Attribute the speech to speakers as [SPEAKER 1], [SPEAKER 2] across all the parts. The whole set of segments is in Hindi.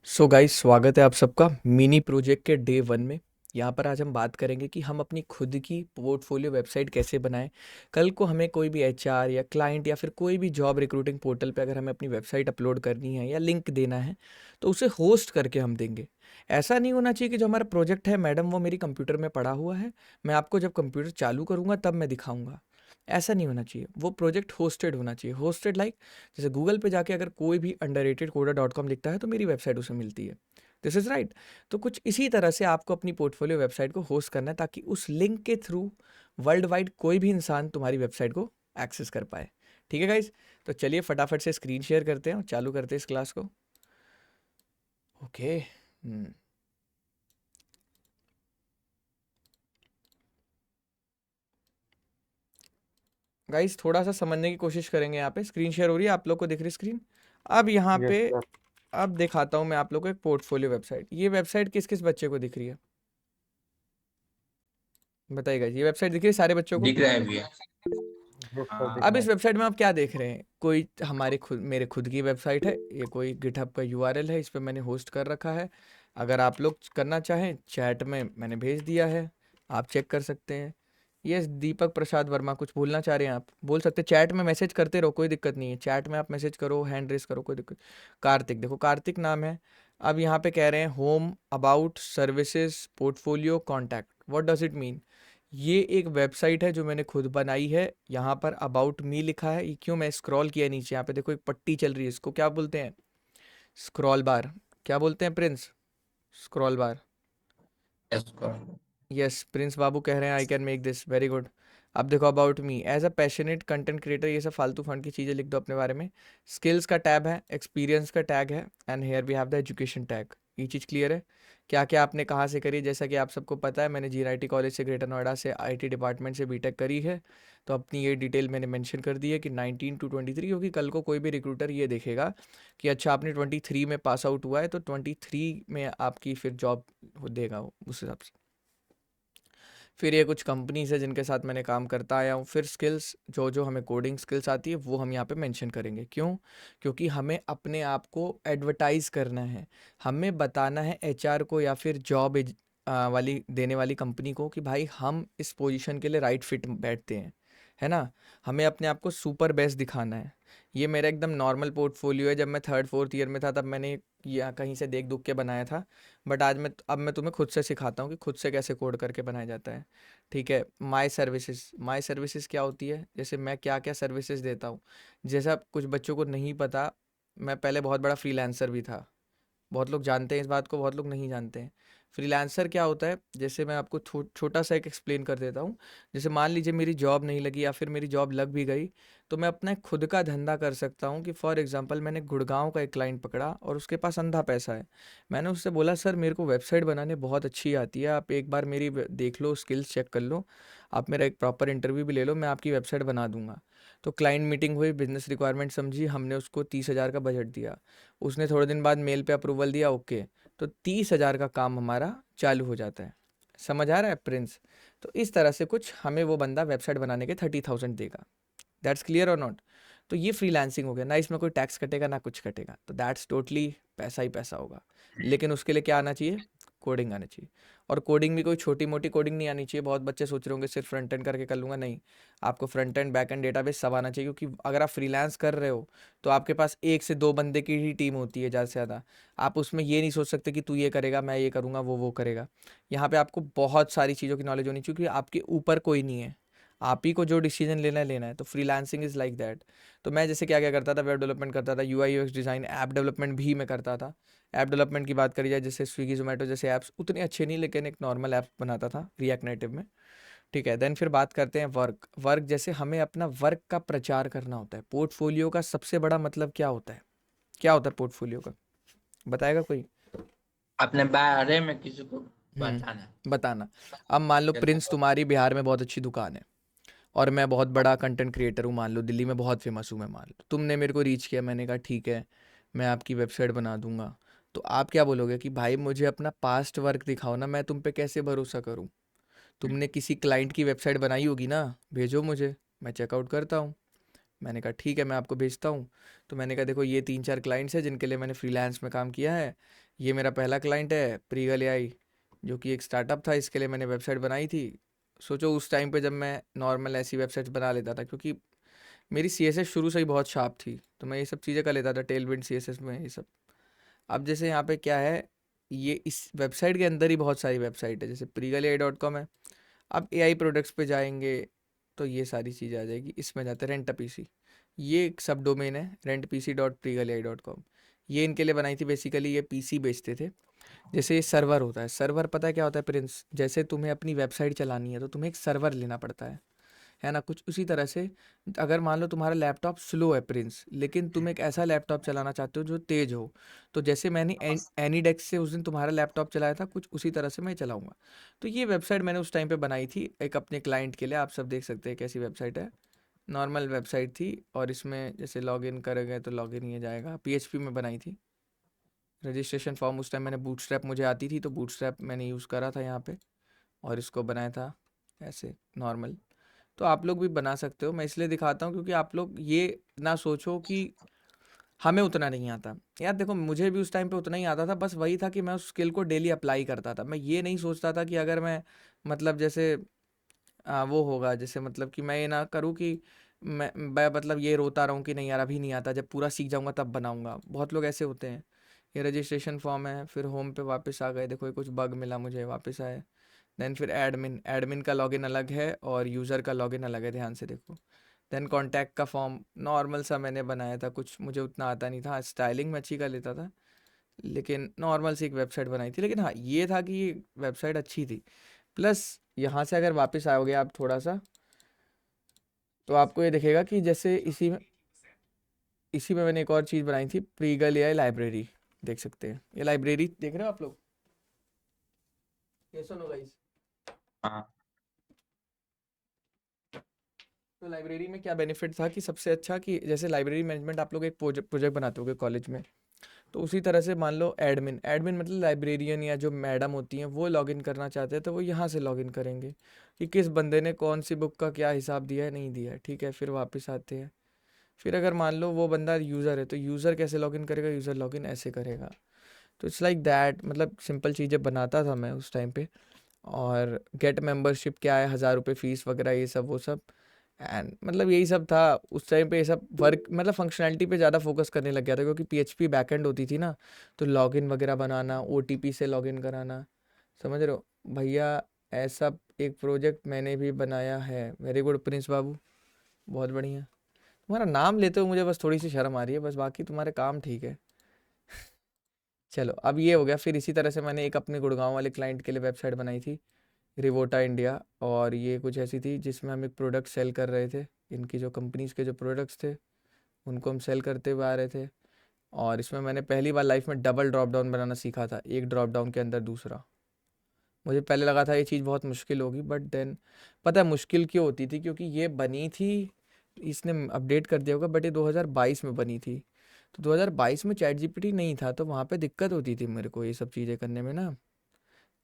[SPEAKER 1] सो गाइस, स्वागत है आप सबका मिनी प्रोजेक्ट के डे वन में। यहाँ पर आज हम बात करेंगे कि हम अपनी खुद की पोर्टफोलियो वेबसाइट कैसे बनाएं। कल को हमें कोई भी एचआर या क्लाइंट या फिर कोई भी जॉब रिक्रूटिंग पोर्टल पे अगर हमें अपनी वेबसाइट अपलोड करनी है या लिंक देना है तो उसे होस्ट करके हम देंगे। ऐसा नहीं होना चाहिए कि जो हमारा प्रोजेक्ट है मैडम वो मेरी कंप्यूटर में पड़ा हुआ है, मैं आपको जब कंप्यूटर चालू करूँगा तब मैं दिखाऊंगा। ऐसा नहीं होना चाहिए, वो प्रोजेक्ट होस्टेड होना चाहिए। होस्टेड लाइक जैसे गूगल पे जाके अगर कोई भी अंडररेटेड कोडर डॉट कॉम लिखता है तो मेरी वेबसाइट उसे मिलती है। This is right. तो कुछ इसी तरह से आपको अपनी पोर्टफोलियो वेबसाइट को होस्ट करना है ताकि उस लिंक के थ्रू वर्ल्ड वाइड कोई भी इंसान तुम्हारी वेबसाइट को एक्सेस कर पाए। ठीक है गाइज, तो चलिए फटाफट से स्क्रीन शेयर करते हैं और चालू करते हैं इस क्लास को। ओके। गाइज थोड़ा सा समझने की कोशिश करेंगे। यहाँ पे स्क्रीन शेयर हो रही है, आप लोग को दिख रही स्क्रीन। अब यहाँ
[SPEAKER 2] यस
[SPEAKER 1] पे
[SPEAKER 2] सर।
[SPEAKER 1] अब दिखाता हूँ मैं आप लोग को एक पोर्टफोलियो वेबसाइट। ये वेबसाइट किस किस बच्चे को दिख रही है बताइएगा। ये वेबसाइट दिख रही है सारे बच्चों को।
[SPEAKER 3] दिख रहा है भैया।
[SPEAKER 2] यस सर,
[SPEAKER 3] हाँ।
[SPEAKER 2] दिख
[SPEAKER 1] अब
[SPEAKER 2] रहा
[SPEAKER 1] इस
[SPEAKER 2] है।
[SPEAKER 1] वेबसाइट में आप क्या देख रहे हैं, कोई हमारे खुद मेरे खुद की वेबसाइट है, ये कोई गिटहब का यूआरएल है, इस पे मैंने होस्ट कर रखा है। अगर आप लोग करना चाहें चैट में मैंने भेज दिया है, आप चेक कर सकते हैं। ये दीपक प्रसाद वर्मा, कुछ बोलना चाह रहे हैं आप बोल सकते हैं, चैट में मैसेज करते रहो, कोई दिक्कत नहीं है। चैट में आप मैसेज करो, हैंड रेस करो, कोई दिक्कत। कार्तिक, देखो कार्तिक नाम है। अब यहाँ पे कह रहे हैं home, about, services, portfolio, contact. What does it mean? ये एक वेबसाइट है जो मैंने खुद बनाई है। यहाँ पर अबाउट मी लिखा है, ये क्यों? मैं स्क्रॉल किया नीचे, यहाँ पे देखो एक पट्टी चल रही है, इसको क्या बोलते हैं? स्क्रॉल बार। क्या बोलते हैं प्रिंस? स्क्रॉल बार।
[SPEAKER 3] इसको
[SPEAKER 1] यस, प्रिंस बाबू कह रहे हैं I can make this, very good. अब देखो about me, as a passionate content creator, ये सब फालतू फंड की चीज़ें लिख दो अपने बारे में। स्किल्स का टैब है, एक्सपीरियंस का टैग है, and here we have the education tag. ये चीज़ क्लियर है? क्या क्या आपने कहाँ से करी? जैसा कि आप सबको पता है, मैंने जीएनआईटी कॉलेज से, ग्रेटर नोएडा से, आईटी डिपार्टमेंट से बीटेक करी है। तो अपनी ये डिटेल मैंने मेंशन कर दी है कि 19 टू 23, क्योंकि कल को कोई भी रिक्रूटर ये देखेगा कि अच्छा आपने 23 में पास आउट हुआ है तो 23 में आपकी फिर जॉब देगा वो उस हिसाब से। फिर ये कुछ कंपनीज है जिनके साथ मैंने काम करता आया हूँ। फिर स्किल्स, जो जो हमें कोडिंग स्किल्स आती है वो हम यहाँ पे मेंशन करेंगे। क्यों? क्योंकि हमें अपने आप को एडवर्टाइज करना है। हमें बताना है एचआर को या फिर जॉब वाली देने वाली कंपनी को कि भाई हम इस पोजीशन के लिए राइट फिट बैठते हैं, है ना। हमें अपने आप को सुपर बेस्ट दिखाना है। ये मेरा एकदम नॉर्मल पोर्टफोलियो है। जब मैं थर्ड फोर्थ ईयर में था तब मैंने या कहीं से देख दुख के बनाया था। बट अब मैं तुम्हें खुद से सिखाता हूँ कि खुद से कैसे कोड करके बनाया जाता है। ठीक है। माई सर्विसेज, माई सर्विसेज क्या होती है? जैसे मैं क्या क्या सर्विसेज देता हूँ। जैसा कुछ बच्चों को नहीं पता, मैं पहले बहुत बड़ा फ्रीलांसर भी था। बहुत लोग जानते हैं इस बात को, बहुत लोग नहीं जानते हैं। फ्रीलांसर क्या होता है, जैसे मैं आपको छोटा सा एक एक्सप्लेन कर देता हूँ। जैसे मान लीजिए मेरी जॉब नहीं लगी या फिर मेरी जॉब लग भी गई, तो मैं अपना एक खुद का धंधा कर सकता हूँ। कि फॉर एग्जांपल मैंने गुड़गांव का एक क्लाइंट पकड़ा और उसके पास अंधा पैसा है। मैंने उससे बोला सर मेरे को वेबसाइट बनाने बहुत अच्छी आती है, आप एक बार मेरी देख लो, स्किल्स चेक कर लो, आप मेरा एक प्रॉपर इंटरव्यू भी ले लो, मैं आपकी वेबसाइट बना दूंगा। तो क्लाइंट मीटिंग हुई, बिजनेस रिक्वायरमेंट समझी, हमने उसको 30,000 का बजट दिया। उसने थोड़े दिन बाद मेल पे अप्रूवल दिया, ओके। तो 30,000 का काम हमारा चालू हो जाता है। समझ आ रहा है प्रिंस? तो इस तरह से कुछ हमें वो बंदा वेबसाइट बनाने के 30,000 देगा। दैट्स क्लियर और नॉट? तो ये फ्रीलांसिंग हो गया ना, इसमें कोई टैक्स कटेगा ना कुछ कटेगा, तो दैट्स टोटली पैसा ही पैसा होगा। लेकिन उसके लिए क्या आना चाहिए? कोडिंग आना चाहिए। और कोडिंग भी कोई छोटी मोटी कोडिंग नहीं आनी चाहिए। बहुत बच्चे सोच रहे होंगे सिर्फ फ्रंट एंड करके कर लूँगा, नहीं। आपको front end back and database सब आना चाहिए, क्योंकि अगर आप फ्रीलांस कर रहे हो तो आपके पास एक से दो बंदे की ही टीम होती है ज़्यादा से ज़्यादा। आप उसमें ये नहीं सोच सकते कि तू ये करेगा मैं ये करूँगा वो करेगा। यहाँ पे आपको बहुत सारी चीज़ों की नॉलेज होनी चाहिए, क्योंकि आपके ऊपर कोई नहीं है, आप ही को जो डिसीजन लेना है लेना है। तो फ्रीलांसिंग इज़ लाइक दैट। तो मैं जैसे क्या क्या करता था, वेब डेवलपमेंट करता था, UI UX design, app development भी मैं करता था। ऐप डेवलपमेंट की बात करी जाए, जैसे स्विगी जोमेटो जैसे ऐप्स, उतने अच्छे नहीं, लेकिन एक नॉर्मल ऐप बनाता था रिएक्ट नेटिव में। ठीक है। देन फिर बात करते हैं वर्क। वर्क जैसे हमें अपना वर्क का प्रचार करना होता है। पोर्टफोलियो का सबसे बड़ा मतलब क्या होता है? क्या होता है पोर्टफोलियो का? बताएगा कोई?
[SPEAKER 3] अपने बारे में किसी को बताना।
[SPEAKER 1] बताना। अब मान लो
[SPEAKER 3] जैसे
[SPEAKER 1] प्रिंस, तुम्हारी बिहार में बहुत अच्छी दुकान है और मैं बहुत बड़ा कंटेंट क्रिएटर हूँ, मान लो दिल्ली में बहुत फेमस हूँ मैं, मान लो तुमने मेरे को रीच किया, मैंने कहा ठीक है मैं आपकी वेबसाइट बना दूंगा। तो आप क्या बोलोगे कि भाई मुझे अपना पास्ट वर्क दिखाओ ना, मैं तुम पे कैसे भरोसा करूँ? तुमने किसी क्लाइंट की वेबसाइट बनाई होगी ना, भेजो मुझे, मैं चेकआउट करता हूँ। मैंने कहा ठीक है मैं आपको भेजता हूँ। तो मैंने कहा देखो ये 3-4 क्लाइंट्स हैं जिनके लिए मैंने फ्रीलांस में काम किया है, ये मेरा पहला क्लाइंट है प्रीगल एआई, जो कि एक स्टार्टअप था, इसके लिए मैंने वेबसाइट बनाई थी। सोचो उस टाइम पे जब मैं नॉर्मल ऐसी वेबसाइट्स बना लेता था, क्योंकि मेरी CSS शुरू से ही बहुत शार्प थी, तो मैं ये सब चीज़ें कर लेता था, टेलविंड CSS में ये सब। अब जैसे यहाँ पे क्या है, ये इस वेबसाइट के अंदर ही बहुत सारी वेबसाइट है, जैसे pregalai.com है। अब AI प्रोडक्ट्स पे जाएंगे तो ये सारी चीज़ें आ जाएगी। इसमें जाते हैं रेंट पीसी, ये एक सब डोमेन है rentpc.pregalai.com। ये इनके लिए बनाई थी, बेसिकली ये पीसी बेचते थे। जैसे ये सर्वर होता है, सर्वर पता है क्या होता है प्रिंस? जैसे तुम्हें अपनी वेबसाइट चलानी है तो तुम्हें एक सर्वर लेना पड़ता है ना, कुछ उसी तरह से। अगर मान लो तुम्हारा लैपटॉप स्लो है प्रिंस, लेकिन तुम एक ऐसा लैपटॉप चलाना चाहते हो जो तेज हो, तो जैसे मैंने एनीडेक्स से उस दिन तुम्हारा लैपटॉप चलाया था, कुछ उसी तरह से मैं चलाऊंगा। तो ये वेबसाइट मैंने उस टाइम पे बनाई थी एक अपने क्लाइंट के लिए। आप सब देख सकते हैं कैसी वेबसाइट है, नॉर्मल वेबसाइट थी। और इसमें जैसे लॉगिन करेंगे तो लॉगिन ही जाएगा, PHP में बनाई थी। रजिस्ट्रेशन फॉर्म उस टाइम मैंने बूटस्ट्रैप मुझे आती थी, तो बूटस्ट्रैप मैंने यूज़ करा था यहाँ पे, और इसको बनाया था ऐसे नॉर्मल। तो आप लोग भी बना सकते हो, मैं इसलिए दिखाता हूँ क्योंकि आप लोग ये ना सोचो कि हमें उतना नहीं आता। यार देखो, मुझे भी उस टाइम पे उतना ही आता था, बस वही था कि मैं उस स्किल को डेली अप्लाई करता था। मैं ये नहीं सोचता था कि अगर मैं मतलब जैसे वो होगा, जैसे मतलब कि मैं ये ना करूँ कि मैं मतलब ये रोता रहूँ कि नहीं यार अभी नहीं आता, जब पूरा सीख जाऊँगा तब बनाऊँगा। बहुत लोग ऐसे होते हैं। ये रजिस्ट्रेशन फॉर्म है, फिर होम पे वापस आ गए, देखो ये कुछ बग मिला मुझे, वापस आए। देन फिर एडमिन, एडमिन का लॉगिन अलग है और यूज़र का लॉगिन अलग है, ध्यान से देखो। देन कॉन्टैक्ट का फॉर्म नॉर्मल सा मैंने बनाया था, कुछ मुझे उतना आता नहीं था, स्टाइलिंग में अच्छी कर लेता था, लेकिन नॉर्मल सी एक वेबसाइट बनाई थी। लेकिन हाँ ये था कि ये वेबसाइट अच्छी थी। प्लस यहाँ से अगर वापस आओगे आप थोड़ा सा, तो आपको ये दिखेगा कि जैसे इसी में मैंने एक और चीज़ बनाई थी, प्रीगल एआई लाइब्रेरी। देख सकते हैं ये लाइब्रेरी, देख रहे हो आप लोग? ये सुनो गाइस,
[SPEAKER 3] हाँ
[SPEAKER 1] तो लाइब्रेरी में क्या बेनिफिट था कि सबसे अच्छा कि जैसे लाइब्रेरी मैनेजमेंट आप लोग एक प्रोजेक्ट बनाते होगे कॉलेज में, तो उसी तरह से मान लो एडमिन, एडमिन मतलब लाइब्रेरियन या जो मैडम होती हैं वो लॉगिन करना चाहते हैं, तो वो यहाँ से लॉगिन करेंगे कि किस बंदे ने कौन सी बुक का क्या हिसाब दिया है, नहीं दिया है, ठीक है। फिर वापस आते हैं, फिर अगर मान लो वो बंदा यूज़र है तो यूज़र कैसे लॉगिन करेगा, यूज़र लॉगिन ऐसे करेगा। तो इट्स लाइक दैट, मतलब सिंपल चीज़ें बनाता था मैं उस टाइम पे। और गेट मेंबरशिप क्या है, 1000 रुपये फ़ीस वगैरह, ये सब वो सब। एंड मतलब यही सब था उस टाइम पे। ये सब वर्क मतलब फंक्शनैलिटी पे ज़्यादा फोकस करने लग गया था, क्योंकि PHP बैकएंड होती थी ना, तो लॉगिन वगैरह बनाना, OTP से लॉगिन कराना, समझ रहे हो भैया। ऐसा एक प्रोजेक्ट मैंने भी बनाया है। वेरी गुड प्रिंस बाबू, बहुत बढ़िया। तुम्हारा नाम लेते हो मुझे बस थोड़ी सी शर्म आ रही है, बस बाकी तुम्हारे काम ठीक है। चलो अब ये हो गया। फिर इसी तरह से मैंने एक अपने गुड़गांव वाले क्लाइंट के लिए वेबसाइट बनाई थी, रिवोटा इंडिया। और ये कुछ ऐसी थी जिसमें हम एक प्रोडक्ट सेल कर रहे थे, इनकी जो कंपनीज़ के जो प्रोडक्ट्स थे उनको हम सेल करते हुए आ रहे थे। और इसमें मैंने पहली बार लाइफ में डबल ड्रॉप डाउन बनाना सीखा था, एक ड्रॉप डाउन के अंदर दूसरा। मुझे पहले लगा था ये चीज़ बहुत मुश्किल होगी, बट देन पता है मुश्किल क्यों होती थी, क्योंकि ये बनी थी, इसने अपडेट कर दिया होगा, बट ये 2022 में बनी थी। तो 2022 में चैट जीपीटी नहीं था, तो वहाँ पे दिक्कत होती थी मेरे को ये सब चीज़ें करने में ना।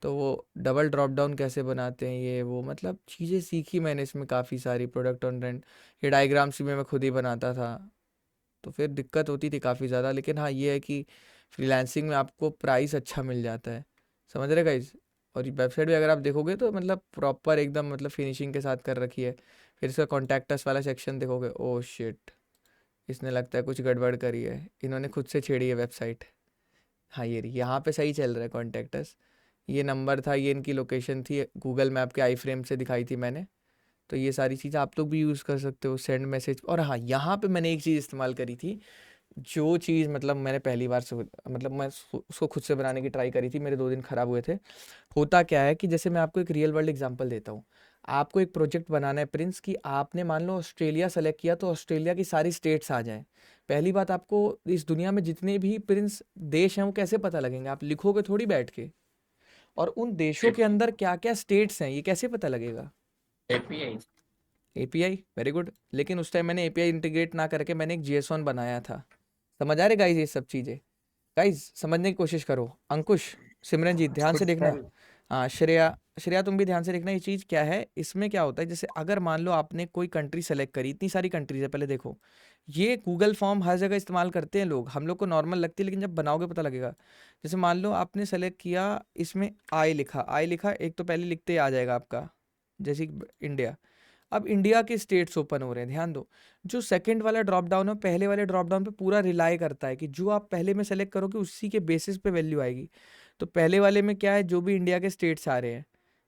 [SPEAKER 1] तो वो डबल ड्रॉप डाउन कैसे बनाते हैं, ये वो मतलब चीज़ें सीखी मैंने इसमें काफ़ी सारी, प्रोडक्ट ऑन रेंट, ये डायग्राम्स भी मैं खुद ही बनाता था। तो फिर दिक्कत होती थी काफ़ी ज़्यादा, लेकिन हाँ ये है कि फ्रीलांसिंग में आपको प्राइस अच्छा मिल जाता है, समझ रहे गाइस। और ये वेबसाइट भी अगर आप देखोगे तो मतलब प्रॉपर एकदम मतलब फिनिशिंग के साथ कर रखी है। फिर इसका कॉन्टैक्ट अस वाला सेक्शन देखोगे, ओह शिट, इसने लगता है कुछ गड़बड़ करी है, इन्होंने खुद से छेड़ी है वेबसाइट। हाँ ये रही, यहाँ पे सही चल रहा है कॉन्टैक्ट अस। ये नंबर था, ये इनकी लोकेशन थी, गूगल मैप के आई फ्रेम से दिखाई थी मैंने। तो ये सारी चीज़ें आप लोग भी यूज़ कर सकते हो, सेंड मैसेज। और हाँ यहाँ पे मैंने एक चीज़ इस्तेमाल करी थी, जो चीज़ मतलब मैंने पहली बार से मतलब मैं उसको खुद से बनाने की ट्राई करी थी, मेरे 2 दिन ख़राब हुए थे। होता क्या है कि जैसे मैं आपको एक रियल वर्ल्ड एग्जांपल देता हूँ। आपको एक प्रोजेक्ट बनाना है प्रिंस, कि आपने मान लो ऑस्ट्रेलिया सेलेक्ट किया, तो ऑस्ट्रेलिया की सारी स्टेट्स आ जाएं। पहली बात, आपको इस दुनिया में जितने भी प्रिंस देश हैं वो कैसे पता लगेंगे? आप लिखोगे थोड़ी बैठ के। और उन देशों के अंदर क्या क्या स्टेट्स हैं ये कैसे पता लगेगा?
[SPEAKER 3] API।
[SPEAKER 1] API, very good. लेकिन उस टाइम मैंने API इंटीग्रेट ना करके मैंने एक JSON बनाया था। समझ आ रहे गाइज ये सब चीज़ें? गाइज समझने की कोशिश करो। अंकुश, सिमरन जी ध्यान से
[SPEAKER 2] कुछ
[SPEAKER 1] देखना।
[SPEAKER 2] सर
[SPEAKER 1] हाँ श्रेया, श्रेया तुम भी ध्यान से देखना ये चीज़ क्या है। इसमें क्या होता है, जैसे अगर मान लो आपने कोई कंट्री सेलेक्ट करी, इतनी सारी कंट्रीज है, पहले देखो ये गूगल फॉर्म हर जगह इस्तेमाल करते हैं लोग, हम लोग को नॉर्मल लगती है लेकिन जब बनाओगे पता लगेगा। जैसे मान लो आपने सेलेक्ट किया, इसमें आई लिखा, एक तो पहले लिखते ही आ जाएगा आपका, जैसे इंडिया। अब इंडिया के स्टेट्स ओपन हो रहे हैं, ध्यान दो। जो सेकंड वाला ड्रॉप डाउन है, पहले वाले ड्रॉप डाउन पे पूरा रिलाई करता है कि जो आप पहले में सेलेक्ट करोगे उसी के बेसिस पे वैल्यू आएगी। तो पहले वाले में क्या है, जो भी इंडिया के स्टेट्स आ रहे हैं,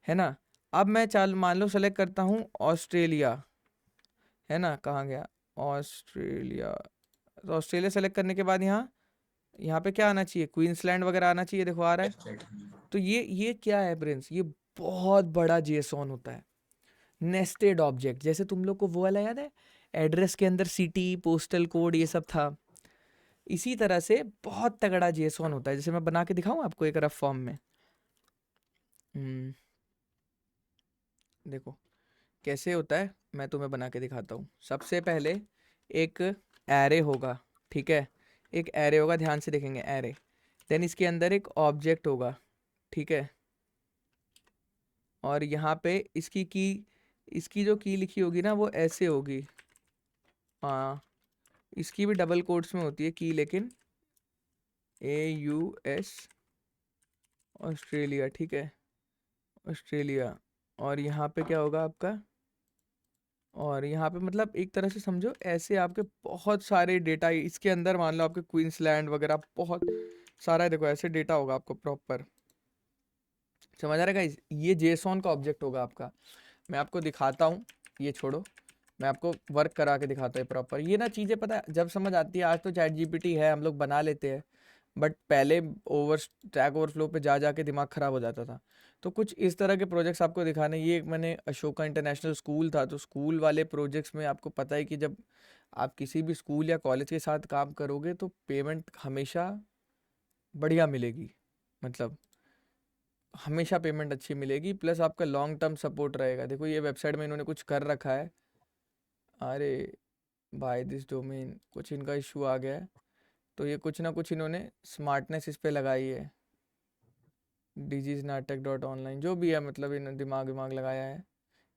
[SPEAKER 1] है ना। अब मैं चाल मान लो सेलेक्ट करता हूँ ऑस्ट्रेलिया, है ना, कहाँ गया ऑस्ट्रेलिया। तो ऑस्ट्रेलिया सेलेक्ट करने के बाद यहाँ यहाँ पे क्या आना चाहिए, क्वींसलैंड वगैरह आना चाहिए, देखो आ रहा है।
[SPEAKER 3] स्टेट।
[SPEAKER 1] तो ये क्या है प्रिंस, ये बहुत बड़ा जेसॉन होता है, नेस्टेड ऑब्जेक्ट। जैसे तुम लोग को वो वाला याद है, एड्रेस के अंदर सिटी, पोस्टल कोड, ये सब था। इसी तरह से बहुत तगड़ा जेसॉन होता है। जैसे मैं बना के दिखाऊं आपको एक रफ फॉर्म में। हम्म, देखो कैसे होता है, मैं तुम्हें बना के दिखाता हूँ। सबसे पहले एक एरे होगा, ठीक है, एक एरे होगा, ध्यान से देखेंगे एरे। देन इसके अंदर एक ऑब्जेक्ट होगा, ठीक है, और यहाँ पे इसकी जो की लिखी होगी ना वो ऐसे होगी। हाँ, इसकी भी डबल कोट्स में होती है की, लेकिन AUS ऑस्ट्रेलिया, ठीक है, ऑस्ट्रेलिया। और यहाँ पे क्या होगा आपका, और यहाँ पे मतलब एक तरह से समझो ऐसे आपके बहुत सारे डेटा इसके अंदर, मान लो आपके क्वींसलैंड वगैरह बहुत सारा है, देखो ऐसे डेटा होगा आपको प्रॉपर। समझ आ रहा है गाइस, ये जेसॉन का ऑब्जेक्ट होगा आपका। मैं आपको दिखाता हूँ, ये छोड़ो, मैं आपको वर्क करा के दिखाता हूँ प्रॉपर। ये ना चीज़ें पता है जब समझ आती है, आज तो चैट जीपीटी है, हम लोग बना लेते हैं, बट पहले स्टैक ओवरफ्लो पे जा के दिमाग ख़राब हो जाता था। तो कुछ इस तरह के प्रोजेक्ट्स आपको दिखाने, ये एक मैंने अशोका इंटरनेशनल स्कूल था, तो स्कूल वाले प्रोजेक्ट्स में आपको पता है कि जब आप किसी भी स्कूल या कॉलेज के साथ काम करोगे तो पेमेंट हमेशा बढ़िया मिलेगी, मतलब हमेशा पेमेंट अच्छी मिलेगी, प्लस आपका लॉन्ग टर्म सपोर्ट रहेगा। देखो ये वेबसाइट में इन्होंने कुछ कर रखा है, अरे बाय दिस डोमेन कुछ इनका इशू आ गया है, तो ये कुछ ना कुछ इन्होंने स्मार्टनेस इस पे लगाई है, डिजीज नाटक डॉट ऑनलाइन जो भी है, मतलब इन्होंने दिमाग लगाया है,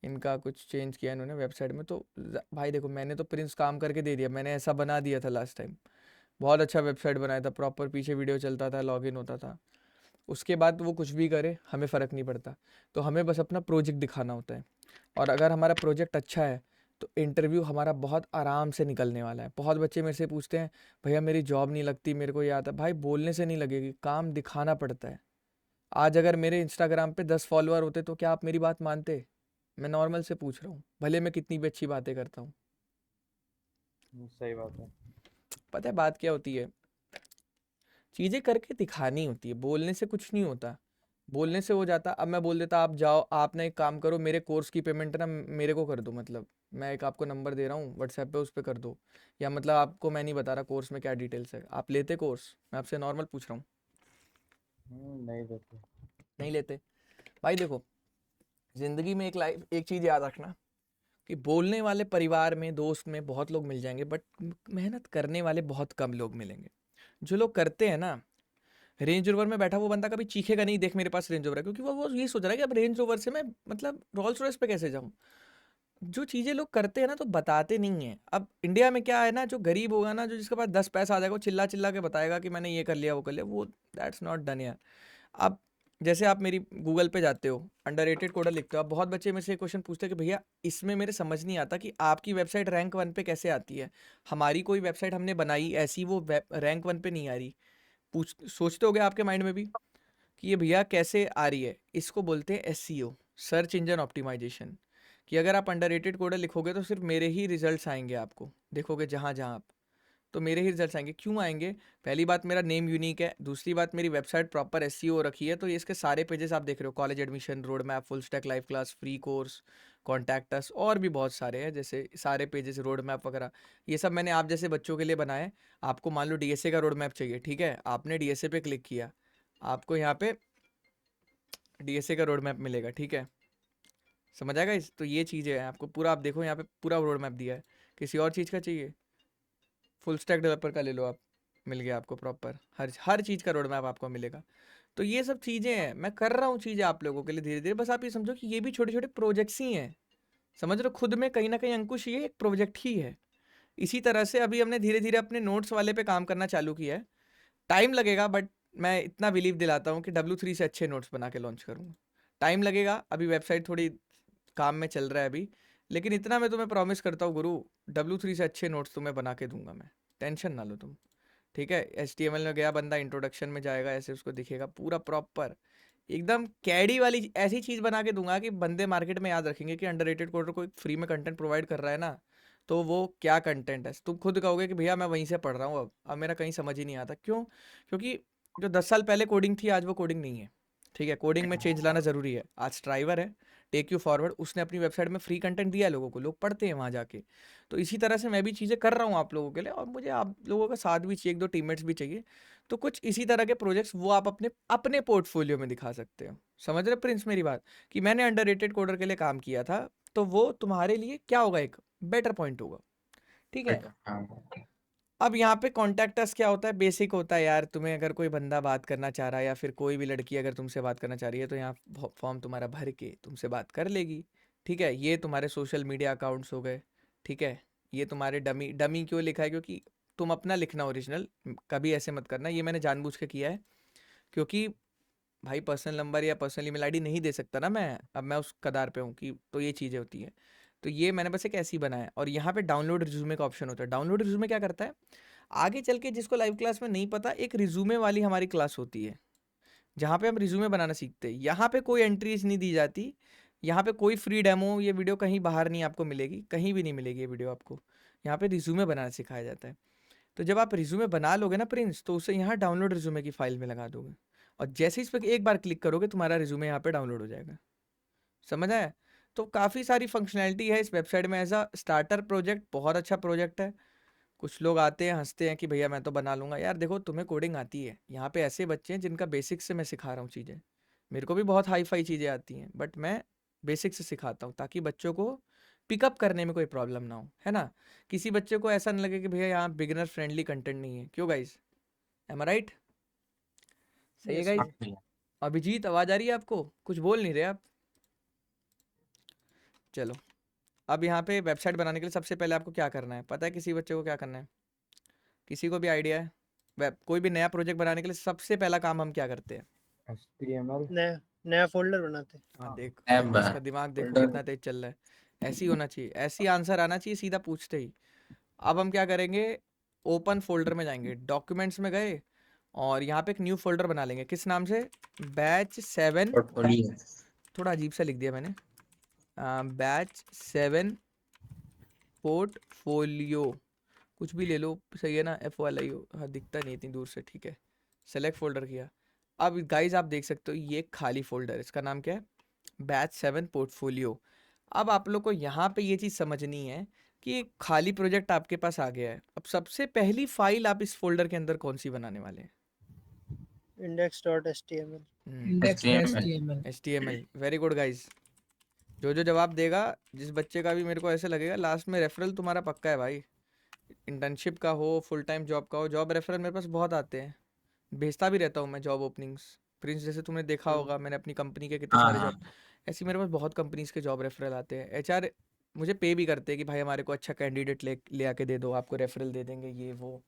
[SPEAKER 1] इनका कुछ चेंज किया इन्होंने वेबसाइट में। तो भाई देखो मैंने तो प्रिंस काम करके दे दिया, मैंने ऐसा बना दिया था लास्ट टाइम, बहुत अच्छा वेबसाइट बनाया था, प्रॉपर पीछे वीडियो चलता था, लॉगिन होता था। उसके बाद वो कुछ भी करे हमें फ़र्क नहीं पड़ता, तो हमें बस अपना प्रोजेक्ट दिखाना होता है। और अगर हमारा प्रोजेक्ट अच्छा है तो इंटरव्यू हमारा बहुत आराम से निकलने वाला है। बहुत बच्चे मेरे से पूछते हैं भैया मेरी जॉब नहीं लगती, मेरे को ये आता है। भाई बोलने से नहीं लगेगी, काम दिखाना पड़ता है। आज अगर मेरे इंस्टाग्राम पे 10 फॉलोअर होते तो क्या आप मेरी बात मानते? मैं नॉर्मल से पूछ रहा हूँ, भले मैं कितनी भी अच्छी बातें करता हूँ।
[SPEAKER 2] सही बात है।
[SPEAKER 1] पता है बात क्या होती है, चीज़ें करके दिखानी होती है, बोलने से कुछ नहीं होता। बोलने से हो जाता, अब मैं बोल देता आप जाओ, आप ना एक काम करो, मेरे कोर्स की पेमेंट ना मेरे को कर दो, मतलब मैं एक आपको नंबर दे रहा हूँ व्हाट्सएप पे, उस पर कर दो। या मतलब आपको मैं नहीं बता रहा कोर्स में क्या डिटेल्स है, आप लेते कोर्स? मैं आपसे नॉर्मल पूछ रहा हूँ।
[SPEAKER 2] नहीं देते।
[SPEAKER 1] नहीं लेते। भाई देखो ज़िंदगी में एक चीज़ याद रखना कि बोलने वाले परिवार में, दोस्त में बहुत लोग मिल जाएंगे, बट मेहनत करने वाले बहुत कम लोग मिलेंगे। जो लोग करते हैं ना, रेंज रोवर में बैठा वो बंदा कभी चीखेगा नहीं देख मेरे पास रेंज रोवर है, क्योंकि वो ये सोच रहा है कि अब रेंज रोवर से मैं मतलब रोल्स रॉयस पे कैसे जाऊं। जो चीज़ें लोग करते हैं ना तो बताते नहीं हैं। अब इंडिया में क्या है ना, जो गरीब होगा ना, जो जिसके पास 10 पैसा आ जाएगा, वो चिल्ला चिल्ला के बताएगा कि मैंने ये कर लिया वो कर लिया, वो दैट्स नॉट डन यार। अब जैसे आप मेरी गूगल पे जाते हो, अंडररेटेड कोडर लिखते हो, अब बहुत बच्चे मेरे से क्वेश्चन पूछते हैं कि भैया इसमें मेरे समझ नहीं आता कि आपकी वेबसाइट रैंक 1 पे कैसे आती है, हमारी कोई वेबसाइट हमने बनाई ऐसी वो रैंक 1 पे नहीं आ रही। पूछ सोचते होगे आपके माइंड में भी कि ये भैया कैसे आ रही है। इसको बोलते हैं SEO, सर्च इंजन ऑप्टिमाइजेशन। कि अगर आप अंडररेटेड कोडर लिखोगे तो सिर्फ मेरे ही रिजल्ट्स आएंगे, आपको देखोगे जहाँ जहाँ आप, तो मेरे ही रिजल्ट्स आएंगे। क्यों आएंगे? पहली बात मेरा नेम यूनिक है, दूसरी बात मेरी वेबसाइट प्रॉपर SEO रखी है, तो ये इसके सारे पेजेस आप देख रहे हो, college admission, road map, full stack, live class, free course, contact us, और भी बहुत सारे हैं, जैसे सारे पेजेस रोड मैप वगैरह, ये सब मैंने आप जैसे बच्चों के लिए बनाए। आपको मान लो DSA का रोड मैप चाहिए, ठीक है, आपने DSA पे क्लिक किया, आपको यहाँ पे DSA का रोड मैप मिलेगा, ठीक है, समझ आएगा इस। तो ये चीज़ें हैं, आपको पूरा आप देखो यहाँ पे पूरा रोड मैप दिया है। किसी और चीज़ का चाहिए, फुल स्टैक डेवलपर का ले लो आप, मिल गया आपको प्रॉपर, हर चीज़ का रोड मैप आपको मिलेगा। तो ये सब चीज़ें हैं, मैं कर रहा हूँ चीज़ें आप लोगों के लिए धीरे धीरे। बस आप ये समझो कि ये भी छोटे छोटे प्रोजेक्ट्स ही हैं, समझ रहे हो, खुद में कहीं ना कहीं अंकुश ये एक प्रोजेक्ट ही है। इसी तरह से अभी हमने धीरे धीरे अपने नोट्स वाले पे काम करना चालू किया है। टाइम लगेगा, बट मैं इतना बिलीव दिलाता हूँ कि W3 से अच्छे नोट्स बना के लॉन्च करूँगा। टाइम लगेगा, अभी वेबसाइट थोड़ी काम में चल रहा है अभी, लेकिन इतना मैं तुम्हें प्रॉमिस करता हूँ गुरु, W3 से अच्छे नोट्स तुम्हें बना के दूंगा मैं, टेंशन ना लो तुम। ठीक है, HTML में गया बंदा, इंट्रोडक्शन में जाएगा, ऐसे उसको दिखेगा पूरा प्रॉपर एकदम कैडी वाली ऐसी चीज़ बना के दूंगा कि बंदे मार्केट में याद रखेंगे कि अंडररेटेड कोडर को फ्री में कंटेंट प्रोवाइड कर रहा है ना, तो वो क्या कंटेंट है। तुम खुद कहोगे कि भैया मैं वहीं से पढ़ रहा हूँ, अब मेरा कहीं समझ ही नहीं आता। क्यों? क्योंकि जो 10 साल पहले कोडिंग थी आज वो कोडिंग नहीं है। ठीक है, कोडिंग में चेंज लाना ज़रूरी है। आज स्ट्राइवर है, टेक यू फॉरवर्ड, उसने अपनी वेबसाइट में फ्री कंटेंट दिया है लोगों को, लोग पढ़ते हैं वहाँ जाके। तो इसी तरह से मैं भी चीज़ें कर रहा हूँ आप लोगों के लिए, और मुझे आप लोगों का साथ भी चाहिए, 1-2 टीममेट्स भी चाहिए। तो कुछ इसी तरह के प्रोजेक्ट्स वो आप अपने अपने पोर्टफोलियो में दिखा सकते हो। समझ रहे प्रिंस मेरी बात, कि मैंने अंडररेटेड कोडर के लिए काम किया था, तो वो तुम्हारे लिए क्या होगा, एक बेटर पॉइंट होगा। ठीक है,
[SPEAKER 3] हाँ,
[SPEAKER 1] अब यहाँ पे कॉन्टैक्ट अस क्या होता है, बेसिक होता है यार। तुम्हें अगर कोई बंदा बात करना चाह रहा है, या फिर कोई भी लड़की अगर तुमसे बात करना चाह रही है, तो यहाँ फॉर्म तुम्हारा भर के तुमसे बात कर लेगी। ठीक है, ये तुम्हारे सोशल मीडिया अकाउंट्स हो गए। ठीक है, ये तुम्हारे डमी डमी क्यों लिखा है, क्योंकि तुम अपना लिखना ओरिजिनल, कभी ऐसे मत करना, ये मैंने जानबूझ के किया है। क्योंकि भाई पर्सनल नंबर या पर्सनल ईमेल आईडी नहीं दे सकता ना मैं, अब मैं उस कदार पे हूँ कि, तो ये चीज़ें होती हैं। तो ये मैंने बस एक ऐसी बनाया है। और यहाँ पे डाउनलोड रिज्यूमे का ऑप्शन होता है। डाउनलोड रिज्यूमे क्या करता है, आगे चल के जिसको लाइव क्लास में नहीं पता, एक रिज्यूमे वाली हमारी क्लास होती है, जहाँ पे हम रिज्यूमे बनाना सीखते हैं। यहाँ पे कोई एंट्रीज नहीं दी जाती, यहाँ पे कोई फ्री डेमो, ये वीडियो कहीं बाहर नहीं आपको मिलेगी, कहीं भी नहीं मिलेगी ये वीडियो आपको। यहाँ पे रिज्यूमे बनाना सिखाया जाता है। तो जब आप रिज्यूमे बना लोगे ना प्रिंस, तो उसे यहाँ डाउनलोड रिज्यूमे की फाइल में लगा दोगे, और जैसे ही इस पर एक बार क्लिक करोगे, तुम्हारा रिज्यूमे यहाँ पे डाउनलोड हो जाएगा। समझ आया? तो काफ़ी सारी फंक्शनैलिटी है इस वेबसाइट में। एज अ स्टार्टर प्रोजेक्ट बहुत अच्छा प्रोजेक्ट है। कुछ लोग आते हैं हंसते हैं कि भैया मैं तो बना लूँगा। यार देखो, तुम्हें कोडिंग आती है, यहाँ पे ऐसे बच्चे हैं जिनका बेसिक से मैं सिखा रहा हूँ चीज़ें। मेरे को भी बहुत हाई फाई चीज़ें आती हैं, बट मैं बेसिक से सिखाता हूँ, ताकि बच्चों को पिकअप करने में कोई प्रॉब्लम ना हो, है ना। किसी बच्चे को ऐसा नहीं लगे कि भैया यहाँ बिगिनर फ्रेंडली कंटेंट नहीं है। क्यों गाइज, एम आई राइट? सही है
[SPEAKER 4] यस
[SPEAKER 1] गाइज?
[SPEAKER 4] भाई।
[SPEAKER 1] अभिजीत, आवाज़ आ रही है आपको? कुछ बोल नहीं रहे आप। चलो, अब यहाँ पे वेबसाइट बनाने के लिए सबसे पहले आपको क्या करना है, पता है किसी बच्चे को क्या करना है? किसी को भी आइडिया है? वेब कोई भी नया प्रोजेक्ट बनाने के लिए सबसे पहला काम हम क्या करते हैं?
[SPEAKER 2] HTML।
[SPEAKER 4] नया नया फोल्डर बनाते हैं।
[SPEAKER 1] हाँ, देख
[SPEAKER 3] ऐप
[SPEAKER 1] देखो इसका दिमाग देखो
[SPEAKER 3] फोल्डर।
[SPEAKER 1] कितना तेज चल रहा है। ऐसी होना चाहिए, ऐसी आंसर आना चाहिए सीधा पूछते ही। अब हम क्या करेंगे, ओपन फोल्डर में जाएंगे, डॉक्यूमेंट्स में गए, और यहाँ पे एक न्यू फोल्डर बना लेंगे। किस नाम से? बैच 7।
[SPEAKER 3] पोर्टफोलियो।
[SPEAKER 1] थोड़ा अजीब सा लिख दिया मैंने, बैच 7 पोर्टफोलियो, कुछ भी ले लो, सही है ना, FOLIO। हाँ, दिखता नहीं इतनी दूर से। ठीक है, सेलेक्ट फोल्डर किया। अब गाइज आप देख सकते हो ये एक खाली फोल्डर है, इसका नाम क्या है? Batch 7 portfolio. अब आप लोग को यहाँ पे ये चीज़ समझनी है कि एक खाली प्रोजेक्ट आपके पास आ गया है। अब सबसे पहली फाइल आप इस फोल्डर के अंदर कौन सी बनाने वाले हैं?
[SPEAKER 4] index.html।
[SPEAKER 3] HTML।
[SPEAKER 1] HTML, very good guys. जो जो जवाब देगा, जिस बच्चे का भी मेरे को ऐसे लगेगा, लास्ट में रेफरल तुम्हारा पक्का है भाई। इंटर्नशिप का हो, फुल टाइम जॉब का हो, जॉब रेफरल मेरे पास बहुत आते हैं, भेजता भी रहता हूँ मैं जॉब ओपनिंग्स। प्रिंस, जैसे तुमने देखा होगा, मैंने अपनी कंपनी के कितने
[SPEAKER 3] हाँ
[SPEAKER 1] सारे
[SPEAKER 3] हाँ।
[SPEAKER 1] जॉब, ऐसे मेरे पास बहुत कंपनीज के जॉब रेफरल आते हैं। HR मुझे पे भी करते हैं कि भाई हमारे को अच्छा कैंडिडेट ले आके दे दो, आपको रेफरल दे देंगे, ये वो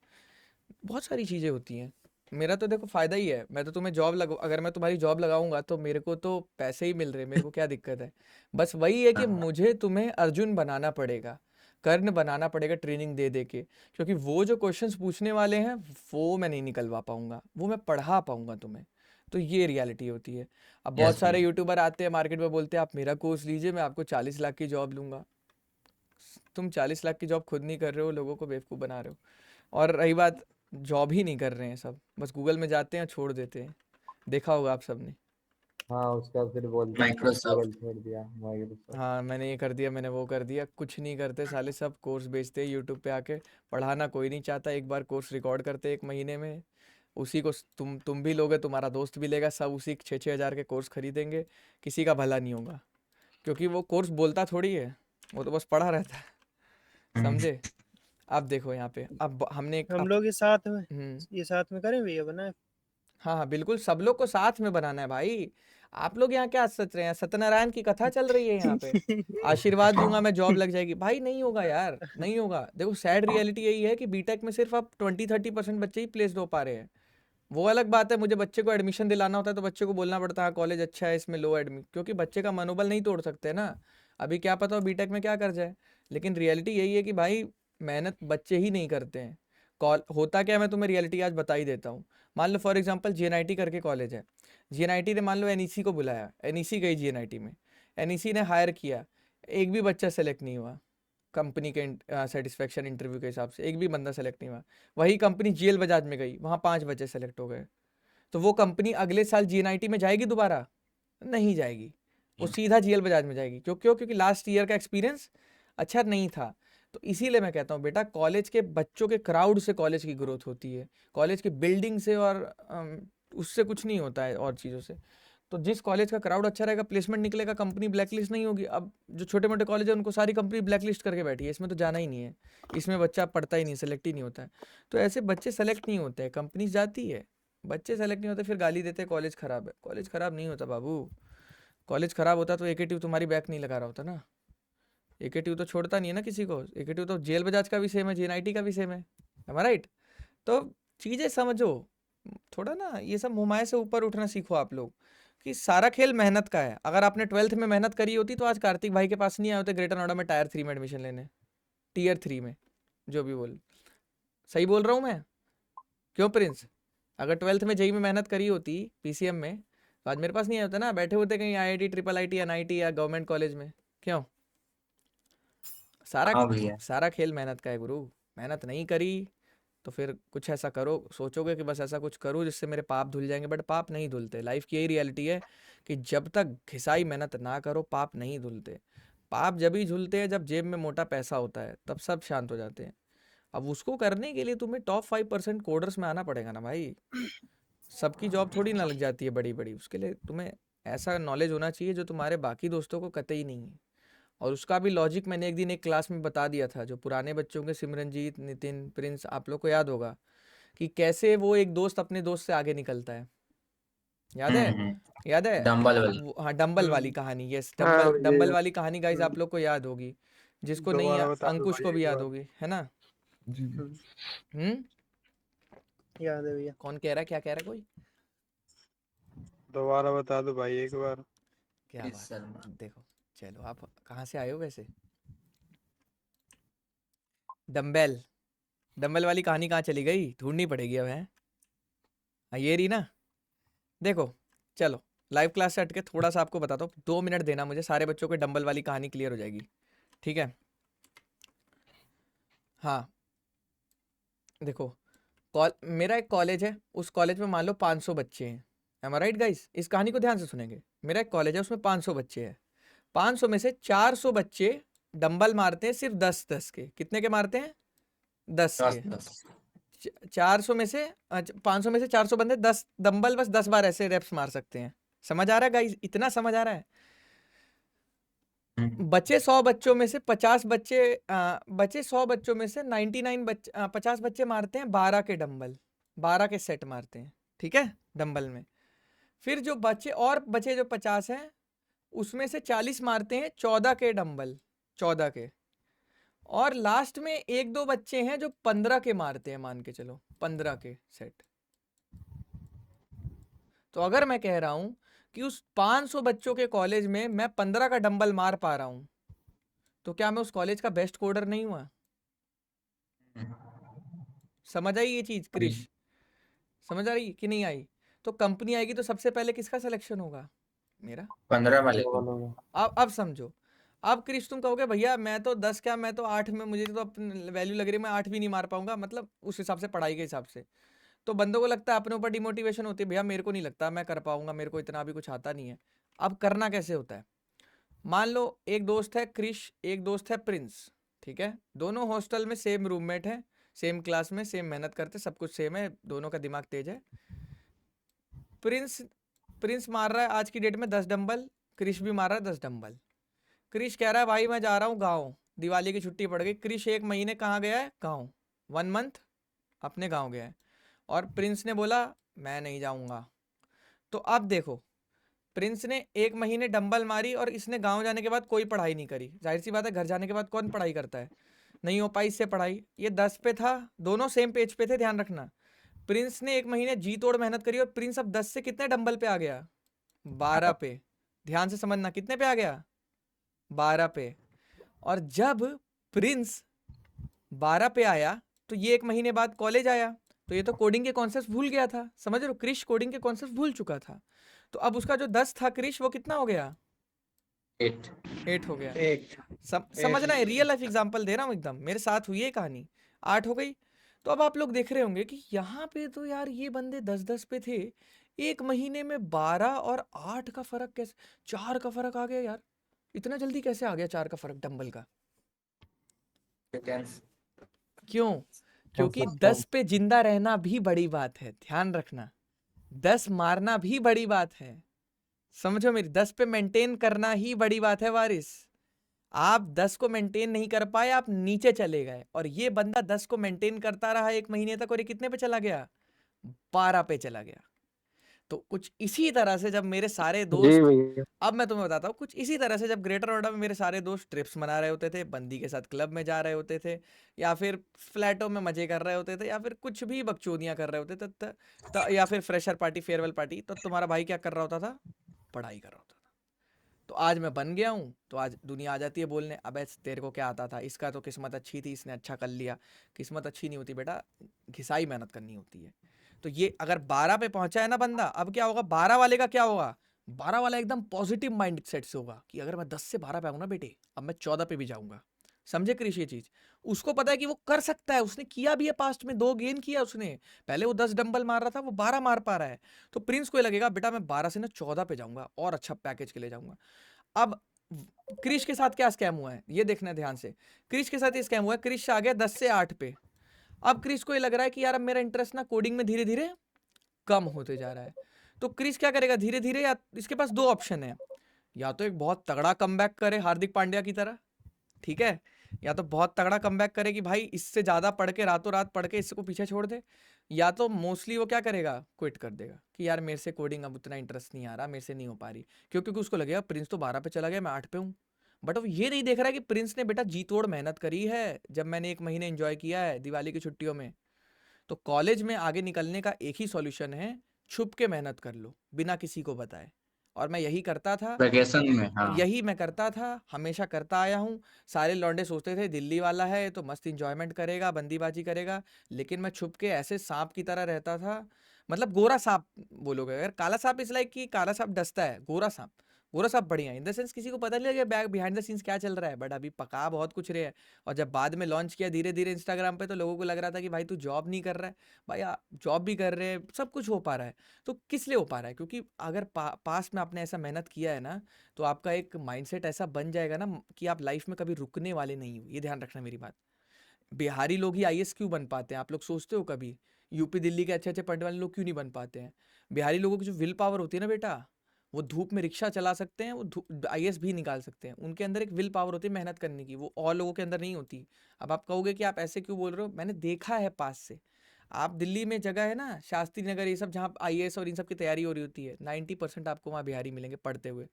[SPEAKER 1] बहुत सारी चीज़ें होती हैं। मेरा तो देखो फ़ायदा ही है, मैं तो तुम्हें जॉब लगवा, अगर मैं तुम्हारी जॉब लगाऊंगा तो मेरे को तो पैसे ही मिल रहे, मेरे को क्या दिक्कत है। बस वही है कि
[SPEAKER 3] हाँ।
[SPEAKER 1] मुझे तुम्हें अर्जुन बनाना पड़ेगा, कर्ण बनाना पड़ेगा, ट्रेनिंग दे दे के। क्योंकि वो जो क्वेश्चंस पूछने वाले हैं वो मैं नहीं निकलवा पाऊंगा, वो मैं पढ़ा पाऊंगा तुम्हें। तो ये रियलिटी होती है। अब बहुत
[SPEAKER 3] यस
[SPEAKER 1] सारे
[SPEAKER 3] भैया।
[SPEAKER 1] यूट्यूबर आते हैं मार्केट में, बोलते हैं आप मेरा कोर्स लीजिए, मैं आपको 40 लाख की जॉब लूंगा। तुम 40 लाख की जॉब खुद नहीं कर रहे हो, लोगों को बेवकूफ़ बना रहे हो। और रही बात, जॉब ही नहीं कर रहे हैं सब, बस गूगल में जाते हैं छोड़ देते हैं। देखा होगा आप सबने।
[SPEAKER 2] हाँ, उसका फिर बोलते हैं
[SPEAKER 3] माइक्रोसॉफ्ट।
[SPEAKER 2] गूगल छोड़ दिया, माइक्रोसॉफ्ट।
[SPEAKER 1] हाँ, मैंने ये कर दिया, मैंने वो कर दिया, कुछ नहीं करते साले, सब कोर्स बेचते हैं यूट्यूब पे आके। पढ़ाना कोई नहीं चाहता, एक बार कोर्स रिकॉर्ड करते 1 महीने में, उसी को तुम भी लोगे, तुम्हारा दोस्त भी लेगा, सब उसी 6-6 हज़ार के कोर्स खरीदेंगे। किसी का भला नहीं होगा, क्योंकि वो कोर्स बोलता थोड़ी है, वो तो बस पढ़ा रहता है। समझे? अब देखो यहाँ पे, अब हमने
[SPEAKER 4] हम लोग ये साथ में
[SPEAKER 1] हम्म,
[SPEAKER 4] ये साथ में करें भैया बनाए।
[SPEAKER 1] हाँ हाँ बिल्कुल, सब लोग को साथ में बनाना है भाई। आप लोग यहाँ क्या सोच रहे हैं, सत्यनारायण की कथा चल रही है यहाँ पे, आशीर्वाद दूंगा मैं जॉब लग जाएगी, भाई नहीं होगा यार, नहीं होगा। देखो सैड रियलिटी यही है कि बीटेक में सिर्फ अब 20-30% बच्चे ही प्लेस्ड हो पा रहे हैं। वो अलग बात है, मुझे बच्चे को एडमिशन दिलाना होता है तो बच्चे को बोलना पड़ता है कॉलेज अच्छा है इसमें लो एडमिट, क्योंकि बच्चे का मनोबल नहीं तोड़ सकते ना। अभी क्या पता हो बीटेक में क्या कर जाए, लेकिन रियलिटी यही है कि भाई मेहनत बच्चे ही नहीं करते हैं। कॉल होता क्या है, मैं तुम्हें रियलिटी आज बता ही देता हूँ। मान लो फॉर एग्जांपल जीएनआईटी करके कॉलेज है, जीएनआईटी ने मान लो एनईसी को बुलाया, एनईसी गई जीएनआईटी में, एनईसी ने हायर किया, एक भी बच्चा सेलेक्ट नहीं हुआ कंपनी के सेटिस्फेक्शन इंटरव्यू के हिसाब से, एक भी बंदा सेलेक्ट नहीं हुआ। वही कंपनी जीएल बजाज में गई, वहाँ 5 बच्चे सेलेक्ट हो गए। तो वो कंपनी अगले साल जीएनआईटी में जाएगी दोबारा? नहीं जाएगी, वो सीधा जीएल बजाज में जाएगी। क्यों? क्योंकि लास्ट ईयर का एक्सपीरियंस अच्छा नहीं था। तो इसीलिए मैं कहता हूँ बेटा, कॉलेज के बच्चों के क्राउड से कॉलेज की ग्रोथ होती है, कॉलेज की बिल्डिंग से और उससे कुछ नहीं होता है और चीज़ों से। तो जिस कॉलेज का क्राउड अच्छा रहेगा, प्लेसमेंट निकलेगा, कंपनी ब्लैकलिस्ट नहीं होगी। अब जो छोटे मोटे कॉलेज है उनको सारी कंपनी ब्लैकलिस्ट करके बैठी है, इसमें तो जाना ही नहीं है, इसमें बच्चा पढ़ता ही नहीं, सेलेक्ट ही नहीं होता है। तो ऐसे बच्चे सेलेक्ट नहीं होते हैं, कंपनी जाती है, बच्चे सेलेक्ट नहीं होते, फिर गाली देते हैं कॉलेज खराब है। कॉलेज खराब नहीं होता बाबू, कॉलेज खराब होता तो एकेटिव तुम्हारी बैक नहीं लगा रहा होता ना। एकेटिव तो छोड़ता नहीं है ना किसी को, एकेटिव तो जेल बजाज का भी सेम है, जीएनआईटी का भी सेम है राइट? तो चीज़ें समझो थोड़ा ना, ये सब मुमाए से ऊपर उठना सीखो आप लोग, कि सारा खेल मेहनत का है। अगर आपने 12th में मेहनत करी होती तो आज कार्तिक भाई के पास नहीं आए होते ग्रेटर नोएडा में टायर 3 में एडमिशन लेने, टीयर 3 में, जो भी बोल, सही बोल रहा हूँ मैं? क्यों प्रिंस? अगर 12th में जेई में मेहनत करी होती पीसीएम में, तो आज मेरे पास नहीं आया होता ना, बैठे होते कहीं आईआईटी, ट्रिपल आईटी, एनआईटी या गवर्नमेंट कॉलेज में। क्यों? सारा
[SPEAKER 3] हाँ भैया।
[SPEAKER 1] सारा खेल मेहनत का है गुरु। मेहनत नहीं करी तो फिर कुछ ऐसा करो, सोचोगे कि बस ऐसा कुछ करूँ जिससे मेरे पाप धुल जाएंगे, बट पाप नहीं धुलते। लाइफ की यही रियलिटी है कि जब तक घिसाई मेहनत ना करो, पाप नहीं धुलते। पाप जब ही धुलते हैं जब जेब में मोटा पैसा होता है, तब सब शांत हो जाते हैं। अब उसको करने के लिए तुम्हें टॉप 5% कोडर्स में आना पड़ेगा ना भाई। सबकी जॉब थोड़ी ना लग जाती है बड़ी बड़ी, उसके लिए तुम्हें ऐसा नॉलेज होना चाहिए जो तुम्हारे बाकी दोस्तों को कतई नहीं है। और उसका भी लॉजिक मैंने एक दिन एक क्लास में बता दिया था, जो पुराने बच्चों के, सिमरनजीत, नितिन, प्रिंस, आप लोग को याद होगा कि कैसे वो एक दोस्त अपने दोस्त से आगे निकलता है। याद है? याद है?
[SPEAKER 3] डंबल वाली।
[SPEAKER 1] हाँ, डंबल वाली कहानी, यस,
[SPEAKER 4] हाँ
[SPEAKER 1] डंबल
[SPEAKER 4] भैया
[SPEAKER 1] डंबल
[SPEAKER 4] याद।
[SPEAKER 1] वाली कहानी गाइस आप लोग को याद होगी, जिसको नहीं
[SPEAKER 4] दोबारा बता दो
[SPEAKER 1] अंकुश
[SPEAKER 4] भाई
[SPEAKER 1] को
[SPEAKER 4] एक
[SPEAKER 1] भी याद
[SPEAKER 4] बार।
[SPEAKER 1] होगी, है ना? हम्म,
[SPEAKER 4] याद है भैया।
[SPEAKER 1] कौन कह रहा है, क्या कह रहा है कोई?
[SPEAKER 4] दोबारा बता दो भाई एक बार।
[SPEAKER 1] क्या
[SPEAKER 3] क्रिस
[SPEAKER 1] बात
[SPEAKER 3] शर्मा।
[SPEAKER 1] है, देखो, चलो आप कहाँ से आए हो वैसे? डंबल, डंबल वाली कहानी कहाँ चली गई, ढूंढनी पड़ेगी अब, है? हाँ, ये रही ना। देखो, चलो लाइव क्लास से हट के थोड़ा सा आपको बताता हूँ, 2 मिनट देना मुझे, सारे बच्चों को डंबल वाली कहानी क्लियर हो जाएगी, ठीक है? हाँ, देखो, मेरा एक कॉलेज है, उस कॉलेज में मान लो 500 बच्चे हैं। एम आई राइट गाइस? इस कहानी को ध्यान से सुनेंगे। मेरा एक कॉलेज है, उसमें 500 बच्चे हैं। 500 में से 400 बच्चे डंबल मारते हैं, सिर्फ 10-10 के। कितने के मारते हैं? 10 के।
[SPEAKER 3] 10
[SPEAKER 1] 400 में से 500 में से 400 बंदे 10 डंबल, बस 10 बार ऐसे रेप्स मार सकते हैं। समझ आ रहा है गाइस? इतना समझ आ रहा है? बचे 100 बच्चों में से 50 बच्चे, बचे 100 बच्चों में से 99 बच्चे, 50 बच्चे मारते हैं 12 के डंबल, 12 के सेट मारते हैं, ठीक है, डंबल में। फिर जो बचे और बचे जो 50 हैं, उसमें से 40 मारते हैं 14 के डंबल, 14 के। और लास्ट में 1-2 बच्चे हैं जो 15 के मारते हैं, मान के चलो 15 के सेट। तो अगर मैं कह रहा हूं कि उस 500 बच्चों के कॉलेज में मैं 15 का डंबल मार पा रहा हूं, तो क्या मैं उस कॉलेज का बेस्ट कोडर नहीं हुआ? समझ आई ये चीज क्रिश? समझ आ रही कि नहीं आई? तो कंपनी आएगी तो सबसे पहले किसका सिलेक्शन होगा? मेरा।
[SPEAKER 3] 15 वाले को।
[SPEAKER 1] अब समझो। अब क्रिश तुम कहोगे भैया मैं तो 10 क्या, मैं तो 8 में, मुझे तो अपनी वैल्यू लग रही है, मैं 8 भी नहीं मार पाऊंगा, मतलब उस हिसाब से, पढ़ाई के हिसाब से। तो बंदों को लगता है, अपने ऊपर डिमोटिवेशन होती है, भैया मेरे को नहीं लगता मैं कर पाऊंगा, मेरे को इतना भी कुछ आता नहीं है। अब करना कैसे होता है? मान लो एक दोस्त है क्रिश, एक दोस्त है प्रिंस, ठीक है, दोनों हॉस्टल में सेम रूममेट है, सेम क्लास में, सेम मेहनत करते, सब कुछ सेम है, दोनों का दिमाग तेज है। प्रिंस प्रिंस मार रहा है आज की डेट में 10 डंबल, क्रिश भी मार रहा है 10 डंबल। क्रिश कह रहा है भाई मैं जा रहा हूँ गाँव, दिवाली की छुट्टी पड़ गई, क्रिश 1 महीने कहाँ गया है? गाँव। 1 मंथ अपने गाँव गया है। और प्रिंस ने बोला मैं नहीं जाऊँगा। तो अब देखो, प्रिंस ने 1 महीने डंबल मारी और इसने गाँव जाने के बाद कोई पढ़ाई नहीं करी। ज़ाहिर सी बात है, घर जाने के बाद कौन पढ़ाई करता है? नहीं हो पाई इससे पढ़ाई। ये 10 पे था, दोनों सेम पेज पे थे, ध्यान रखना। प्रिंस ने 1 महीने जी तोड़ मेहनत करी और प्रिंस अब 10 से कितने डंबल पे आ गया? 12 पे। ध्यान से समझना, कितने पे आ गया? 12 पे। और जब प्रिंस 12 पे आया तो ये 1 महीने बाद कॉलेज आया, तो ये तो कोडिंग के कॉन्सेप्ट भूल गया था। समझ रहे हो? क्रिश कोडिंग के कॉन्सेप्ट भूल चुका था। तो अब उसका जो 10 था क्रिश, वो कितना हो गया?
[SPEAKER 3] 8
[SPEAKER 1] 8 हो गया।
[SPEAKER 4] एक
[SPEAKER 1] समझना है, रियल लाइफ एग्जांपल दे रहा हूँ एकदम, मेरे साथ हुई है कहानी। 8 हो गई। तो अब आप लोग देख रहे होंगे कि यहाँ पे तो यार ये बंदे 10-10 पे थे, 1 महीने में 12 और 8 का फर्क कैसे, 4 का फर्क आ गया यार। इतना जल्दी कैसे आ गया 4 का फर्क डंबल का? क्यों? क्योंकि 10 पे जिंदा रहना भी बड़ी बात है, ध्यान रखना। 10 मारना भी बड़ी बात है, समझो मेरी। 10 पे मेंटेन करना ही बड़ी बात है वारिस। आप 10 को मेंटेन नहीं कर पाए, आप नीचे चले गए। और ये बंदा 10 को मेंटेन करता रहा 1 महीने तक, और ये कितने पे चला गया? 12 पे चला गया। तो कुछ इसी तरह से जब मेरे सारे
[SPEAKER 2] जी
[SPEAKER 1] दोस्त,
[SPEAKER 2] भैया।
[SPEAKER 1] अब मैं तुम्हें बताता हूँ, कुछ इसी तरह से जब ग्रेटर नोएडा में मेरे सारे दोस्त ट्रिप्स मना रहे होते थे, बंदी के साथ क्लब में जा रहे होते थे, या फिर फ्लैटों में मजे कर रहे होते थे, या फिर कुछ भी बकचोदियां कर रहे होते थे, या फिर फ्रेशर पार्टी, फेयरवेल पार्टी, तो तुम्हारा भाई क्या कर रहा होता था? पढ़ाई कर रहा होता था। तो आज मैं बन गया हूँ, तो आज दुनिया आ जाती है बोलने, अबे तेरे को क्या आता था, इसका तो किस्मत अच्छी थी, इसने अच्छा कर लिया। किस्मत अच्छी नहीं होती बेटा, घिसाई मेहनत करनी होती है। तो ये अगर 12 पे पहुंचा है ना बंदा, अब क्या होगा? 12 वाले का क्या होगा? 12 वाला एकदम पॉजिटिव माइंड सेट से होगा कि अगर मैं 10 से 12 पे आऊँ ना बेटे, अब मैं 14 पे भी जाऊंगा। समझे कृषि ये चीज? उसको पता है कि वो कर सकता है, उसने किया भी है, पास्ट में 2 गेन किया उसने। पहले वो 10 डंबल मार रहा था, वो 12 मार पा रहा है। तो प्रिंस को ये लगेगा बेटा मैं 12 से ना 14 पे जाऊंगा और अच्छा पैकेज के ले जाऊंगा। अब क्रिश के साथ क्या स्कैम हुआ है ये देखना है ध्यान से। क्रिश के साथ ये स्कैम हुआ है, क्रिश आ गया 10 से 8 पे। अब क्रिश को ये लग रहा है कि यार अब मेरा इंटरेस्ट ना कोडिंग में धीरे धीरे कम होते जा रहा है। तो क्रिश क्या करेगा धीरे धीरे? या इसके पास 2 ऑप्शन है, या तो एक बहुत तगड़ा कमबैक करे हार्दिक पांड्या की तरह, ठीक है, या तो बहुत तगड़ा कमबैक करे कि भाई इससे ज्यादा पढ़ के रातों रात पढ़ के इसको पीछे छोड़ दे, या तो मोस्टली वो क्या करेगा? क्विट कर देगा कि यार मेरे से कोडिंग अब उतना इंटरेस्ट नहीं आ रहा, मेरे से नहीं हो पा रही। क्योंकि उसको लगेगा प्रिंस तो 12 पे चला गया, मैं 8 पे हूँ। बट वो ये नहीं देख रहा है कि प्रिंस ने बेटा जी तोड़ मेहनत करी है, जब मैंने 1 महीने एंजॉय किया है दिवाली की छुट्टियों में। तो कॉलेज में आगे निकलने का एक ही सॉल्यूशन है, छुप के मेहनत कर लो बिना किसी को बताए। और मैं यही करता था,
[SPEAKER 3] वैकेशन में। हाँ,
[SPEAKER 1] यही मैं करता था, हमेशा करता आया हूँ। सारे लौंडे सोचते थे दिल्ली वाला है तो मस्त इंजॉयमेंट करेगा, बंदीबाजी करेगा, लेकिन मैं छुप के ऐसे सांप की तरह रहता था। मतलब गोरा सांप बोलोगे, अगर काला सांप इस लाइक कि काला सांप डसता है, गोरा सांप बढ़िया इन द सेंस किसी को पता नहीं लगे बैक बिहाइंड द सीन्स क्या चल रहा है। बट अभी पका बहुत कुछ रहे हैं। और जब बाद में लॉन्च किया धीरे धीरे इंस्टाग्राम पे, तो लोगों को लग रहा था कि भाई तू जॉब नहीं कर रहा है। भाई जॉब भी कर रहे हैं, सब कुछ हो पा रहा है। तो किस लिए हो पा रहा है? क्योंकि अगर पास में आपने ऐसा मेहनत किया है ना, तो आपका एक माइंडसेट ऐसा बन जाएगा ना कि आप लाइफ में कभी रुकने वाले नहीं हो। ये ध्यान रखना मेरी बात। बिहारी लोग ही आईएएस क्यों बन पाते हैं? आप लोग सोचते हो कभी? यूपी दिल्ली के अच्छे अच्छे पढ़ने वाले लोग क्यों नहीं बन पाते हैं? बिहारी लोगों की जो विल पावर होती है ना बेटा, वो धूप में रिक्शा चला सकते हैं, वो आईएएस भी निकाल सकते हैं। उनके अंदर एक विल पावर होती है मेहनत करने की, वो और लोगों के अंदर नहीं होती। अब आप कहोगे कि आप ऐसे क्यों बोल रहे हो, मैंने देखा है पास से। आप दिल्ली में जगह है ना शास्त्री नगर, ये सब जहाँ आईएएस और इन सब की तैयारी हो रही होती है, 90% आपको वहाँ बिहारी मिलेंगे पढ़ते हुए।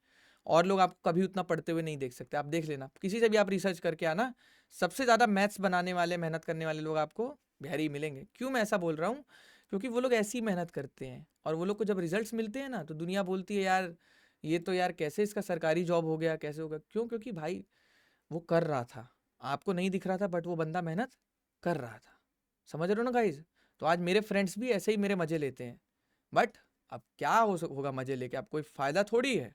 [SPEAKER 1] और लोग आपको कभी उतना पढ़ते हुए नहीं देख सकते। आप देख लेना, किसी से भी आप रिसर्च करके आना, सबसे ज़्यादा मैथ्स बनाने वाले, मेहनत करने वाले लोग आपको बिहारी मिलेंगे। क्यों मैं ऐसा बोल रहा हूँ? क्योंकि वो लोग ऐसी मेहनत करते हैं, और वो लोग को जब रिजल्ट्स मिलते हैं ना, तो दुनिया बोलती है यार ये तो यार कैसे इसका सरकारी जॉब हो गया, कैसे होगा? क्यों? क्योंकि भाई वो कर रहा था, आपको नहीं दिख रहा था, बट वो बंदा मेहनत कर रहा था। समझ रहे हो ना गाइज? तो आज मेरे फ्रेंड्स भी ऐसे ही मेरे मजे लेते हैं, बट अब क्या होगा मजे लेके? अब कोई फायदा थोड़ी है।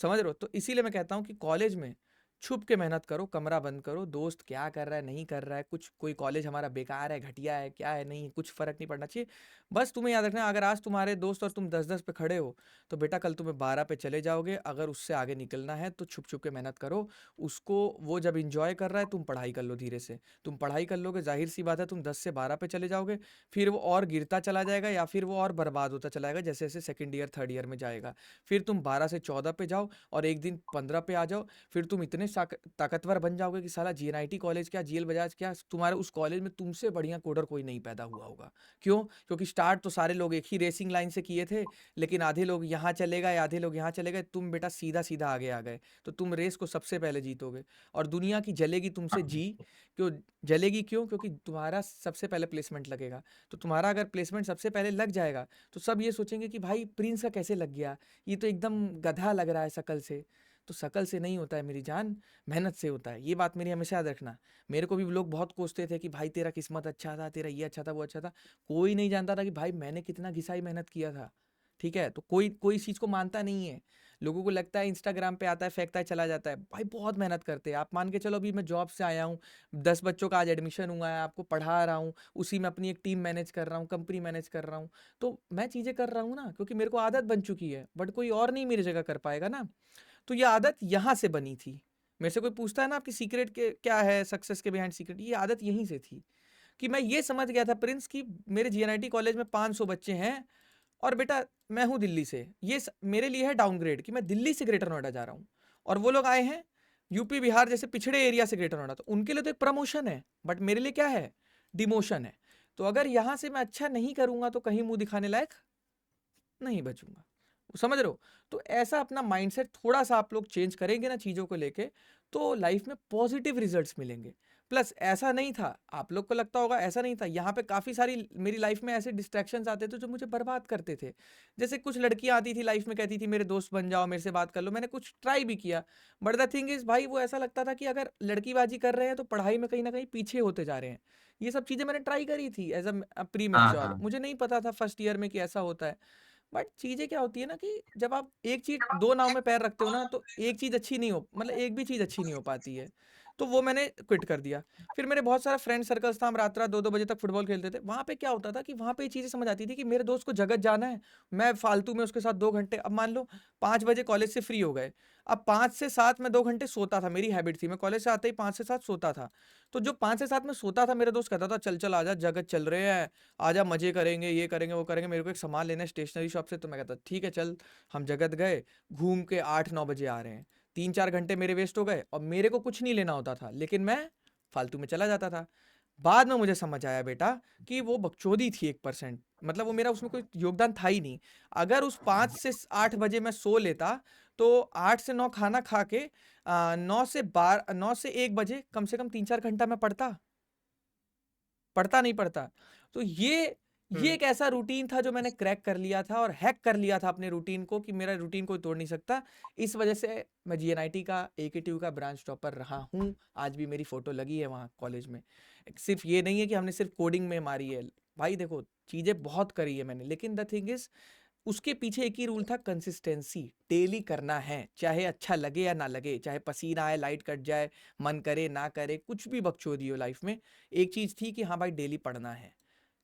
[SPEAKER 1] समझ रहे हो? तो इसीलिए मैं कहता हूँ कि कॉलेज में छुप के मेहनत करो, कमरा बंद करो, दोस्त क्या कर रहा है नहीं कर रहा है, कुछ कोई कॉलेज हमारा बेकार है, घटिया है, क्या है, नहीं, कुछ फर्क नहीं पड़ना चाहिए। बस तुम्हें याद रखना, अगर आज तुम्हारे दोस्त और तुम 10-10 पे खड़े हो, तो बेटा कल तुम्हें 12 पे चले जाओगे। अगर उससे आगे निकलना है तो छुप छुप के मेहनत करो उसको। वो जब इंजॉय कर रहा है, तुम पढ़ाई कर लो धीरे से। तुम पढ़ाई कर लोगे, जाहिर सी बात है तुम 10 से 12 पे चले जाओगे, फिर वो और गिरता चला जाएगा, या फिर वो और बर्बाद होता चला जाएगा जैसे जैसे सेकेंड ईयर थर्ड ईयर में जाएगा। फिर तुम 12 से 14 पे जाओ, और एक दिन 15 पे आ जाओ, फिर तुम इतने इतने ताकतवर बन जाओगे कि साला जीएनआईटी कॉलेज क्या, जीएल बजाज क्या, तुम्हारे उस कॉलेज में तुमसे बढ़िया कोडर कोई नहीं पैदा हुआ होगा। क्यों? क्योंकि स्टार्ट तो सारे लोग एक ही रेसिंग लाइन से किए थे, लेकिन आधे लोग यहाँ चले गए, आधे लोग यहाँ चले गए। तुम बेटा सीधा सीधा आगे आ गए, तो तुम रेस को सबसे पहले जीतोगे। और दुनिया की जलेगी तुमसे जी, क्यों जलेगी? क्यों? क्योंकि तुम्हारा सबसे पहले प्लेसमेंट लगेगा। तो तुम्हारा अगर प्लेसमेंट सबसे पहले लग जाएगा तो सब ये सोचेंगे कि भाई प्रिंस का कैसे लग गया, ये तो एकदम गधा लग रहा है शकल से। तो शकल से नहीं होता है मेरी जान, मेहनत से होता है। ये बात मेरी हमेशा याद रखना। मेरे को भी लोग बहुत कोसते थे कि भाई तेरा किस्मत अच्छा था, तेरा ये अच्छा था, वो अच्छा था। कोई नहीं जानता था कि भाई मैंने कितना घिसाई मेहनत किया था। ठीक है, तो कोई कोई इस चीज़ को मानता नहीं है। लोगों को लगता है इंस्टाग्राम पे आता है, फेंकता है, चला जाता है। भाई बहुत मेहनत करते हैं। आप मान के चलो, अभी मैं जॉब से आया हूँ, 10 बच्चों का आज एडमिशन हुआ है, आपको पढ़ा रहा हूँ, उसी में अपनी एक टीम मैनेज कर रहा हूँ, कंपनी मैनेज कर रहा हूँ। तो मैं चीज़ें कर रहा हूँ ना, क्योंकि मेरे को आदत बन चुकी है, बट कोई और नहीं मेरी जगह कर पाएगा ना। तो ये आदत यहाँ से बनी थी। मेरे से कोई पूछता है ना आपकी सीक्रेट के क्या है, सक्सेस के बिहाइंड सीक्रेट, ये आदत यहीं से थी कि मैं ये समझ गया था प्रिंस कि मेरे जीएनआईटी कॉलेज में 500 बच्चे हैं, और बेटा मैं हूँ दिल्ली से। मेरे लिए है डाउनग्रेड कि मैं दिल्ली से ग्रेटर नोएडा जा रहा हूँ, और वो लोग आए हैं यूपी बिहार जैसे पिछड़े एरिया से ग्रेटर नोएडा। तो उनके लिए तो एक प्रमोशन है, बट मेरे लिए क्या है? डिमोशन है। तो अगर यहाँ से मैं अच्छा नहीं करूँगा तो कहीं मुंह दिखाने लायक नहीं बचूंगा। समझ रहे हो? तो ऐसा अपना माइंडसेट थोड़ा सा आप लोग चेंज करेंगे ना चीज़ों को लेके, तो लाइफ में पॉजिटिव रिजल्ट्स मिलेंगे। प्लस ऐसा नहीं था, आप लोग को लगता होगा ऐसा नहीं था, यहाँ पे काफ़ी सारी मेरी लाइफ में ऐसे डिस्ट्रैक्शंस आते थे जो मुझे बर्बाद करते थे। जैसे कुछ लड़कियाँ आती थी लाइफ में, कहती थी मेरे दोस्त बन जाओ, मेरे से बात कर लो। मैंने कुछ ट्राई भी किया, बट द थिंग इज़ भाई वो ऐसा लगता था कि अगर लड़कीबाजी कर रहे हैं तो पढ़ाई में कहीं ना कहीं पीछे होते जा रहे हैं। ये सब चीज़ें मैंने ट्राई करी थी एज अ प्री
[SPEAKER 3] हाँ
[SPEAKER 1] मैच्योर।
[SPEAKER 3] हाँ
[SPEAKER 1] मुझे नहीं पता था फर्स्ट ईयर में कि ऐसा होता है। बट चीज़ें क्या होती है ना कि जब आप एक चीज़ दो नाव में पैर रखते हो ना, तो एक चीज़ अच्छी नहीं हो, मतलब एक भी चीज़ अच्छी नहीं हो पाती है। तो वो मैंने क्विट कर दिया। फिर मेरे बहुत सारा फ्रेंड सर्कल्स था, हम रात रात 2-2 बजे तक फुटबॉल खेलते थे। वहाँ पे क्या होता था कि वहाँ पे ये चीज़ें समझ आती थी कि मेरे दोस्त को जगत जाना है, मैं फालतू में उसके साथ 2 घंटे, अब मान लो 5 बजे कॉलेज से फ्री हो गए, अब 5 से 7 मैं 2 घंटे सोता था। मेरी हैबिट थी, मैं कॉलेज से आते ही 5 से 7 सोता था। तो जो 5 से 7 में सोता था, मेरे दोस्त कहता था चल चल आजा, जगत चल रहे हैं, आजा मजे करेंगे, ये करेंगे, वो करेंगे। मेरे को एक सामान लेना है स्टेशनरी शॉप से, तो मैं कहता ठीक है चल। हम जगत गए, घूम के 8-9 बजे आ रहे हैं। 3-4 घंटे मेरे वेस्ट हो गए, और मेरे को कुछ नहीं लेना होता था, लेकिन मैं फालतू में चला जाता था। बाद में मुझे समझ आया बेटा कि वो बकचोदी थी 1%, मतलब वो मेरा उसमें कोई योगदान था ही नहीं। अगर उस 5 से 8 बजे मैं सो लेता, तो 8 से 9 खाना खा के 9 से 1 बजे कम से कम 3-4 घंटा मैं पढ़ता नहीं पढ़ता। तो ये एक ऐसा रूटीन था जो मैंने क्रैक कर लिया था और हैक कर लिया था अपने रूटीन को, कि मेरा रूटीन कोई तोड़ नहीं सकता। इस वजह से मैं जीएनआईटी का एकेटीयू का ब्रांच टॉपर रहा हूँ। आज भी मेरी फोटो लगी है वहाँ कॉलेज में। सिर्फ ये नहीं है कि हमने सिर्फ कोडिंग में मारी है, भाई देखो चीज़ें बहुत करी है मैंने, लेकिन द थिंग इज उसके पीछे एक ही रूल था, कंसिस्टेंसी। डेली करना है, चाहे अच्छा लगे या ना लगे, चाहे पसीना आए, लाइट कट जाए, मन करे ना करे, कुछ भी बकचोदी हो लाइफ में, एक चीज़ थी कि हाँ भाई डेली पढ़ना है,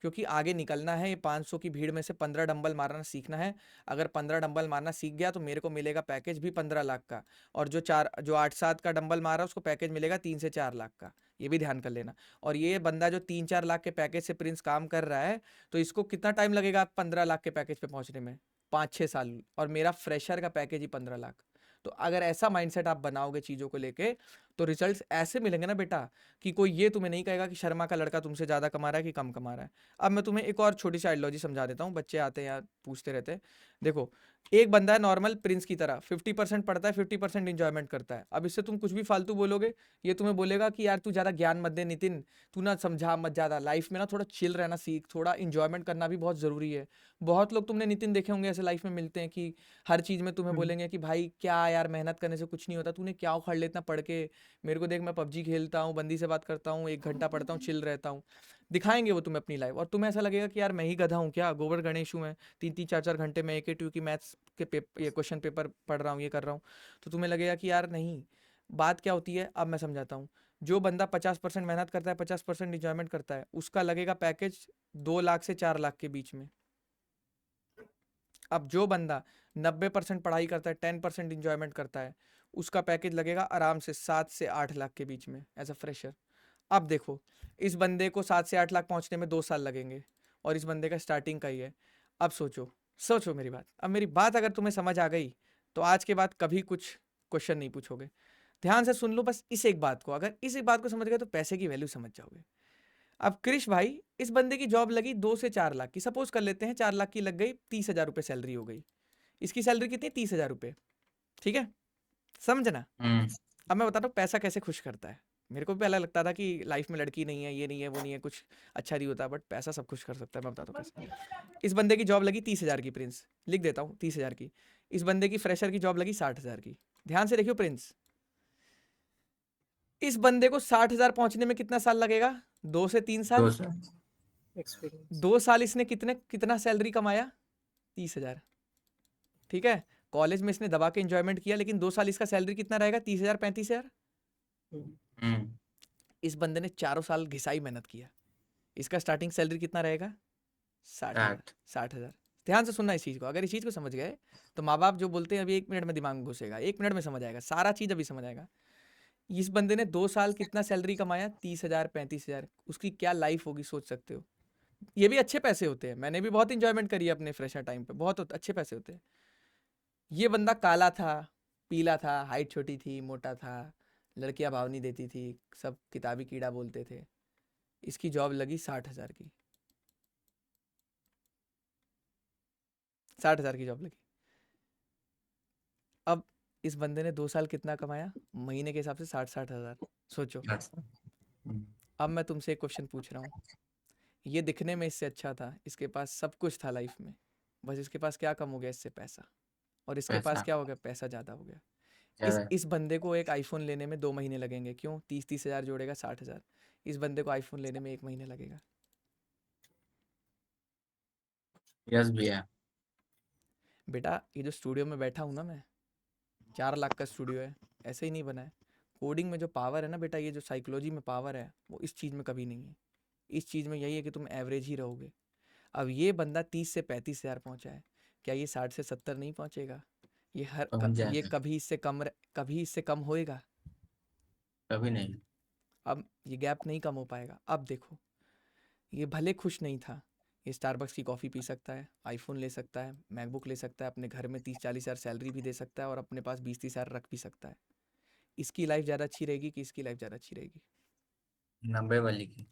[SPEAKER 1] क्योंकि आगे निकलना है। ये 500 की भीड़ में से 15 डंबल मारना सीखना है। अगर 15 डंबल मारना सीख गया तो मेरे को मिलेगा पैकेज भी 15 लाख का, और जो 8-7 का डंबल मारा उसको पैकेज मिलेगा 3 से 4 लाख का। ये भी ध्यान कर लेना। और ये बंदा जो 3-4 लाख के पैकेज से प्रिंस काम कर रहा है, तो इसको कितना टाइम लगेगा 15 लाख के पैकेज पे पहुंचने में? 5-6 साल। और मेरा फ्रेशर का पैकेज ही 15 लाख। तो अगर ऐसा माइंडसेट आप बनाओगे चीज़ों को लेके, तो रिजल्ट्स ऐसे मिलेंगे ना बेटा, कि कोई ये तुम्हें नहीं कहेगा कि शर्मा का लड़का तुमसे ज़्यादा कमा रहा है कि कम कमा रहा है। अब मैं तुम्हें एक और छोटी सी आइडियोलॉजी समझा देता हूँ, बच्चे आते हैं यहाँ पूछते रहते हैं। देखो, एक बंदा है नॉर्मल प्रिंस की तरह, 50% पढ़ता है, 50% इंजॉयमेंट करता है। अब इससे तुम कुछ भी फालतू बोलोगे, ये तुम्हें बोलेगा कि यार तू ज़्यादा ज्ञान मत दे नितिन, तू ना समझा मत ज़्यादा, लाइफ में ना थोड़ा चिल रहना सीख, थोड़ा इंजॉयमेंट करना भी बहुत ज़रूरी है। बहुत लोग तुमने नितिन देखे होंगे ऐसे लाइफ में मिलते हैं कि हर चीज़ में तुम्हें बोलेंगे कि भाई क्या यार मेहनत करने से कुछ नहीं होता, तूने क्या उखाड़ ले इतना पढ़ के, मेरे को देख मैं पबजी खेलता हूँ, बंदी से बात करता हूँ, 1 घंटा पढ़ता हूँ, चिल रहता हूँ। दिखाएंगे वो तुम्हें अपनी लाइफ, और तुम्हें ऐसा लगेगा कि यार मैं ही गधा हूँ क्या, गोबर गणेश हूँ मैं, 3-3 4-4 घंटे में एकेटीयू की मैथ्स के ये क्वेश्चन पेपर पढ़ रहा हूँ, ये कर रहा हूँ। तो तुम्हें लगेगा कि यार नहीं। बात क्या होती है, अब मैं समझाता हूँ। जो बंदा 50% मेहनत करता है, 50% इंजॉयमेंट करता है, उसका लगेगा पैकेज 2 लाख से 4 लाख के बीच में। अब जो बंदा 90% पढ़ाई करता है, 10% इंजॉयमेंट करता है, उसका पैकेज लगेगा आराम से 7 से 8 लाख के बीच में एज अ फ्रेशर। अब देखो, इस बंदे को 7 से 8 लाख पहुंचने में 2 साल लगेंगे, और इस बंदे का स्टार्टिंग का ही है। अब सोचो मेरी बात। अब मेरी बात अगर तुम्हें समझ आ गई, तो आज के बाद कभी कुछ क्वेश्चन नहीं पूछोगे। ध्यान से सुन लो बस इस एक बात को, अगर इस एक बात को समझ गए तो पैसे की वैल्यू समझ जाओगे। अब क्रिश भाई, इस बंदे की जॉब लगी 2 से 4 लाख की, सपोज कर लेते हैं 4 लाख की लग गई, 30,000 रुपये सैलरी हो गई। इसकी सैलरी कितनी, 30,000 रुपये, ठीक है, समझना। अब मैं बताता हूँ पैसा कैसे खुश करता है। मेरे को भी पहले लगता था कि लाइफ में लड़की नहीं है, ये नहीं है, वो नहीं है, कुछ अच्छा नहीं होता, बट पैसा सब कुछ कर सकता है। मैं बताता हूँ कैसे। इस बंदे की जॉब लगी 30,000 की, प्रिंस लिख देता हूँ 30,000 की। इस बंदे की फ्रेशर की जॉब लगी 60,000 की। ध्यान से देखियो प्रिंस, इस बंदे को 60,000 पहुंचने में कितना साल लगेगा, 2 से 3 साल।
[SPEAKER 4] एक्सपीरियंस
[SPEAKER 1] 2 साल इसने कितना सैलरी कमाया, 30,000, ठीक है। कॉलेज में इसने दबा के एंजॉयमेंट किया, लेकिन 2 साल इसका सैलरी कितना रहेगा, 30,000 35,000। इस बंदे ने 4 साल घिसाई मेहनत किया, इसका स्टार्टिंग सैलरी कितना रहेगा, 60,000। ध्यान से सुनना इस चीज को, अगर इस चीज को समझ गए तो माँ बाप जो बोलते हैं अभी 1 मिनट में दिमाग में घुसेगा, 1 मिनट में समझ आएगा, सारा चीज अभी समझ आएगा। इस बंदे ने 2 साल कितना सैलरी कमाया, 30,000 35,000। उसकी क्या लाइफ होगी सोच सकते हो। ये भी अच्छे पैसे होते हैं, मैंने भी बहुत इंजॉयमेंट करी है अपने फ्रेशर टाइम पे, बहुत अच्छे पैसे होते हैं। ये बंदा काला था, पीला था, हाइट छोटी थी, मोटा था, लड़कियां भाव नहीं देती थी, सब किताबी कीड़ा बोलते थे। इसकी जॉब लगी 60,000 की, 60,000 की जॉब लगी। अब इस बंदे ने 2 साल कितना कमाया, महीने के हिसाब से 60,000। सोचो। अब मैं तुमसे एक क्वेश्चन पूछ रहा हूँ, ये दिखने में इससे अच्छा था, इसके पास सब कुछ था लाइफ में, बस इसके पास क्या कम हो गया, इससे पैसा। और इसके पास क्या हो गया, पैसा ज़्यादा हो गया। इस बंदे को एक आईफोन लेने में 2 महीने लगेंगे, क्यों, 30,000 जोड़ेगा 60,000। इस बंदे को आईफोन लेने में 1 महीने लगेगा।
[SPEAKER 3] यस भैया।
[SPEAKER 1] बेटा ये जो स्टूडियो में बैठा हूँ ना मैं, 4 लाख का स्टूडियो है, ऐसे ही नहीं बना है। कोडिंग में जो पावर है ना बेटा, ये जो साइकोलॉजी में पावर है, वो इस चीज़ में कभी नहीं है। इस चीज़ में यही है कि तुम एवरेज ही रहोगे। अब ये बंदा 30 से 35,000 पहुंचा है, क्या ये 60 से 70 नहीं पहुंचेगा। ये ये कभी इससे कम होएगा,
[SPEAKER 3] कभी नहीं।
[SPEAKER 1] अब ये गैप नहीं कम हो पाएगा। अब देखो, ये भले खुश नहीं था, ये स्टारबक्स की कॉफ़ी पी सकता है, आईफोन ले सकता है, मैकबुक ले सकता है, अपने घर में 30-40 हज़ार सैलरी भी दे सकता है, और अपने पास 20-30 हज़ार रख भी सकता है। इसकी लाइफ ज़्यादा अच्छी रहेगी कि इसकी लाइफ ज़्यादा अच्छी रहेगी,
[SPEAKER 3] 90 वाली की।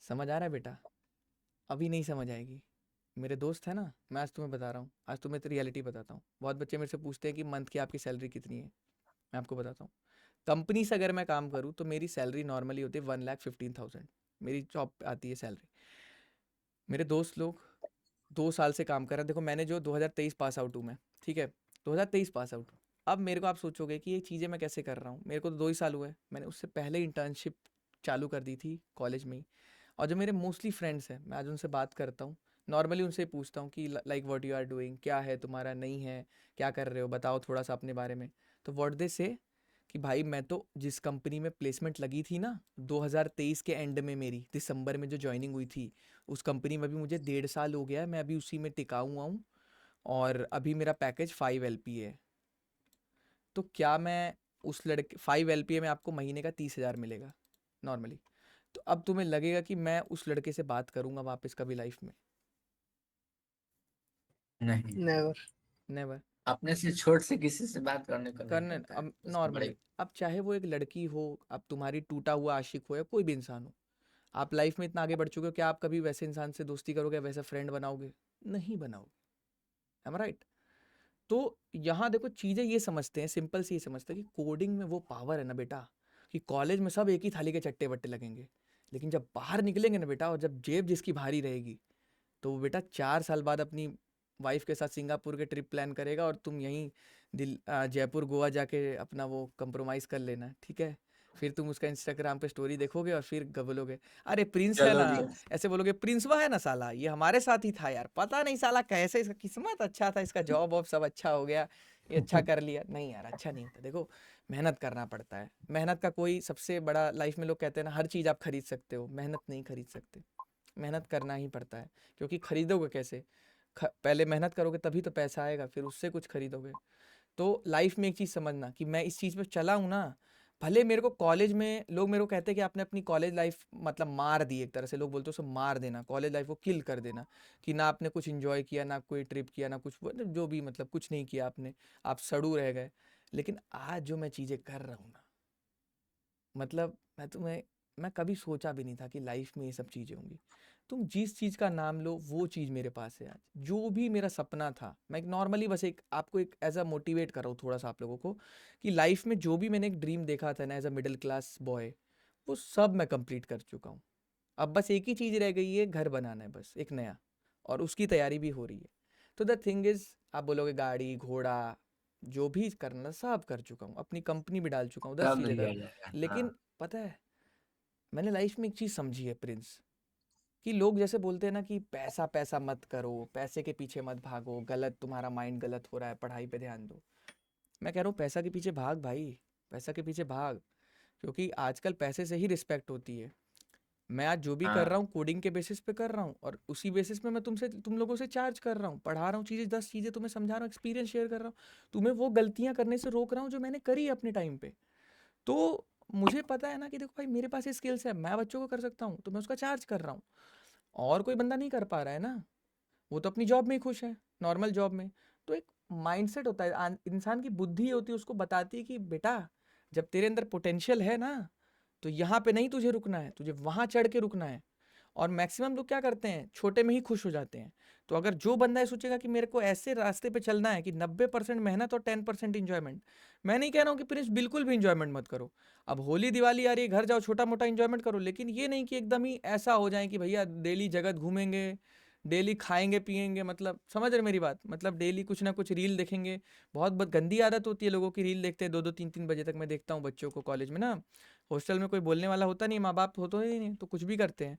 [SPEAKER 1] समझ आ रहा है बेटा। अभी नहीं समझ आएगी। मेरे दोस्त है ना, मैं आज तुम्हें बता रहा हूँ, आज तुम्हें तो रियलिटी बताता हूँ। बहुत बच्चे मेरे से पूछते हैं कि मंथ की आपकी सैलरी कितनी है, मैं आपको बताता हूँ। कंपनी से अगर मैं काम करूँ तो मेरी सैलरी नॉर्मली होती है 1,15,000, मेरी जॉब आती है सैलरी। मेरे दोस्त लोग 2 साल से काम कर रहे हैं। देखो मैंने जो 2023 पास आउट हूँ मैं, ठीक है, 2023 पास आउट। अब मेरे को आप सोचोगे कि ये चीज़ें मैं कैसे कर रहा हूँ, मेरे को तो 2 ही साल हुए, मैंने उससे पहले इंटर्नशिप चालू कर दी थी कॉलेज में ही। और जो मेरे मोस्टली फ्रेंड्स हैं, मैं आज उनसे बात करता हूँ, नॉर्मली उनसे पूछता हूँ कि like what you are doing, क्या है तुम्हारा, नहीं है, क्या कर रहे हो, बताओ थोड़ा सा अपने बारे में। तो व्हाट दे से कि भाई मैं तो जिस कंपनी में प्लेसमेंट लगी थी ना 2023 के एंड में, मेरी दिसंबर में जो ज्वाइनिंग हुई थी, उस कंपनी में भी मुझे 1.5 साल हो गया है, मैं अभी उसी में टिका हुआ हूँ, और अभी मेरा पैकेज 5 LPA है। तो क्या मैं उस लड़के 5 LPA में आपको महीने का 30,000 मिलेगा नॉर्मली, तो अब तुम्हें लगेगा कि मैं उस लड़के से बात करूंगा वापस कभी लाइफ में,
[SPEAKER 3] नहीं,
[SPEAKER 4] नेवर।
[SPEAKER 1] नेवर
[SPEAKER 3] अपने से छोट से किसी से बात करने को नहीं
[SPEAKER 1] करने।
[SPEAKER 3] मिलता है
[SPEAKER 1] अब
[SPEAKER 3] उसके
[SPEAKER 1] नॉर्मली,
[SPEAKER 3] बड़े।
[SPEAKER 1] अब चाहे वो एक लड़की हो, अब तुम्हारी टूटा हुआ आशिक हो, या कोई भी इंसान हो, आप लाइफ में इतना आगे बढ़ चुके हो, क्या आप कभी वैसे इंसान से दोस्ती करोगे, वैसा फ्रेंड बनाओगे, नहीं बनाओगे। Am right. तो यहाँ देखो चीज़ें ये समझते हैं, सिंपल सी ये समझते हैं कि कोडिंग में वो पावर है ना बेटा, कि कॉलेज में सब एक ही थाली के चट्टे बट्टे लगेंगे, लेकिन जब बाहर निकलेंगे ना बेटा, और जब जेब जिसकी भारी रहेगी, तो वो बेटा 4 साल बाद अपनी वाइफ के साथ सिंगापुर के ट्रिप प्लान करेगा, और तुम यहीं जयपुर गोवा जाके अपना वो कंप्रोमाइज़ कर लेना, ठीक है। फिर तुम उसका इंस्टाग्राम पे स्टोरी देखोगे, और फिर बोलोगे अरे प्रिंस है
[SPEAKER 3] चलो
[SPEAKER 1] ना,
[SPEAKER 3] जी।
[SPEAKER 1] ऐसे बोलोगे प्रिंस वह है ना साला, ये हमारे साथ ही था यार, पता नहीं साला कैसे, इसका किस्मत अच्छा था, इसका जॉब वॉब सब अच्छा हो गया, ये अच्छा कर लिया। नहीं यार, अच्छा नहीं होता। देखो मेहनत करना पड़ता है, मेहनत का कोई सबसे बड़ा, लाइफ में लोग कहते हैं ना हर चीज़ आप खरीद सकते हो, मेहनत नहीं खरीद सकते, मेहनत करना ही पड़ता है। क्योंकि खरीदोगे कैसे, पहले मेहनत करोगे तभी तो पैसा आएगा, फिर उससे कुछ खरीदोगे। तो लाइफ में एक चीज़ समझना कि मैं इस चीज़ पे चला हूँ ना, भले मेरे को कॉलेज में लोग मेरे को कहते हैं कि आपने अपनी कॉलेज लाइफ मतलब मार दी, एक तरह से लोग बोलते हैं उसे मार देना, कॉलेज लाइफ को किल कर देना, कि ना आपने कुछ इन्जॉय किया, ना कोई ट्रिप किया, ना कुछ जो भी मतलब कुछ नहीं किया आपने, आप सड़ू रह गए। लेकिन आज जो मैं चीज़ें कर रहा हूँ ना, मतलब मैं कभी सोचा भी नहीं था कि लाइफ में ये सब चीज़ें होंगी। तुम जिस चीज़ का नाम लो वो चीज़ मेरे पास है आज। जो भी मेरा सपना था, मैं एक नॉर्मली बस एक आपको एक एज़ अ मोटिवेट कर रहा हूँ थोड़ा-सा आप लोगों को, कि लाइफ में जो भी मैंने एक ड्रीम देखा था ना as a middle class boy, वो सब मैं कंप्लीट कर चुका हूँ। अब बस एक ही चीज़ रह गई है, घर बनाना है बस एक नया, और उसकी तैयारी भी हो रही है। तो द थिंग इज़, आप बोलोगे गाड़ी, घोड़ा, जो भी करना सब कर चुका हूँ, अपनी कंपनी भी डाल चुका हूँ, 10
[SPEAKER 3] सब
[SPEAKER 1] चीज़ें
[SPEAKER 3] मिल
[SPEAKER 1] कर,
[SPEAKER 3] जाएगा।
[SPEAKER 1] लेकिन पता है मैंने लाइफ में एक चीज़ समझी है प्रिंस, कि लोग जैसे बोलते हैं ना कि पैसा पैसा मत करो, पैसे के पीछे मत भागो, गलत, तुम्हारा माइंड गलत हो रहा है, पढ़ाई पे ध्यान दो। मैं कह रहा हूँ पैसा के पीछे भाग भाई, पैसा के पीछे भाग, क्योंकि आजकल पैसे से ही रिस्पेक्ट होती है। मैं आज जो भी कर रहा
[SPEAKER 3] हाँ
[SPEAKER 1] हूँ कोडिंग के बेसिस पे कर रहा हूँ, और उसी बेसिस पे मैं तुम लोगों से चार्ज कर रहा हूँ, पढ़ा रहा हूँ चीज़ें, 10 चीज़ें तुम्हें समझा रहा हूँ, एक्सपीरियंस शेयर कर रहा हूँ, तुम्हें वो गलतियाँ करने से रोक रहा हूँ जो मैंने करी अपने टाइम पे। तो मुझे पता है ना कि देखो भाई मेरे पास ये स्किल्स है, मैं बच्चों को कर सकता हूँ, तो मैं उसका चार्ज कर रहा हूँ। और कोई बंदा नहीं कर पा रहा है ना, वो तो अपनी जॉब में ही खुश है, नॉर्मल जॉब में। तो एक माइंडसेट होता है, इंसान की बुद्धि होती है, उसको बताती है कि बेटा जब तेरे अंदर पोटेंशियल है ना, तो यहाँ पे नहीं तुझे रुकना है, तुझे वहाँ चढ़ के रुकना है। और मैक्सिमम लोग क्या करते हैं, छोटे में ही खुश हो जाते हैं। तो अगर जो बंदा ये सोचेगा कि मेरे को ऐसे रास्ते पे चलना है कि 90% मेहनत और 10% इंजॉयमेंट, मैं नहीं कह रहा हूँ कि प्रिंस बिल्कुल भी इंजॉयमेंट मत करो। अब होली दिवाली आ रही है, घर जाओ, छोटा मोटा इंजॉयमेंट करो, लेकिन ये नहीं कि एकदम ही ऐसा हो जाए कि भैया डेली जगत घूमेंगे, डेली खाएंगे पिएंगे, मतलब समझ रहे मेरी बात, मतलब डेली कुछ ना कुछ रील देखेंगे। बहुत गंदी आदत होती है लोगों की, रील देखते हैं 2-2 3-3 बजे तक। मैं देखता हूँ बच्चों को कॉलेज में ना, हॉस्टल में कोई बोलने वाला होता नहीं, माँ बाप होते ही नहीं, तो कुछ भी करते हैं।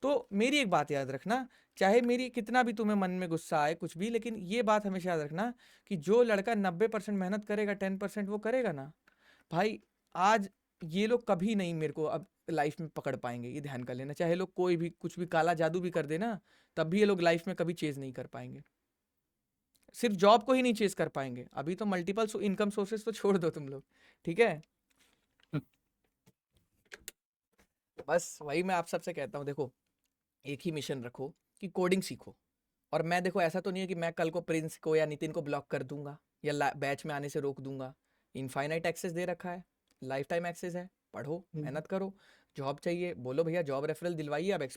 [SPEAKER 1] तो मेरी एक बात याद रखना, चाहे मेरी कितना भी तुम्हें मन में गुस्सा आए कुछ भी, लेकिन ये बात हमेशा याद रखना कि जो लड़का 90% मेहनत करेगा, 10% वो करेगा ना भाई, आज ये लोग कभी नहीं मेरे को अब लाइफ में पकड़ पाएंगे, ये ध्यान कर लेना। चाहे लोग कोई भी कुछ भी काला जादू भी कर देना, तब भी ये लोग लाइफ में कभी चेज नहीं कर पाएंगे। सिर्फ जॉब को ही नहीं चेज कर पाएंगे, अभी तो मल्टीपल इनकम सोर्सेस तो छोड़ दो तुम लोग, ठीक है। बस वही मैं आप सबसे कहता हूँ, देखो एक ही मिशन रखो कि कोडिंग सीखो। और मैं देखो ऐसा तो नहीं है कि मैं कल को प्रिंस को या नितिन को ब्लॉक कर दूंगा या बैच में आने से रोक दूंगा। इनफाइनाइट एक्सेस दे रखा है, लाइफ टाइम एक्सेस है, पढ़ो मेहनत करो। जॉब चाहिए बोलो भैया, जॉब रेफरल दिलवाइए, अब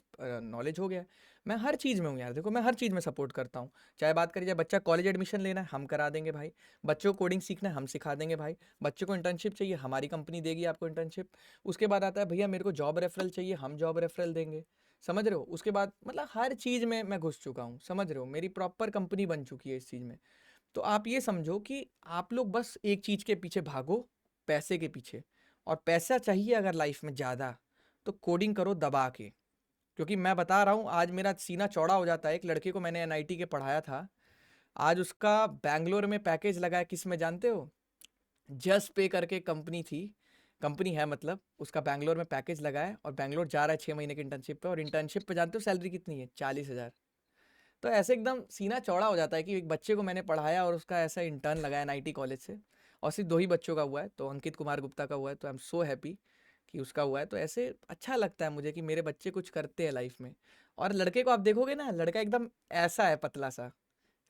[SPEAKER 1] नॉलेज हो गया। मैं हर चीज़ में हूँ यार, देखो मैं हर चीज़ में सपोर्ट करता हूँ। चाहे बात करिए, बच्चा कॉलेज एडमिशन लेना है हम करा देंगे भाई, बच्चों को कोडिंग सीखना है हम सिखा देंगे भाई, बच्चों को इंटर्नशिप चाहिए हमारी कंपनी देगी आपको इंटर्नशिप। उसके बाद आता है भैया मेरे को जॉब रेफरल चाहिए, हम जॉब रेफरल देंगे, समझ रहे हो। उसके बाद मतलब हर चीज़ में मैं घुस चुका हूँ, समझ रहे हो, मेरी प्रॉपर कंपनी बन चुकी है इस चीज़ में। तो आप ये समझो कि आप लोग बस एक चीज़ के पीछे भागो, पैसे के पीछे। और पैसा चाहिए अगर लाइफ में ज़्यादा, तो कोडिंग करो दबा के। क्योंकि मैं बता रहा हूँ, आज मेरा सीना चौड़ा हो जाता है। एक लड़के को मैंने एनआईटी के पढ़ाया था, आज उसका बैंगलोर में पैकेज लगा है, किस में जानते हो, जस्ट पे करके कंपनी थी, कंपनी है मतलब, उसका बैंगलोर में पैकेज लगा है और बैंगलोर जा रहा है 6 महीने की इंटर्नशिप पे। और इंटर्नशिप पे जानते हो सैलरी कितनी है, 40,000। तो ऐसे एकदम सीना चौड़ा हो जाता है कि एक बच्चे को मैंने पढ़ाया और उसका ऐसा इंटर्न लगा है एनआईटी कॉलेज से। और सिर्फ 2 ही बच्चों का हुआ है, तो अंकित कुमार गुप्ता का हुआ है, तो आई एम सो हैप्पी कि उसका हुआ है। तो ऐसे अच्छा लगता है मुझे कि मेरे बच्चे कुछ करते हैं लाइफ में। और लड़के को आप देखोगे ना, लड़का एकदम ऐसा है पतला सा,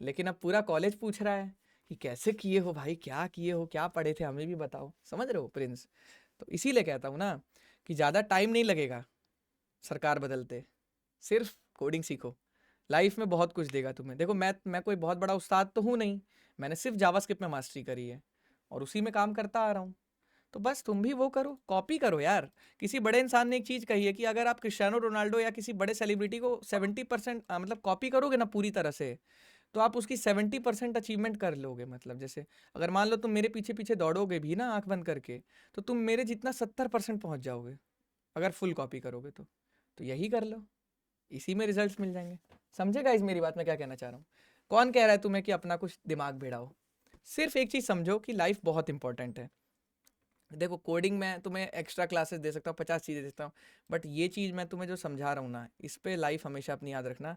[SPEAKER 1] लेकिन अब पूरा कॉलेज पूछ रहा है कि कैसे किए हो भाई, क्या किए हो, क्या पढ़े थे, हमें भी बताओ, समझ रहे हो प्रिंस। तो इसीलिए कहता हूँ ना कि ज़्यादा टाइम नहीं लगेगा सरकार बदलते, सिर्फ कोडिंग सीखो, लाइफ में बहुत कुछ देगा तुम्हें। देखो मैं कोई बहुत बड़ा उस्ताद तो हूँ नहीं, मैंने सिर्फ जावास्क्रिप्ट में मास्टरी करी है और उसी में काम करता आ रहा हूँ। तो बस तुम भी वो करो, कॉपी करो यार। किसी बड़े इंसान ने एक चीज़ कही है कि अगर आप क्रिस्टियानो रोनाल्डो या किसी बड़े सेलिब्रिटी को 70% मतलब कॉपी करोगे ना पूरी तरह से, तो आप उसकी 70% अचीवमेंट कर लोगे। मतलब जैसे अगर मान लो तुम मेरे पीछे पीछे दौड़ोगे भी ना आंख बंद करके, तो तुम मेरे जितना 70% पहुंच जाओगे अगर फुल कॉपी करोगे तो यही कर लो, इसी में रिजल्ट्स मिल जाएंगे। समझेगा इस मेरी बात में क्या कहना चाह रहा हूँ। कौन कह रहा है तुम्हें कि अपना कुछ दिमाग भिड़ाओ। सिर्फ एक चीज़ समझो कि लाइफ बहुत इंपॉर्टेंट है। देखो कोडिंग में तुम्हें एक्स्ट्रा क्लासेस दे सकता हूँ, 50 चीज़ें दे सकता हूँ, बट ये चीज़ मैं तुम्हें जो समझा रहा हूँ ना, इस पे लाइफ हमेशा अपनी याद रखना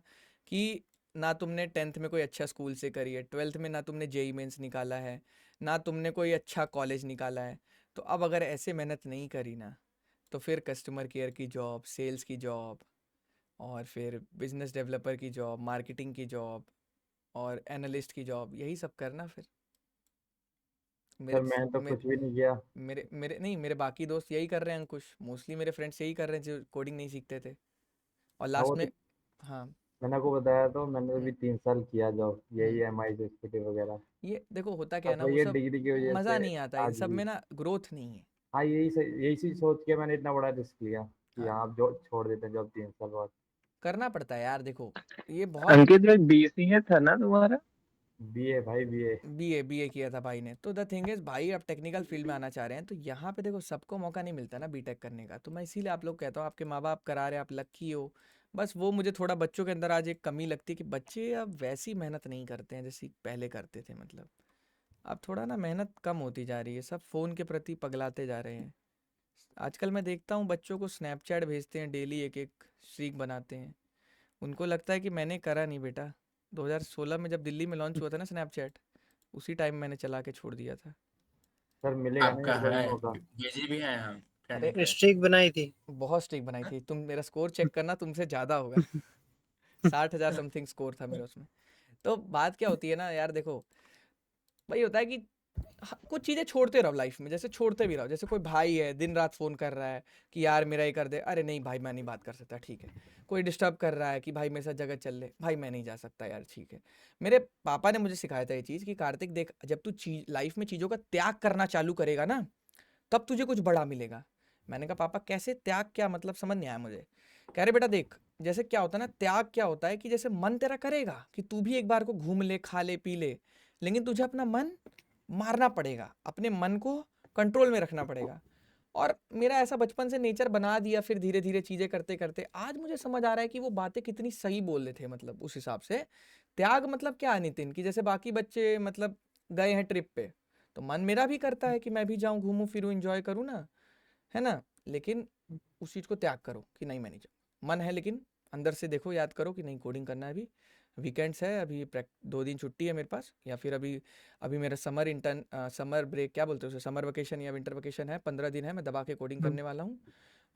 [SPEAKER 1] कि ना तुमने 10th में कोई अच्छा स्कूल से करी है, 12th में ना तुमने जेई मेंस निकाला है, ना तुमने कोई अच्छा कॉलेज निकाला है। तो अब अगर ऐसे मेहनत नहीं करी ना, तो फिर कस्टमर केयर की जॉब, सेल्स की जॉब, और फिर बिजनेस डेवलपर की जॉब, मार्केटिंग की जॉब और एनालिस्ट की जॉब, यही सब करना फिर। मेरे
[SPEAKER 2] मैंने तो
[SPEAKER 1] मे,
[SPEAKER 2] कुछ भी नहीं किया।
[SPEAKER 1] मेरे मेरे नहीं मेरे बाकी दोस्त यही कर रहे हैं अंकुश, मोस्टली मेरे फ्रेंड्स यही कर रहे हैं जो कोडिंग नहीं सीखते थे और
[SPEAKER 2] हाँ
[SPEAKER 1] लास्ट
[SPEAKER 2] वो तो
[SPEAKER 1] में। हाँ।
[SPEAKER 2] मैंने आपको बताया, तो मैंने
[SPEAKER 1] हम्म,
[SPEAKER 2] भी 3 साल किया जॉब, यही
[SPEAKER 1] हम्म।
[SPEAKER 2] एम आई से वगैरह।
[SPEAKER 1] ये देखो होता क्या है
[SPEAKER 2] अब
[SPEAKER 1] ना,
[SPEAKER 2] भाई
[SPEAKER 1] वो
[SPEAKER 2] ये
[SPEAKER 1] सब
[SPEAKER 2] डिग्री की वजह
[SPEAKER 1] मज़ा
[SPEAKER 2] से
[SPEAKER 1] नहीं आता इन
[SPEAKER 2] आज
[SPEAKER 1] सब
[SPEAKER 2] भी।
[SPEAKER 1] में ना, ग्रोथ नहीं है।
[SPEAKER 2] हाँ यही चीज सोच के मैंने इतना बड़ा रिस्क लिया कि
[SPEAKER 1] हाँ,
[SPEAKER 2] हाँ अब जो छोड़ देते हैं जॉब 3 साल बाद।
[SPEAKER 1] करना पड़ता है यार, देखो ये बहुत।
[SPEAKER 4] अंकित भाई बीसीए था ना तुम्हारा?
[SPEAKER 2] बीए भाई बीए।
[SPEAKER 1] बीए किया था भाई ने, तो द थिंग इज भाई अब टेक्निकल फील्ड में आना चाह रहे हैं, तो यहाँ पे देखो सबको मौका नहीं मिलता ना बीटेक करने का, तो मैं इसीलिए आप लोग कहता हूँ आपके माँ बाप करा रहे हैं, आप लक्की हो। बस वो मुझे थोड़ा बच्चों के अंदर आज एक कमी लगती है कि बच्चे अब वैसी मेहनत नहीं करते हैं जैसी पहले करते थे, मतलब अब थोड़ा ना मेहनत कम होती जा रही है, सब फ़ोन के प्रति पगलाते जा रहे हैं। आजकल मैं देखता हूँ बच्चों को स्नैपचैट भेजते हैं, डेली एक एक स्ट्रीक बनाते हैं। उनको लगता है कि मैंने करा नहीं बेटा। 2016 में जब दिल्ली में लॉन्च हुआ था ना स्नैपचैट, उसी टाइम मैंने चला के छोड़ दिया था।
[SPEAKER 2] सर मिलेगा नहीं
[SPEAKER 3] आपका
[SPEAKER 2] मेरे को भी
[SPEAKER 3] है,
[SPEAKER 2] मौका।
[SPEAKER 3] भेजे भी हैं हम फ्रेंड
[SPEAKER 1] अरे
[SPEAKER 3] रिक्वेस्ट।
[SPEAKER 4] स्ट्रीक बनाई थी।
[SPEAKER 1] बहुत स्ट्रिक बनाई थी, तुम मेरा स्कोर चेक करना, तुमसे ज़्यादा होगा। 60,000 समथिंग स्कोर था मेरा उसमें। तो बात क्या होती है ना यार, देखो वही होता है कि कुछ चीज़ें छोड़ते रहो लाइफ में, जैसे छोड़ते भी रहो, जैसे कोई भाई है दिन रात फ़ोन कर रहा है कि यार मेरा ये कर दे, अरे नहीं भाई मैं नहीं बात कर सकता, ठीक है। कोई डिस्टर्ब कर रहा है कि भाई मेरे साथ जगह चल ले, भाई मैं नहीं जा सकता यार, ठीक है। मेरे पापा ने मुझे सिखाया था ये चीज़ कि कार्तिक देख, जब तू चीज लाइफ में चीज़ों का त्याग करना चालू करेगा ना, तब तुझे कुछ बड़ा मिलेगा। मैंने कहा पापा कैसे त्याग, क्या मतलब समझ नहीं आया मुझे। कह रहे बेटा देख, जैसे क्या होता है ना, त्याग क्या होता है कि जैसे मन तेरा करेगा कि तू भी एक बार को घूम ले खा ले पी ले, लेकिन तुझे अपना मन मारना पड़ेगा, अपने मन को कंट्रोल में रखना पड़ेगा। और मेरा ऐसा बचपन से नेचर बना दिया, फिर धीरे धीरे चीज़ें करते करते आज मुझे समझ आ रहा है कि वो बातें कितनी सही बोल रहे थे, मतलब उस हिसाब से। त्याग मतलब क्या है नितिन, कि जैसे बाकी बच्चे मतलब गए हैं ट्रिप पे, तो मन मेरा भी करता है कि मैं भी जाऊं, घूमूं फिरूं, इंजॉय करूं ना, है ना। लेकिन उस चीज़ को त्याग करो कि नहीं मैं नहीं जाऊँ, मन है लेकिन अंदर से देखो, याद करो कि नहीं कोडिंग करना है अभी, वीकेंड्स है अभी, 2 दिन छुट्टी है मेरे पास, या फिर अभी अभी मेरा समर ब्रेक क्या बोलते हैं उसे, समर वेकेशन या विंटर वेकेशन है, 15 दिन है, मैं दबा के कोडिंग करने वाला हूँ।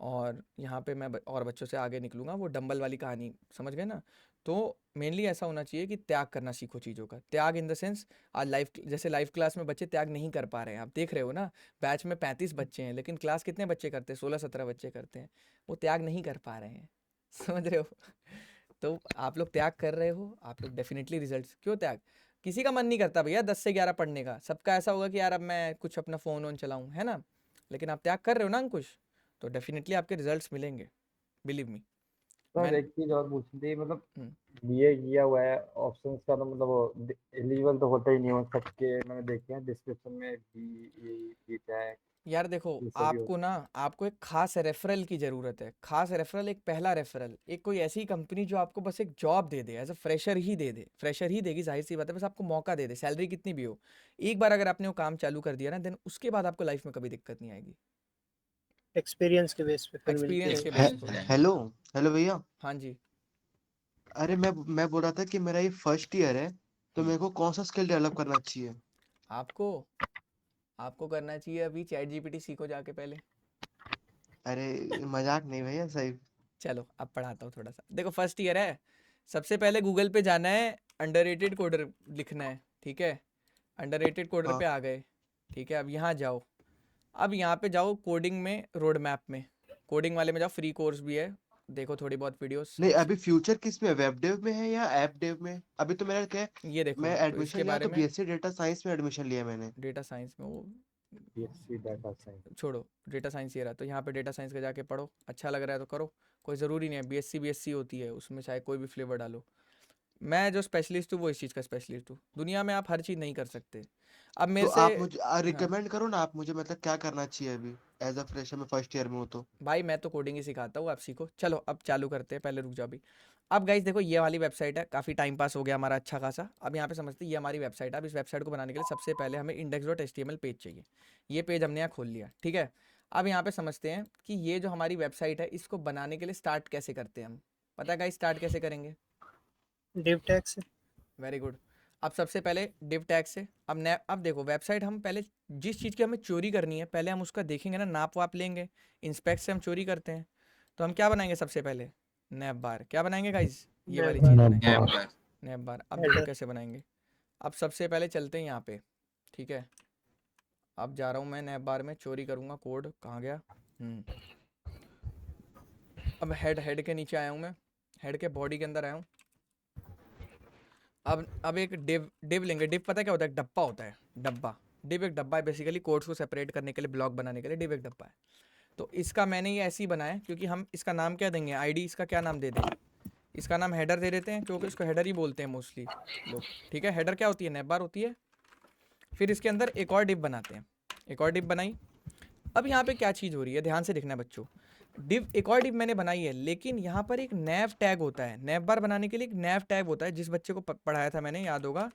[SPEAKER 1] और यहाँ पे मैं और बच्चों से आगे निकलूंगा, वो डंबल वाली कहानी समझ गए ना। तो मेनली ऐसा होना चाहिए कि त्याग करना सीखो चीज़ों का, त्याग इन द सेंस आज लाइफ, जैसे लाइफ क्लास में बच्चे त्याग नहीं कर पा रहे हैं, आप देख रहे हो ना। बैच में 35 बच्चे हैं, लेकिन क्लास कितने बच्चे करते हैं, 16-17 बच्चे करते हैं। वो त्याग नहीं कर पा रहे हैं। समझ रहे हो। तो आप लोग त्याग कर रहे हो, आप लोग डेफिनेटली रिजल्ट्स, क्यों त्याग, किसी का मन नहीं करता भैया 10 से 11 पढ़ने का, सबका ऐसा होगा कि यार अब मैं कुछ अपना फ़ोन वोन चलाऊं, है ना। लेकिन आप त्याग कर रहे हो ना अंकुश, तो डेफिनेटली आपके रिजल्ट्स मिलेंगे, बिलीव मी।
[SPEAKER 2] सर
[SPEAKER 1] मैं
[SPEAKER 2] एक चीज और पूछनी थी, मतलब
[SPEAKER 1] हम्म,
[SPEAKER 2] बीए किया हुआ है, ऑप्शंस का तो मतलब एलिजिबल तो होता ही नहीं हो सबके, मैंने देखे हैं डिस्क्रिप्शन में बी टेक
[SPEAKER 1] यार देखो,
[SPEAKER 2] ये सभी हो।
[SPEAKER 1] आपको ना, आपको एक खास रेफरल की ज़रूरत है, खास रेफरल, एक पहला रेफरल, एक कोई ऐसी कंपनी जो आपको बस एक जॉब दे दे, एज अ फ्रेशर ही दे दे, फ्रेशर ही देगी, जाहिर सी बात है, बस आपको मौका दे दे, सैलरी कितनी भी हो। एक बार अगर आपने वो काम चालू कर दिया ना, देन उसके बाद आपको लाइफ में कभी दिक्कत नहीं आएगी।
[SPEAKER 4] एक्सपीरियंस के बेस पे फिर मिलती
[SPEAKER 1] एक्सपीरियंस
[SPEAKER 4] है।
[SPEAKER 1] के
[SPEAKER 3] हाँ,
[SPEAKER 1] बेस
[SPEAKER 3] मिल
[SPEAKER 1] पे।
[SPEAKER 3] जाएंगे।
[SPEAKER 5] हेलो। हेलो भैया।
[SPEAKER 1] हाँ जी।
[SPEAKER 5] अरे मैं बोल रहा था कि मेरा ये फर्स्ट ईयर है, तो
[SPEAKER 1] हम्म,
[SPEAKER 5] मेरे को कौन सा स्किल डेवलप करना चाहिए?
[SPEAKER 1] आपको आपको करना चाहिए अभी चैट जीपीटी सीखो जाके पहले।
[SPEAKER 5] अरे मजाक नहीं भैया, सही।
[SPEAKER 1] चलो अब पढ़ाता हूँ थोड़ा सा, देखो फर्स्ट ईयर है, सबसे पहले गूगल पे जाना है, अंडररेटेड कोडर लिखना है, ठीक है। अंडररेटेड कोडर
[SPEAKER 5] हाँ।
[SPEAKER 1] पे आ गए, ठीक है, अब यहाँ जाओ। अब यहाँ पे जाओ कोडिंग में, रोड मैप में, कोडिंग वाले में जाओ, फ्री कोर्स भी है, देखो थोड़ी बहुत वीडियोस।
[SPEAKER 5] नहीं, अभी फ्यूचर किस में है, वेब डेव में है या ऐप डेव में? अभी तो मेरा क्या है,
[SPEAKER 1] ये देखो
[SPEAKER 5] मैं
[SPEAKER 1] तो
[SPEAKER 5] एडमिशन
[SPEAKER 1] इसके
[SPEAKER 5] लिया
[SPEAKER 1] बारे
[SPEAKER 5] तो
[SPEAKER 1] में,
[SPEAKER 5] बीएससी डेटा साइंस में एडमिशन लिया मैंने।
[SPEAKER 1] डेटा साइंस में वो
[SPEAKER 2] बीएससी डाटा साइंस।
[SPEAKER 1] छोड़ो, डेटा साइंस ये रहा, तो यहाँ पे डेटा साइंस का जाके पढ़ो, अच्छा लग रहा है तो करो, कोई ज़रूरी नहीं है, बीएससी होती है, उसमें चाहे कोई भी फ्लेवर डालो। मैं जो स्पेशलिस्ट हूँ वो इस चीज़ का स्पेशलिस्ट हूँ, दुनिया में आप हर चीज़ नहीं कर सकते। अब
[SPEAKER 5] तो
[SPEAKER 1] मेरे से,
[SPEAKER 5] आप मुझे
[SPEAKER 1] हाँ
[SPEAKER 5] रिकमेंड करो ना, आप मुझे मतलब क्या करना चाहिए अभी, एज अ फ्रेशर में फर्स्ट ईयर में हो तो।
[SPEAKER 1] भाई मैं तो कोडिंग ही सिखाता हूँ, आप सीखो, चलो अब चालू करते हैं, पहले रुक जाओ अभी। अब गाइज देखो, ये वाली वेबसाइट है, काफ़ी टाइम पास हो गया हमारा अच्छा खासा, अब यहाँ पे समझते हैं ये हमारी वेबसाइट है। अब इस वेबसाइट को बनाने के लिए सबसे पहले हमें index.html पेज चाहिए। ये पेज हमने यहाँ खोल लिया, ठीक है। अब यहाँ पे समझते हैं कि ये जो हमारी वेबसाइट है, इसको बनाने के लिए स्टार्ट कैसे करते हैं हम, पता है गाइज स्टार्ट कैसे करेंगे।
[SPEAKER 4] डिव टैग से।
[SPEAKER 1] Very good. अब सबसे पहले डिव टैग से, अब देखो वेबसाइट हम पहले जिस चीज़ की हमें चोरी करनी है, पहले हम उसका देखेंगे ना, नाप वाप लेंगे, इंस्पेक्ट से हम चोरी करते हैं। तो हम क्या बनाएंगे सबसे पहले, नैप बार, क्या बनाएंगे गाइज, ये वाली चीज़
[SPEAKER 4] नेवर।
[SPEAKER 1] बनाएंगे,
[SPEAKER 3] ऐप पर।
[SPEAKER 1] नैप बार। अब देखो
[SPEAKER 4] हेडर।
[SPEAKER 1] कैसे बनाएंगे। अब सबसे पहले चलते हैं यहाँ पे, ठीक है। अब जा रहा हूँ मैं नैप बार में, चोरी करूँगा कोड, कहाँ गया? अब हेड के नीचे आया हूँ मैं, हेड के बॉडी के अंदर आया हूँ। अब एक डिव लेंगे। डिव पता है क्या होता है? डब्बा होता है, डब्बा। डिव एक डब्बा है बेसिकली, कोड्स को सेपरेट करने के लिए, ब्लॉक बनाने के लिए डिव एक डब्बा है। तो इसका मैंने ये ऐसे ही बनाया क्योंकि हम इसका नाम क्या देंगे, आईडी इसका क्या नाम दे दें? इसका नाम हेडर दे देते हैं क्योंकि इसको हेडर ही बोलते हैं मोस्टली लोग, ठीक है। हेडर क्या होती है? नैप बार होती है। फिर इसके अंदर एक और डिव बनाते हैं, एक और डिव बनाई। अब यहाँ पे क्या चीज़ हो रही है, ध्यान से देखना बच्चों। डिव, एक और डिव मैंने बनाई है, लेकिन यहाँ पर एक नैव टैग होता है। नैव बार बनाने के लिए एक नैव टैग होता है, जिस बच्चे को पढ़ाया था मैंने, याद होगा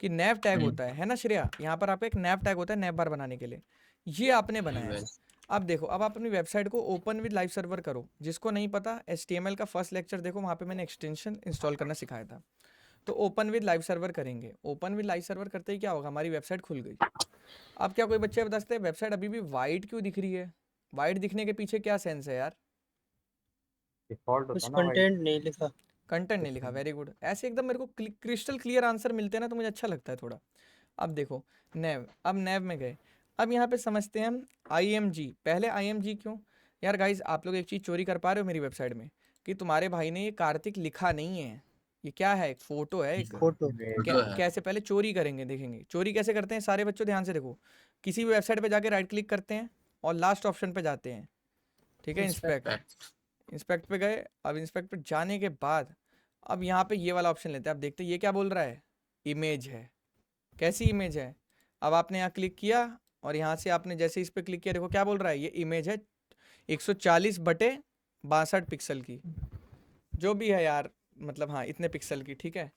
[SPEAKER 1] कि नैव टैग होता है ना श्रेया? यहाँ पर आपका एक नैव टैग होता है नैव बार बनाने के लिए, ये आपने बनाया है। अब देखो, अब आप अपनी वेबसाइट को ओपन विद लाइव सर्वर करो। जिसको नहीं पता, HTML का फर्स्ट लेक्चर देखो, वहाँ पे मैंने एक्सटेंशन इंस्टॉल करना सिखाया था। तो ओपन विद लाइव सर्वर करेंगे। ओपन विद लाइव सर्वर करते ही क्या होगा, हमारी वेबसाइट खुल गई। अब क्या कोई बच्चे बता सकते हैं वेबसाइट अभी भी वाइट क्यों दिख रही है? वाइट दिखने के पीछे क्या सेंस है यार?
[SPEAKER 2] डिफॉल्ट
[SPEAKER 4] कुछ
[SPEAKER 2] होता ना भाई।
[SPEAKER 4] कंटेंट नहीं लिखा।
[SPEAKER 1] कंटेंट नहीं लिखा, वेरी गुड। ऐसे एकदम मेरे को क्रिस्टल क्लियर आंसर मिलते हैं ना, तो मुझे अच्छा लगता है थोड़ा। अब देखो नैव, अब नैव में गए। अब यहाँ पे समझते हैं हम IMG। पहले IMG क्यों यार? गाइज आप लोग एक चीज़ चोरी कर पा रहे हो मेरी वेबसाइट में, कि तुम्हारे भाई ने ये कार्तिक लिखा नहीं है। ये क्या है? एक फोटो है, एक
[SPEAKER 4] फोटो।
[SPEAKER 1] कैसे पहले चोरी करेंगे, देखेंगे चोरी कैसे करते हैं। सारे बच्चों ध्यान से देखो, किसी भी वेबसाइट पे जाके राइट क्लिक करते हैं और लास्ट ऑप्शन पे जाते हैं, ठीक है, इंस्पेक्ट। इंस्पेक्ट पे गए। अब इंस्पेक्ट पे जाने के बाद अब यहाँ पे ये वाला ऑप्शन लेते हैं। अब देखते हैं ये क्या बोल रहा है, इमेज है। कैसी इमेज है? अब आपने यहाँ क्लिक किया और यहाँ से आपने जैसे इस पे क्लिक किया, देखो क्या बोल रहा है, ये इमेज है 140/62 पिक्सल की, जो भी है यार, मतलब हाँ इतने पिक्सल की, ठीक है।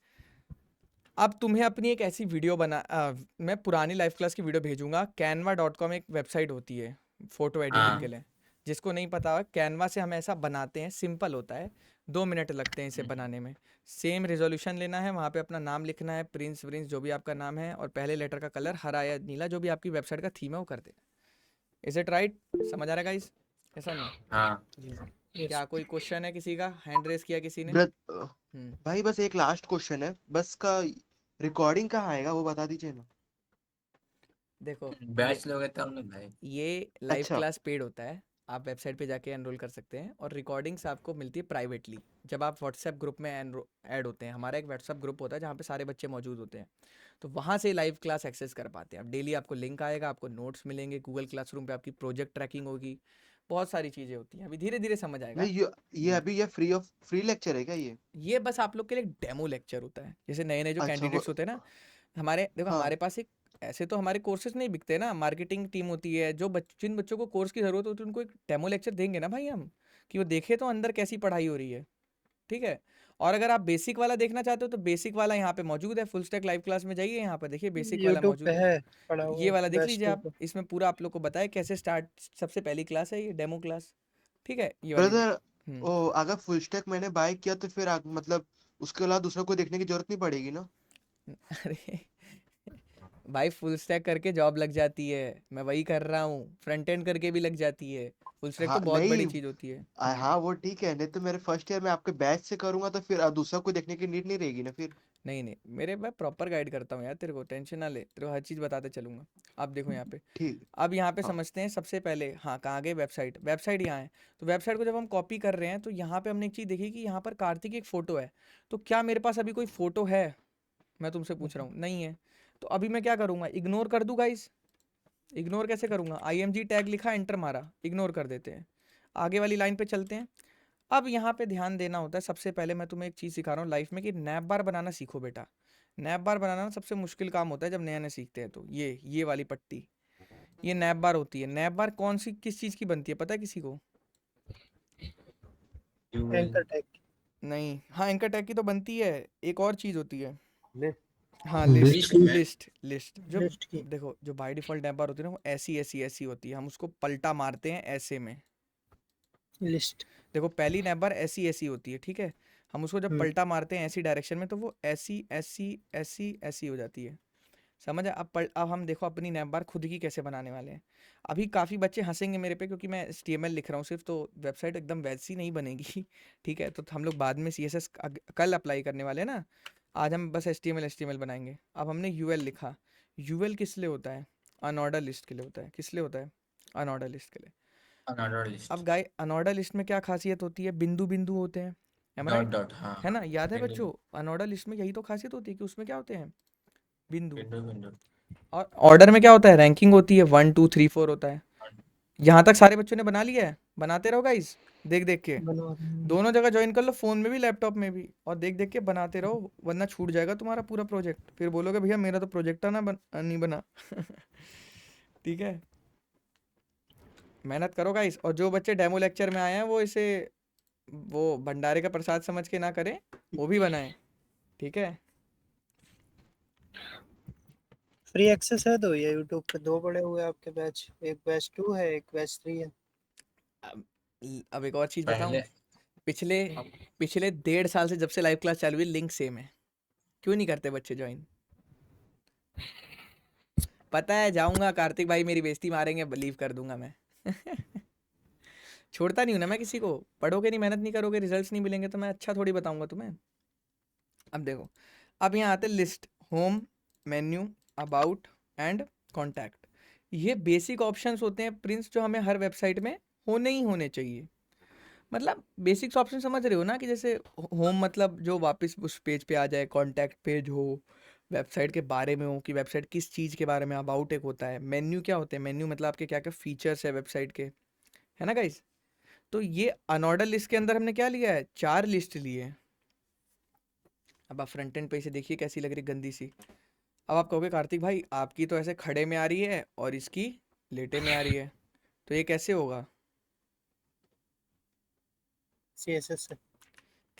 [SPEAKER 1] अब तुम्हें अपनी एक ऐसी वीडियो मैं पुरानी लाइव क्लास की वीडियो भेजूंगा। canva.com एक वेबसाइट होती है फोटो एडिटिंग के लिए। जिसको नहीं पता, कैनवा से हम ऐसा बनाते हैं, सिंपल होता है, 2 मिनट लगते हैं इसे बनाने में। सेम रेजोल्यूशन लेना है, वहाँ पे अपना नाम लिखना है, प्रिंस जो भी आपका नाम है, और पहले लेटर का कलर हरा या नीला, जो भी आपकी वेबसाइट का थीम है वो कर देना। Is it right? समझ आ रहा है गाइस? ऐसा नहीं?
[SPEAKER 3] हाँ
[SPEAKER 1] क्या कोई क्वेश्चन है किसी का? हैंड रेस किया किसी ने?
[SPEAKER 5] भाई बस एक लास्ट क्वेश्चन है बस का, रिकॉर्डिंग कहाँ आएगा वो बता दीजिए ना।
[SPEAKER 1] देखो
[SPEAKER 3] बैच लोगे तब ना भाई।
[SPEAKER 1] ये लाइव
[SPEAKER 5] अच्छा।
[SPEAKER 1] क्लास पेड होता है, आप वेबसाइट पे जाके एनरोल कर सकते हैं, और रिकॉर्डिंग्स आपको मिलती है प्राइवेटली जब आप व्हाट्सएप ग्रुप में ऐड होते हैं। हमारा एक व्हाट्सएप ग्रुप होता है जहाँ पे सारे बच्चे मौजूद होते हैं, तो वहाँ से लाइव क्लास एक्सेस कर पाते हैं। अब डेली आपको लिंक आएगा, आपको नोट्स मिलेंगे, गूगल क्लासरूम पे आपकी प्रोजेक्ट ट्रैकिंग होगी, बहुत सारी चीज़ें होती हैं। अभी धीरे धीरे समझ आएगा।
[SPEAKER 5] नहीं ये अभी ये फ्री लेक्चर है क्या ये?
[SPEAKER 1] ये बस आप लोग के लिए डेमो लेक्चर होता है। जैसे नए नए जो
[SPEAKER 5] अच्छा
[SPEAKER 1] कैंडिडेट्स होते हैं ना, हमारे देखो
[SPEAKER 5] हाँ
[SPEAKER 1] हमारे पास एक, ऐसे तो हमारे कोर्सेज नहीं बिकते ना, मार्केटिंग टीम होती है, जो जिन बच्चों को कोर्स की ज़रूरत होती है उनको एक डेमो लेक्चर देंगे ना भाई हम, कि वो देखे तो अंदर कैसी पढ़ाई हो रही है, ठीक है। और अगर आप बेसिक वाला देखना चाहते हो तो बेसिक वाला यहाँ पे मौजूद है, फुल स्टैक लाइव क्लास में जाइए, यहाँ पर देखिए बेसिक वाला
[SPEAKER 4] यूट्यूब पे
[SPEAKER 1] मौजूद है।
[SPEAKER 4] है पड़ा
[SPEAKER 1] ये
[SPEAKER 4] हुआ,
[SPEAKER 1] वाला देख
[SPEAKER 4] बेस्ट
[SPEAKER 1] लीजिए आप,
[SPEAKER 4] टू।
[SPEAKER 1] इसमें पूरा आप लोग को बताया कैसे स्टार्ट, सबसे पहली क्लास है ये डेमो क्लास, ठीक है, ये वाली।
[SPEAKER 5] ब्रदर ओ अगर फुल स्टैक मैंने बाय किया तो फिर मतलब उसके अलावा दूसरा को देखने की जरूरत नहीं पड़ेगी ना?
[SPEAKER 1] अरे भाई फुल स्टैक करके जॉब लग जाती है, मैं वही कर रहा हूँ। फ्रंट एंड करके भी लग जाती है, फुल स्टैक तो
[SPEAKER 5] हाँ
[SPEAKER 1] बहुत बड़ी
[SPEAKER 5] नहीं
[SPEAKER 1] चीज़ होती है।
[SPEAKER 5] हाँ वो ठीक है, नहीं तो मेरे फर्स्ट ईयर में आपके बैच से करूंगा तो फिर दूसरा को देखने की नीड नहीं रहेगी ना फिर।
[SPEAKER 1] नहीं नहीं, मेरे मैं प्रॉपर गाइड करता हूँ यार, तेरे को टेंशन ना ले, तेरे को हर चीज़ बताते चलूंगा। आप देखो यहाँ पे,
[SPEAKER 5] ठीक।
[SPEAKER 1] अब यहाँ पे
[SPEAKER 5] हाँ
[SPEAKER 1] समझते हैं सबसे पहले, हाँ कहाँ गए, वेबसाइट। वेबसाइट यहाँ है, तो वेबसाइट को जब हम कॉपी कर रहे हैं तो यहाँ पे हमने एक चीज़ देखी कि यहाँ पर कार्तिक की एक फ़ोटो है। तो क्या मेरे पास अभी कोई फ़ोटो है? मैं तुमसे पूछ रहा हूँ, नहीं है। तो अभी मैं क्या करूँगा, इग्नोर कर दूँ गाइस? इग्नोर कैसे करूँगा? IMG टैग लिखा, एंटर मारा, इग्नोर कर देते हैं। आगे वाली लाइन पे चलते हैं। अब यहाँ पे ध्यान देना होता है, सबसे पहले मैं तुम्हें एक चीज़ सिखा रहा हूँ लाइफ में, कि नैप बार बनाना सीखो बेटा। नैप बार बनाना ना सबसे मुश्किल काम होता है जब नया नया सीखते हैं। तो ये वाली पट्टी, ये नैप बार होती है। नैप बार कौन सी किस चीज़ की बनती है पता है किसी को?
[SPEAKER 4] Anchor tag.
[SPEAKER 1] नहीं, हाँ एंकर टैग की तो बनती है, एक और चीज़ होती है।
[SPEAKER 2] लिस्ट।
[SPEAKER 1] हाँ
[SPEAKER 3] लिस्ट में
[SPEAKER 1] लिस्ट जो
[SPEAKER 4] लिस्ट की।
[SPEAKER 1] देखो, जो बाय डिफॉल्ट नैप बार होती है ना, वो ऐसी होती है, हम उसको पलटा मारते हैं ऐसे में।
[SPEAKER 4] लिस्ट।
[SPEAKER 1] देखो पहली नैप बार ऐसी होती है, ठीक है, हम उसको जब पलटा मारते हैं ऐसी डायरेक्शन में तो वो ऐसी हो जाती है। समझ है? अब हम देखो अपनी नैप बार खुद की कैसे बनाने वाले हैं। अभी काफ़ी बच्चे हंसेंगे मेरे पे क्योंकि मैं HTML लिख रहा हूँ सिर्फ, तो वेबसाइट एकदम वैसी नहीं बनेगी ठीक है, तो हम लोग बाद में CSS कल अप्लाई करने वाले हैं ना, आज हम बस HTML बनाएंगे। अब हमने UL लिखा, UL किस लिए होता है? अनऑर्डर लिस्ट के लिए होता है। किस लिए होता है? अनऑर्डर लिस्ट के लिए।
[SPEAKER 3] अनऑर्डर
[SPEAKER 1] अब
[SPEAKER 3] लिस्ट,
[SPEAKER 1] गाय अनऑर्डर लिस्ट में क्या खासियत होती है? बिंदु बिंदु होते हैं, एम
[SPEAKER 3] डॉट
[SPEAKER 1] राइट?
[SPEAKER 3] डॉट, हाँ
[SPEAKER 1] है
[SPEAKER 3] हाँ,
[SPEAKER 1] ना, याद है
[SPEAKER 3] बिंदु
[SPEAKER 1] बच्चों? अनऑर्डर लिस्ट में यही तो खासियत होती है कि उसमें क्या होते हैं? बिंदु।
[SPEAKER 3] बिंदु बिंदु।
[SPEAKER 1] और ऑर्डर में क्या होता है? रैंकिंग होती है, 1 2 3 4 होता है। यहाँ तक सारे बच्चों ने बना लिया है? बनाते रहो गाइस, देख देख के।
[SPEAKER 4] बनवा रहे हैं।
[SPEAKER 1] दोनों जगह ज्वाइन कर लो, फोन में भी लैपटॉप में भी, और देख देख के बनाते रहो, वरना छूट जाएगा तुम्हारा पूरा प्रोजेक्ट। फिर बोलोगे भैया मेरा तो प्रोजेक्ट नहीं बना। ठीक है, मेहनत करो गाइस। और जो बच्चे डेमो लेक्चर में आए हैं वो इसे वो भंडारे का प्रसाद समझ के ना करें, वो भी बनाएं, ठीक है?
[SPEAKER 4] फ्री एक्सेस है तो ये यूट्यूब पे 2 पड़े हुए हैं आपके बैच, एक बैच 2 है, एक बैच 3 है।
[SPEAKER 1] अब एक और चीज बताऊं,
[SPEAKER 3] पहले
[SPEAKER 1] पिछले पिछले 1.5 साल से जब से लाइव क्लास चालू हुई, लिंक सेम है। क्यों नहीं करते बच्चे ज्वाइन? पता है, जाऊंगा कार्तिक भाई मेरी बेइज्जती मारेंगे, बिलीव कर दूंगा मैं। छोड़ता नहीं हूं ना मैं किसी को। पढ़ोगे नहीं, मेहनत नहीं करोगे, रिजल्ट्स नहीं मिलेंगे तो मैं अच्छा थोड़ी बताऊंगा तुम्हें। अब देखो, अब यहाँ आते list, home, menu, about and contact. ये बेसिक ऑप्शंस होते हैं प्रिंस, जो हमें हर वेबसाइट में होने ही होने चाहिए। मतलब बेसिक्स ऑप्शन समझ रहे हो ना, कि जैसे होम मतलब जो वापस उस पेज पे आ जाए, कॉन्टैक्ट पेज हो, वेबसाइट के बारे में हो कि वेबसाइट किस चीज़ के बारे में, अबाउट एक होता है, मेन्यू क्या होते हैं, मेन्यू मतलब आपके क्या क्या फीचर्स है वेबसाइट के, है ना गाइस? तो ये अनऑर्डर लिस्ट के अंदर हमने क्या लिया है? 4 लिस्ट लिए हैं। अब आप फ्रंट एंड पे इसे देखिए कैसी लग रही, गंदी सी। अब आप कहोगे कार्तिक भाई आपकी तो ऐसे खड़े में आ रही है और इसकी लेटे में आ रही है, तो ये कैसे होगा?
[SPEAKER 4] सीएसएस से।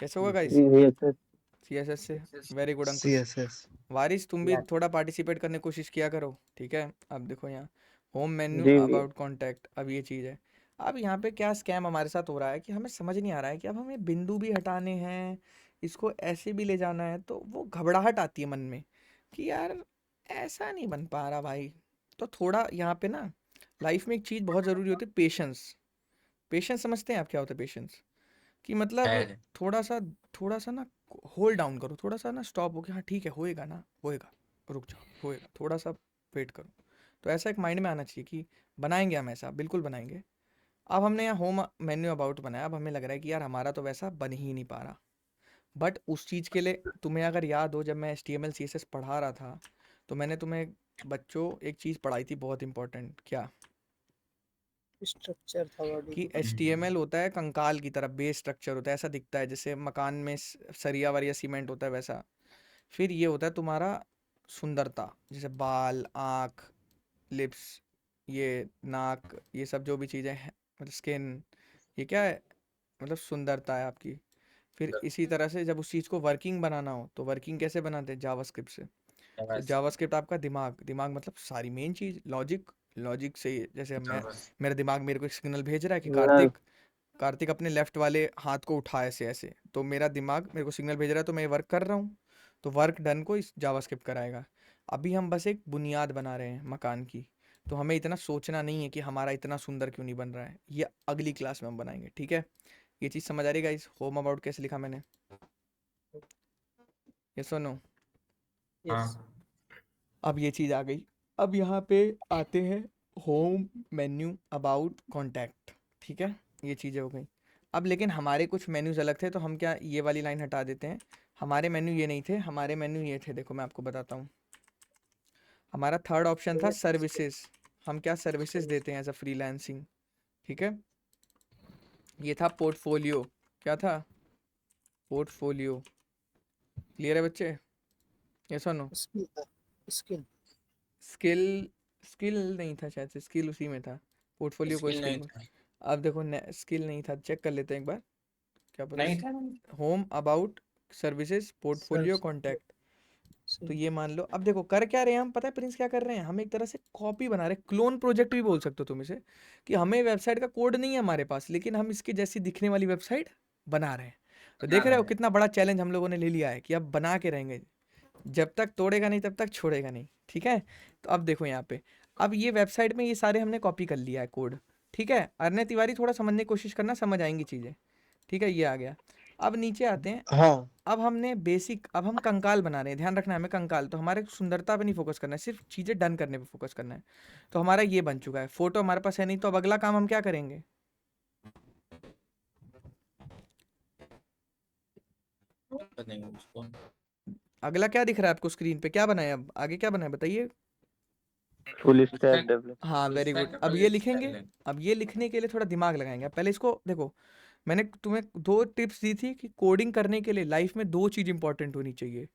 [SPEAKER 1] कैसे होगा गाइस?
[SPEAKER 2] CSS
[SPEAKER 1] सीएसएस से। वेरी गुड अंकुश।
[SPEAKER 5] CSS।
[SPEAKER 1] वारिस तुम भी
[SPEAKER 2] या
[SPEAKER 1] थोड़ा पार्टिसिपेट करने की कोशिश किया करो, ठीक है? अब देखो यहाँ होम, मेन्यू,
[SPEAKER 2] जी जी
[SPEAKER 1] अबाउट, कॉन्टैक्ट, अब ये चीज़ है। अब यहाँ पे क्या स्कैम हमारे साथ हो रहा है कि हमें समझ नहीं आ रहा है कि अब हमें बिंदु भी हटाने हैं, इसको ऐसे भी ले जाना है, तो वो घबराहट आती है मन में कि यार ऐसा नहीं बन पा रहा भाई। तो थोड़ा यहाँ पे ना, लाइफ में एक चीज़ बहुत ज़रूरी होती है, पेशेंस। पेशेंस समझते हैं आप क्या होता है पेशेंस? कि मतलब
[SPEAKER 3] है
[SPEAKER 1] थोड़ा सा थोड़ा सा ना होल्ड डाउन करो, थोड़ा सा ना स्टॉप हो कि हाँ ठीक है, होएगा ना, होएगा, रुक जाओ, होएगा, थोड़ा सा वेट करो। तो ऐसा एक माइंड में आना चाहिए कि बनाएंगे हम, ऐसा बिल्कुल बनाएंगे। अब हमने यहाँ होम, मेन्यू, अबाउट बनाया, अब हमें लग रहा है कि यार हमारा तो वैसा बन ही नहीं पा रहा। बट उस चीज़ के लिए तुम्हें अगर याद हो, जब मैं HTML CSS पढ़ा रहा था, तो मैंने तुम्हें बच्चों एक चीज़ पढ़ाई थी बहुत इंपॉर्टेंट, क्या?
[SPEAKER 4] स्ट्रक्चर था बॉडी
[SPEAKER 1] कि
[SPEAKER 4] का।
[SPEAKER 1] HTML होता है कंकाल की तरह, बेस स्ट्रक्चर होता है, ऐसा दिखता है जैसे मकान में सरिया वरिया सीमेंट होता है वैसा। फिर ये होता है तुम्हारा सुंदरता, जैसे बाल, आँख, लिप्स, ये नाक, ये सब जो भी चीज़ें हैं, मतलब स्किन, ये क्या है? मतलब सुंदरता है आपकी। फिर इसी तरह से जब उस चीज़ को वर्किंग बनाना हो, तो वर्किंग कैसे बनाते हैं? जावास्क्रिप्ट से। तो जावास्क्रिप्ट आपका दिमाग, दिमाग मतलब सारी मेन चीज़, लॉजिक। लॉजिक से जैसे मैं, मेरा दिमाग मेरे को एक सिग्नल भेज रहा है कि
[SPEAKER 2] नर्व
[SPEAKER 1] कार्तिक अपने लेफ्ट वाले हाथ को उठा ऐसे ऐसे, तो मेरा दिमाग मेरे को सिग्नल भेज रहा है, तो मैं वर्क कर रहा हूँ, तो वर्क डन को इस जावास्क्रिप्ट कराएगा। अभी हम बस एक बुनियाद बना रहे हैं मकान की, तो हमें इतना सोचना नहीं है कि हमारा इतना सुंदर क्यों नहीं बन रहा है, ये अगली क्लास में हम बनाएंगे, ठीक है? ये चीज़ समझ आ रही है गाइस? होम अबाउट कैसे लिखा मैंने, ये सुनो।
[SPEAKER 4] यस।
[SPEAKER 1] अब ये चीज़ आ गई। अब यहाँ पे आते हैं होम, मेन्यू, अबाउट, कॉन्टैक्ट, ठीक है? ये चीज़ें हो गई। अब लेकिन हमारे कुछ मेन्यूज़ अलग थे, तो हम क्या ये वाली लाइन हटा देते हैं। हमारे मेन्यू ये नहीं थे, हमारे मेन्यू ये थे, देखो मैं आपको बताता हूँ। हमारा थर्ड ऑप्शन था सर्विसेज। हम क्या सर्विसेज देते हैं एज अ फ्रीलांसिंग, ठीक है? ये था पोर्टफोलियो। क्या था? पोर्टफोलियो। क्लियर है बच्चे? ये सुनो।
[SPEAKER 4] स्किल था। स्किल।
[SPEAKER 1] स्किल, स्किल नहीं था शायद से, स्किल उसी में था, पोर्टफोलियो को
[SPEAKER 3] स्किल
[SPEAKER 1] स्किल
[SPEAKER 3] नहीं
[SPEAKER 1] में।
[SPEAKER 3] था,
[SPEAKER 1] अब देखो स्किल नहीं था, चेक कर लेते हैं एक बार, क्या पता।
[SPEAKER 3] नहीं था।
[SPEAKER 1] Home, about, services, portfolio, contact. तो ये मान लो, अब देखो कर क्या रहे हैं हम, पता है प्रिंस क्या कर रहे हैं? हम एक तरह से कॉपी बना रहे हैं, क्लोन प्रोजेक्ट भी बोल सकते हो तुम इसे, कि हमें वेबसाइट का कोड नहीं है हमारे पास, लेकिन हम इसकी जैसी दिखने वाली वेबसाइट बना रहे हैं। तो
[SPEAKER 3] बना
[SPEAKER 1] देख रहे
[SPEAKER 3] रहे
[SPEAKER 1] हो
[SPEAKER 3] हैं।
[SPEAKER 1] कितना बड़ा चैलेंज हम लोगों ने ले लिया है कि अब बना के रहेंगे, जब तक तोड़ेगा नहीं तब तक छोड़ेगा नहीं, ठीक है? तो अब देखो यहाँ पे, अब ये वेबसाइट में ये सारे हमने कॉपी कर लिया है कोड, ठीक है? अरण्य तिवारी थोड़ा समझने की कोशिश करना, समझ आएंगी चीज़ें, ठीक है? ये आ गया। अब नीचे आते हैं।
[SPEAKER 5] हाँ
[SPEAKER 1] अब हमने बेसिक, अब हम कंकाल बना रहे हैं, ध्यान रखना है हमें कंकाल, तो हमारे सुंदरता पे नहीं फोकस करना है, सिर्फ चीज़ें डन करने पे फोकस करना है। तो हमारा ये बन चुका है, फोटो हमारे पास है नहीं, तो अब अगला काम हम क्या करेंगे?
[SPEAKER 3] बनेगा उसको।
[SPEAKER 1] अगला क्या दिख रहा है आपको स्क्रीन पे, क्या बनाए, अब आगे क्या बनाए बताइए?
[SPEAKER 2] फुल
[SPEAKER 3] उसका
[SPEAKER 2] स्टैक डेवलप।
[SPEAKER 1] हाँ वेरी गुड। अब ये लिखेंगे, अब ये लिखने के लिए थोड़ा दिमाग लगाएंगे। अब पहले इसको देखो, मैंने तुम्हें 2 टिप्स दी थी कि कोडिंग करने के लिए लाइफ में 2 चीज़ इंपॉर्टेंट होनी चाहिए,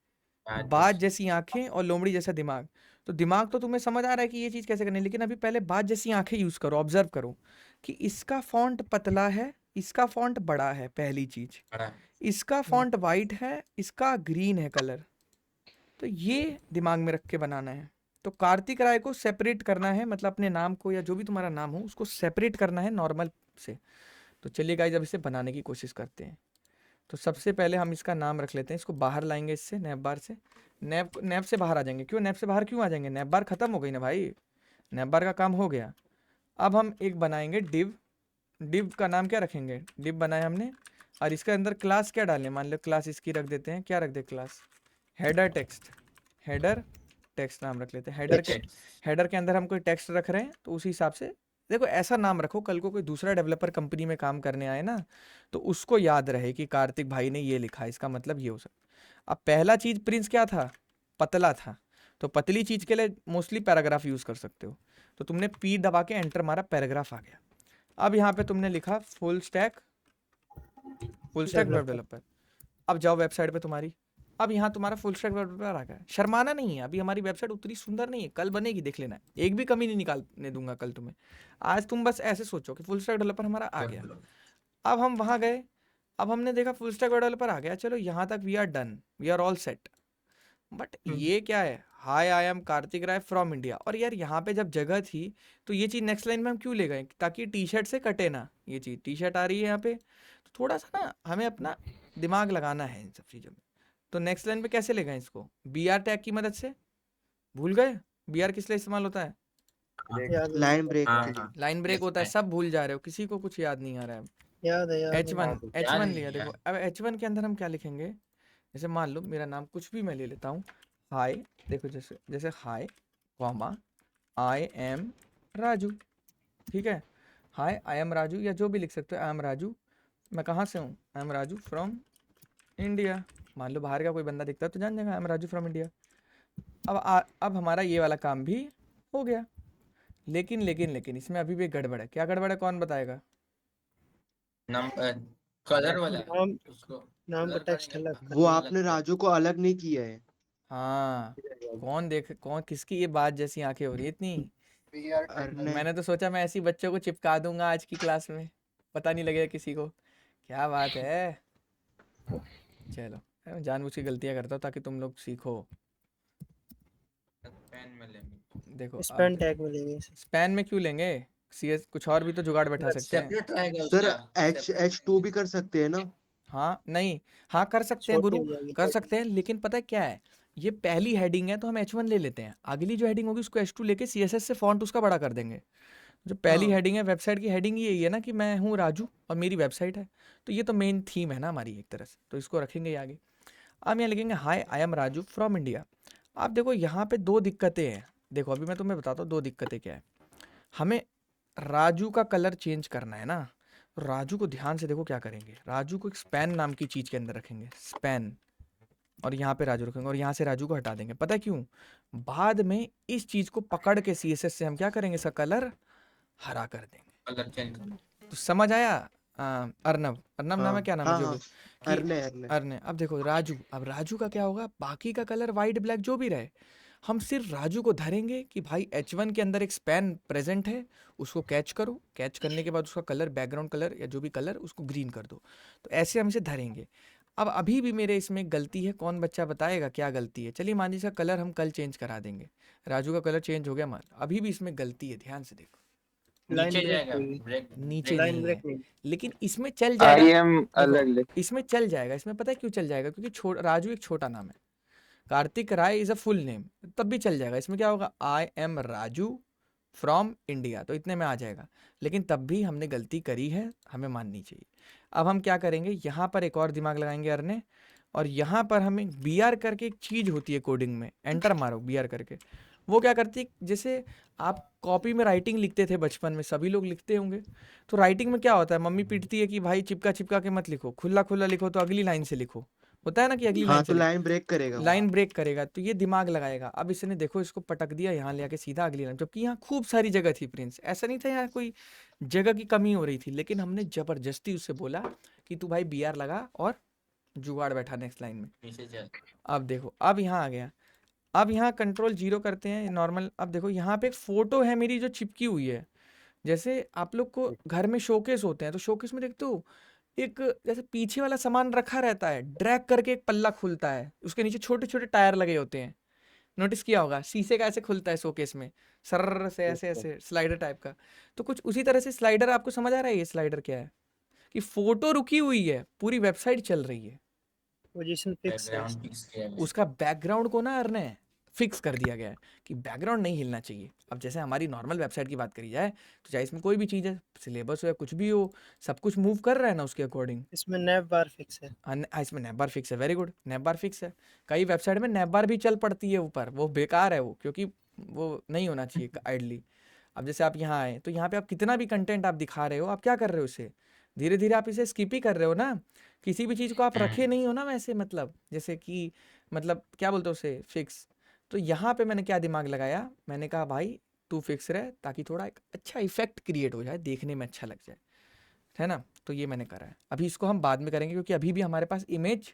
[SPEAKER 1] बाज जैसी आंखें और लोमड़ी जैसा दिमाग। तो दिमाग तो तुम्हें समझ आ रहा है कि ये चीज़ कैसे करनी है, लेकिन अभी पहले बाज जैसी आंखें यूज़ करो, ऑब्जर्व करो कि इसका फॉन्ट पतला है, इसका फॉन्ट बड़ा है, पहली चीज़। इसका फॉन्ट वाइट है, इसका ग्रीन है कलर। तो ये दिमाग में रख के बनाना है। तो कार्तिक राय को सेपरेट करना है, मतलब अपने नाम को या जो भी तुम्हारा नाम हो उसको सेपरेट करना है नॉर्मल से। तो चलिए गाइस, अब इसे बनाने की कोशिश करते हैं। तो सबसे पहले हम इसका नाम रख लेते हैं, इसको बाहर लाएंगे इससे, नैप बार से। नैप से बाहर आ जाएंगे। क्यों नैप से बाहर क्यों आ जाएंगे? नैप बार खत्म हो गई ना भाई, नैप बार का काम हो गया। अब हम एक बनाएंगे डिव। डिव का नाम क्या रखेंगे? डिव बनाया हमने, और इसके अंदर क्लास क्या डालें? मान लो क्लास इसकी रख देते हैं, क्या रख दे class? Header text. Header text नाम रख लेते हैं। हेडर के अंदर हम कोई टेक्स्ट रख रहे हैं तो उसी हिसाब से देखो, ऐसा नाम रखो कल को कोई दूसरा डेवलपर कंपनी में काम करने आए ना, तो उसको याद रहे कि कार्तिक भाई ने ये लिखा है, इसका मतलब ये हो सकता। अब पहला चीज प्रिंस क्या था? पतला था। तो पतली चीज के लिए मोस्टली पैराग्राफ यूज कर सकते हो। तो तुमने पी दबा के एंटर मारा, पैराग्राफ आ गया। अब यहाँ पे तुमने लिखा फुल स्टैक वेब डेवलपर। अब जाओ वेबसाइट पे तुम्हारी, अब यहाँ तुम्हारा फुल स्टैक वेब डेवलपर आ गया। शर्माना नहीं है, अभी हमारी वेबसाइट उतनी सुंदर नहीं है, कल बनेगी, देख लेना, एक भी कमी नहीं निकालने दूंगा कल तुम्हें। आज तुम बस ऐसे सोचो कि फुल स्टैक डेवलपर हमारा आ गया। अब हम वहाँ गए, अब हमने देखा फुल स्टैक वेब डेवलपर आ गया, चलो यहाँ तक we are done, we are all set. But ये क्या है? Hi I am Kartik Rai from India. और यार यहाँ पे जब जगह थी तो ये चीज़ नेक्स्ट लाइन में हम क्यों ले गए? ताकि टी शर्ट से कटे ना, ये चीज़ टी शर्ट आ रही है यहाँ पे, तो थोड़ा सा ना हमें अपना दिमाग लगाना है इन सब चीज़ों में। तो नेक्स्ट लाइन पे कैसे ले गए इसको? बी आर टैग की मदद से। भूल गए बी आर किस लिए इस्तेमाल होता है?
[SPEAKER 4] याद
[SPEAKER 5] लाइन ब्रेक
[SPEAKER 3] हाँ,
[SPEAKER 5] के लिए।
[SPEAKER 3] हाँ।
[SPEAKER 1] लाइन ब्रेक होता है, सब भूल जा रहे हो, किसी को कुछ याद नहीं आ रहा है।
[SPEAKER 4] याद है याद है।
[SPEAKER 1] H1
[SPEAKER 3] याद
[SPEAKER 1] H1
[SPEAKER 3] नहीं
[SPEAKER 1] लिया,
[SPEAKER 3] है।
[SPEAKER 1] देखो अब H1 के अंदर हम क्या लिखेंगे? जैसे मान लो मेरा नाम कुछ भी मैं ले लेता हूँ, हाय, देखो जैसे जैसे हाय कॉमा आई एम राजू, ठीक है? हाय आई एम राजू, या जो भी लिख सकते हो, आई एम राजू, मैं कहाँ से हूँ? आई एम राजू फ्रॉम इंडिया। मान लो बाहर का कोई बंदा दिखता है तो जान जाएगा आई एम राजू फ्रॉम इंडिया। अब हमारा ये वाला काम भी हो गया। लेकिन इसमें अभी भी गड़बड़ है। क्या गड़बड़ है, कौन बताएगा?
[SPEAKER 3] कलर वाला
[SPEAKER 4] नाम
[SPEAKER 3] उसको
[SPEAKER 4] नाम का
[SPEAKER 3] कलर
[SPEAKER 4] टेक्स्ट
[SPEAKER 3] करेंगे
[SPEAKER 4] अलग
[SPEAKER 3] तो
[SPEAKER 5] वो
[SPEAKER 3] अलग
[SPEAKER 5] आपने
[SPEAKER 3] लगता है।
[SPEAKER 5] राजू को अलग नहीं किया है।
[SPEAKER 1] हाँ, कौन किसकी ये बात जैसी आंखें हो रही है इतनी?
[SPEAKER 5] अरे
[SPEAKER 1] मैंने तो सोचा मैं ऐसी बच्चों को चिपका दूंगा आज की क्लास में, पता नहीं लगेगा किसी को। क्या बात है, चलो जानबूझ के गलतियां करता हूँ ताकि तुम लोग सीखो।
[SPEAKER 3] पेन में लेंगे।
[SPEAKER 1] देखो
[SPEAKER 4] स्पेन टैग मिलेंगे इसे।
[SPEAKER 1] स्पैन में क्यों लेंगे? CS कुछ और भी तो जुगाड़ बैठा सकते हैं।
[SPEAKER 3] सेपरेट रहेगा
[SPEAKER 5] सर
[SPEAKER 3] उसका
[SPEAKER 5] H2 भी कर सकते हैं ना।
[SPEAKER 1] हाँ नहीं, हाँ कर सकते हैं
[SPEAKER 4] छोटी
[SPEAKER 1] गुरु,
[SPEAKER 4] हो जाएगी
[SPEAKER 1] कर
[SPEAKER 4] heading।
[SPEAKER 1] सकते हैं, लेकिन पता है क्या है, ये पहली हेडिंग है तो हम H1 ले लेते हैं, अगली जो हेडिंग होगी उसको H2 लेके CSS से फॉन्ट उसका बड़ा कर देंगे। जो पहली
[SPEAKER 5] हाँ
[SPEAKER 1] हेडिंग है वेबसाइट की, हेडिंग यही है ना कि मैं हूँ राजू और मेरी वेबसाइट है, तो ये तो मेन थीम है ना हमारी एक तरह से, तो इसको रखेंगे ये आगे। अब यहाँ लिखेंगे hi I am Raju from India. अब देखो यहाँ पे 2 दिक्कतें हैं। देखो अभी मैं तुम्हें बताता हूँ 2 दिक्कतें क्या है। हमें राजू का कलर चेंज करना है ना, तो राजू को ध्यान से देखो क्या करेंगे, राजू को एक स्पैन नाम की चीज़ के अंदर रखेंगे, स्पैन, और यहाँ पे राजू रखेंगे और यहाँ से राजू को हटा देंगे। पता है क्यों? बाद में इस चीज़ को पकड़ के CSS से हम क्या करेंगे, इसका कलर हरा कर देंगे।
[SPEAKER 3] कलर चेंज करना।
[SPEAKER 1] तो समझ आया? अर्नब, अर्नब नाम है,
[SPEAKER 5] हाँ
[SPEAKER 1] क्या नाम है
[SPEAKER 5] हाँ
[SPEAKER 1] जो
[SPEAKER 5] हाँ
[SPEAKER 1] भी, कि
[SPEAKER 5] अरने
[SPEAKER 1] अर्ने। अब देखो राजू, अब राजू का क्या होगा, बाकी का कलर वाइट ब्लैक जो भी रहे, हम सिर्फ राजू को धरेंगे कि भाई H1 के अंदर एक स्पैन प्रेजेंट है, उसको कैच करो, कैच करने के बाद उसका कलर, बैकग्राउंड कलर या जो भी कलर, उसको ग्रीन कर दो। तो ऐसे हम इसे धरेंगे। अब अभी भी मेरे इसमें गलती है, कौन बच्चा बताएगा क्या गलती है? चलिए मान लीजिए इसका कलर हम कल चेंज करा देंगे, राजू का कलर चेंज हो गया, मान अभी भी इसमें गलती है, ध्यान से देखो।
[SPEAKER 4] लाइन
[SPEAKER 3] नीचे
[SPEAKER 4] ब्रेक
[SPEAKER 3] जाएगा
[SPEAKER 4] होगी।
[SPEAKER 3] ब्रेक
[SPEAKER 1] नीचे
[SPEAKER 4] लाइन
[SPEAKER 1] नहीं
[SPEAKER 4] ब्रेक
[SPEAKER 1] है,
[SPEAKER 4] नहीं।
[SPEAKER 1] लेकिन इसमें चल
[SPEAKER 2] आई
[SPEAKER 1] जाएगा।
[SPEAKER 2] एम अलग
[SPEAKER 1] देखो
[SPEAKER 2] लिख।
[SPEAKER 1] इसमें चल जाएगा, इसमें पता है क्यों चल जाएगा? क्योंकि राजू एक छोटा नाम है, कार्तिक राय इज अ फुल नेम, तब भी चल जाएगा। इसमें क्या होगा, आई एम राजू फ्रॉम इंडिया, तो इतने में आ जाएगा। लेकिन तब भी हमने गलती करी है, हमें माननी चाहिए। अब हम क्या करेंगे, यहाँ पर एक और दिमाग लगाएंगे अरने, और यहाँ पर हमें BR करके एक चीज़ होती है कोडिंग में, एंटर मारो BR करके। वो क्या करती है, जैसे आप कॉपी में राइटिंग लिखते थे बचपन में, सभी लोग लिखते होंगे, तो राइटिंग में क्या होता है, मम्मी पीटती है कि भाई चिपका चिपका के मत लिखो, खुला खुला लिखो, तो अगली लाइन से लिखो, होता है ना कि अगली
[SPEAKER 5] हाँ
[SPEAKER 1] लाइन
[SPEAKER 5] तो
[SPEAKER 1] से
[SPEAKER 5] लाइन ब्रेक करेगा वो।
[SPEAKER 1] लाइन ब्रेक करेगा, तो ये दिमाग लगाएगा। अब इसने देखो इसको पटक दिया यहाँ ले आके सीधा अगली लाइन, जबकि यहाँ खूब सारी जगह थी प्रिंस, ऐसा नहीं था यहाँ कोई जगह की कमी हो रही थी, लेकिन हमने जबरदस्ती उससे बोला कि तू भाई BR लगा और जुगाड़ बैठा नेक्स्ट लाइन में।
[SPEAKER 3] नीचे चल।
[SPEAKER 1] अब देखो, अब यहाँ आ गया, अब यहाँ Ctrl 0 करते हैं नॉर्मल। अब देखो यहाँ पे एक फोटो है मेरी जो चिपकी हुई है, जैसे आप लोग को घर में शोकेस होते हैं, तो शोकेस में देखते हो एक जैसे पीछे वाला सामान रखा रहता है, ड्रैग करके एक पल्ला खुलता है, उसके नीचे छोटे छोटे टायर लगे होते हैं, नोटिस किया होगा, शीशे का ऐसे खुलता है शोकेस में, सर्र से ऐसे ऐसे स्लाइडर टाइप का। तो कुछ उसी तरह से स्लाइडर, आपको समझ आ रहा है ये स्लाइडर क्या है, कि फोटो रुकी हुई है, पूरी वेबसाइट चल रही है,
[SPEAKER 4] पोजीशन फिक्स है।
[SPEAKER 3] बैकग्राउंड फिक्स किया गया।
[SPEAKER 1] उसका बैकग्राउंड को ना अरने फिक्स कर दिया गया है कि बैकग्राउंड नहीं हिलना चाहिए। अब जैसे हमारी नॉर्मल वेबसाइट की बात करी जाए, तो चाहे इसमें कोई भी चीज़ है, सिलेबस हो या कुछ भी हो, सब कुछ मूव कर रहा है ना उसके अकॉर्डिंग।
[SPEAKER 4] इसमें नैव बार फिक्स है।
[SPEAKER 1] इसमें नैप बार फिक्स है, वेरी गुड, नैप बार फिक्स है। कई वेबसाइट में नैप बार भी चल पड़ती है ऊपर, वो बेकार है वो, क्योंकि वो नहीं होना चाहिए आइडली। अब जैसे आप यहाँ आए, तो यहाँ पे आप कितना भी कंटेंट आप दिखा रहे हो, आप क्या कर रहे हो, इसे धीरे धीरे आप इसे स्किप ही कर रहे हो ना, किसी भी चीज़ को आप रखे नहीं हो ना वैसे, मतलब जैसे कि मतलब क्या बोलते हो उसे, फिक्स। तो यहाँ पे मैंने क्या दिमाग लगाया, मैंने कहा भाई तू फिक्स रहे, ताकि थोड़ा एक अच्छा इफेक्ट क्रिएट हो जाए, देखने में अच्छा लग जाए, है ना। तो ये मैंने करा है। अभी इसको हम बाद में करेंगे, क्योंकि अभी भी हमारे पास इमेज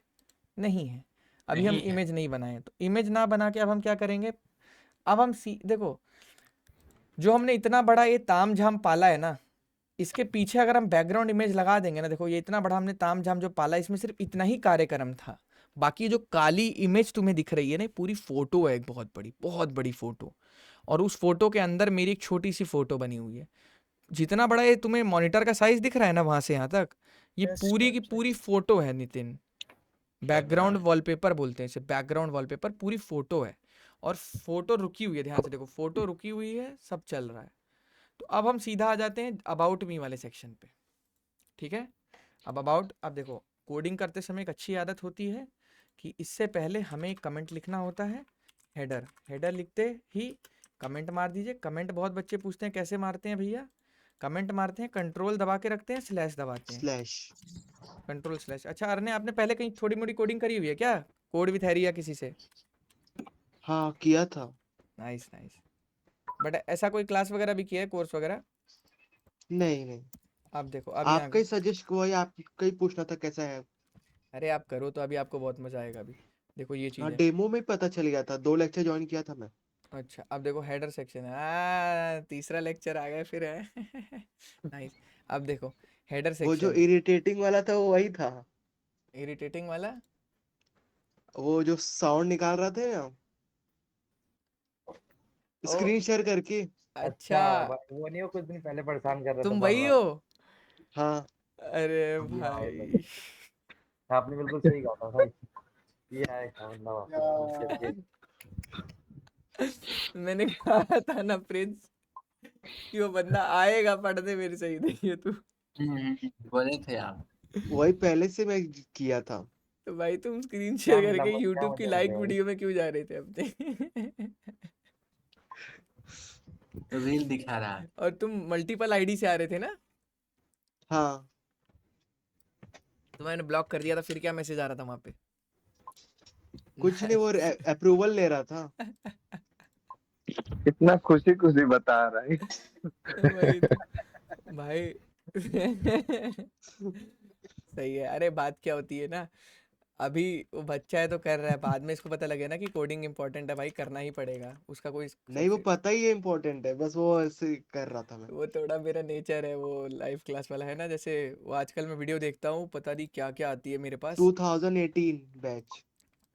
[SPEAKER 1] नहीं है, अभी हम
[SPEAKER 3] नहीं है।
[SPEAKER 1] इमेज नहीं बनाए हैं। तो इमेज ना बना के अब हम क्या करेंगे, अब हम देखो, जो हमने इतना बड़ा ये ताम झाम पाला है ना, इसके पीछे अगर हम बैकग्राउंड इमेज लगा देंगे ना, देखो ये इतना बड़ा हमने ताम झाम जो पाला, इसमें सिर्फ इतना ही कार्यक्रम था। बाकी जो काली इमेज तुम्हें दिख रही है ना, पूरी फोटो है, एक बहुत बड़ी फोटो, और उस फोटो के अंदर मेरी एक छोटी सी फोटो बनी हुई है। जितना बड़ा ये तुम्हें मॉनिटर का साइज दिख रहा है ना वहां से यहाँ तक, ये
[SPEAKER 4] Yes,
[SPEAKER 1] पूरी की
[SPEAKER 4] yes,
[SPEAKER 1] पूरी फोटो है नितिन। बैकग्राउंड वॉलपेपर बोलते हैं इसे, बैकग्राउंड वॉलपेपर, पूरी फोटो है, और फोटो रुकी हुई है, ध्यान से देखो, फोटो रुकी हुई है, सब चल रहा है। तो अब हम सीधा आ जाते हैं अबाउट मी वाले सेक्शन पे, ठीक है। अब देखो, कोडिंग करते समय एक अच्छी आदत होती है कि इससे पहले हमें एक कमेंट लिखना होता है, हेडर लिखते ही कमेंट मार दीजिए। कमेंट बहुत बच्चे पूछते हैं कैसे मारते हैं भैया, कमेंट मारते हैं कंट्रोल दबा के रखते हैं, स्लैश दबाते हैं,
[SPEAKER 5] स्लैश।
[SPEAKER 1] Control slash. अच्छा अरने, आपने पहले कहीं थोड़ी मोड़ी कोडिंग करी हुई है क्या, कोड विथ हैरी या किसी से?
[SPEAKER 5] हाँ किया था।
[SPEAKER 1] Nice nice. बट ऐसा कोई क्लास वगैरह भी किया है, कोर्स वगैरह?
[SPEAKER 5] नहीं नहीं,
[SPEAKER 1] अब देखो, अब यहाँ,
[SPEAKER 5] आपका ही सजेस्ट वही आपका ही पूछना था कैसा है।
[SPEAKER 1] अरे आप करो तो अभी आपको बहुत मजा आएगा। अभी देखो ये चीज़
[SPEAKER 5] हाँ
[SPEAKER 1] है।
[SPEAKER 5] डेमो में पता चल गया था, 2 लेक्चर ज्वाइन किया था मैं।
[SPEAKER 1] अच्छा अब देखो हेडर सेक्शन है, तीसरा लेक्चर आ गया फिर है। नाइस। अब देखो हेडर
[SPEAKER 5] वो जो
[SPEAKER 1] सेक्शन,
[SPEAKER 5] इरिटेटिंग वाला था वो वही था,
[SPEAKER 1] इरिटेटिंग वाला,
[SPEAKER 5] वो जो साउंड निकाल रहा थे ना,
[SPEAKER 1] ओ
[SPEAKER 5] स्क्रीन शेयर करके।
[SPEAKER 1] अच्छा,
[SPEAKER 2] वो नहीं, वो कुछ दिन पहले परेशान कर रहा था
[SPEAKER 1] तुम
[SPEAKER 2] बार
[SPEAKER 1] वही
[SPEAKER 2] बार।
[SPEAKER 1] हो?
[SPEAKER 5] हाँ
[SPEAKER 1] अरे
[SPEAKER 2] जी हाँ, वो
[SPEAKER 1] भाई,
[SPEAKER 2] आपने बिल्कुल सही कहा था भाई, ये आएगा बंदा वापस घूस करके।
[SPEAKER 1] मैंने कहा था ना प्रिंस कि वो बंदा आएगा पढ़ने मेरे से ही, देखिए तू।
[SPEAKER 3] बोले थे आप।
[SPEAKER 5] वही पहले से मैं किया था।
[SPEAKER 1] तो भाई तुम स्क्रीन
[SPEAKER 2] क्या
[SPEAKER 1] शेयर
[SPEAKER 2] मिला,
[SPEAKER 1] करके
[SPEAKER 2] क्या
[SPEAKER 1] यूट्यूब की
[SPEAKER 2] मजा
[SPEAKER 1] लाइक
[SPEAKER 2] मिला भाई?
[SPEAKER 1] वीडियो में क्यों जा रहे थे अपने?
[SPEAKER 3] रील दिखा रहा है।
[SPEAKER 1] और तुम मल्टीपल आईडी से आ रहे थे ना,
[SPEAKER 5] हाँ
[SPEAKER 1] तो मैंने ब्लॉक कर दिया था, फिर क्या मैसेज आ रहा था वहां पे?
[SPEAKER 5] कुछ नहीं, वो अप्रूवल ले रहा था।
[SPEAKER 6] इतना खुशी खुशी बता रहा है।
[SPEAKER 1] वही तो भाई। सही है। अरे बात क्या होती है ना, अभी वो बच्चा है तो कर रहा है, बाद में इसको पता लगे ना कि कोडिंग इंपॉर्टेंट है भाई, करना ही पड़ेगा उसका कोई
[SPEAKER 5] नहीं वो पता ही है इम्पोर्टेंट है, बस वो ऐसे कर रहा था मैं।
[SPEAKER 1] वो थोड़ा मेरा नेचर है, वो लाइव क्लास वाला है ना, जैसे वो आजकल मैं वीडियो देखता हूँ, पता नहीं क्या क्या आती है मेरे पास,
[SPEAKER 5] 2018 बैच।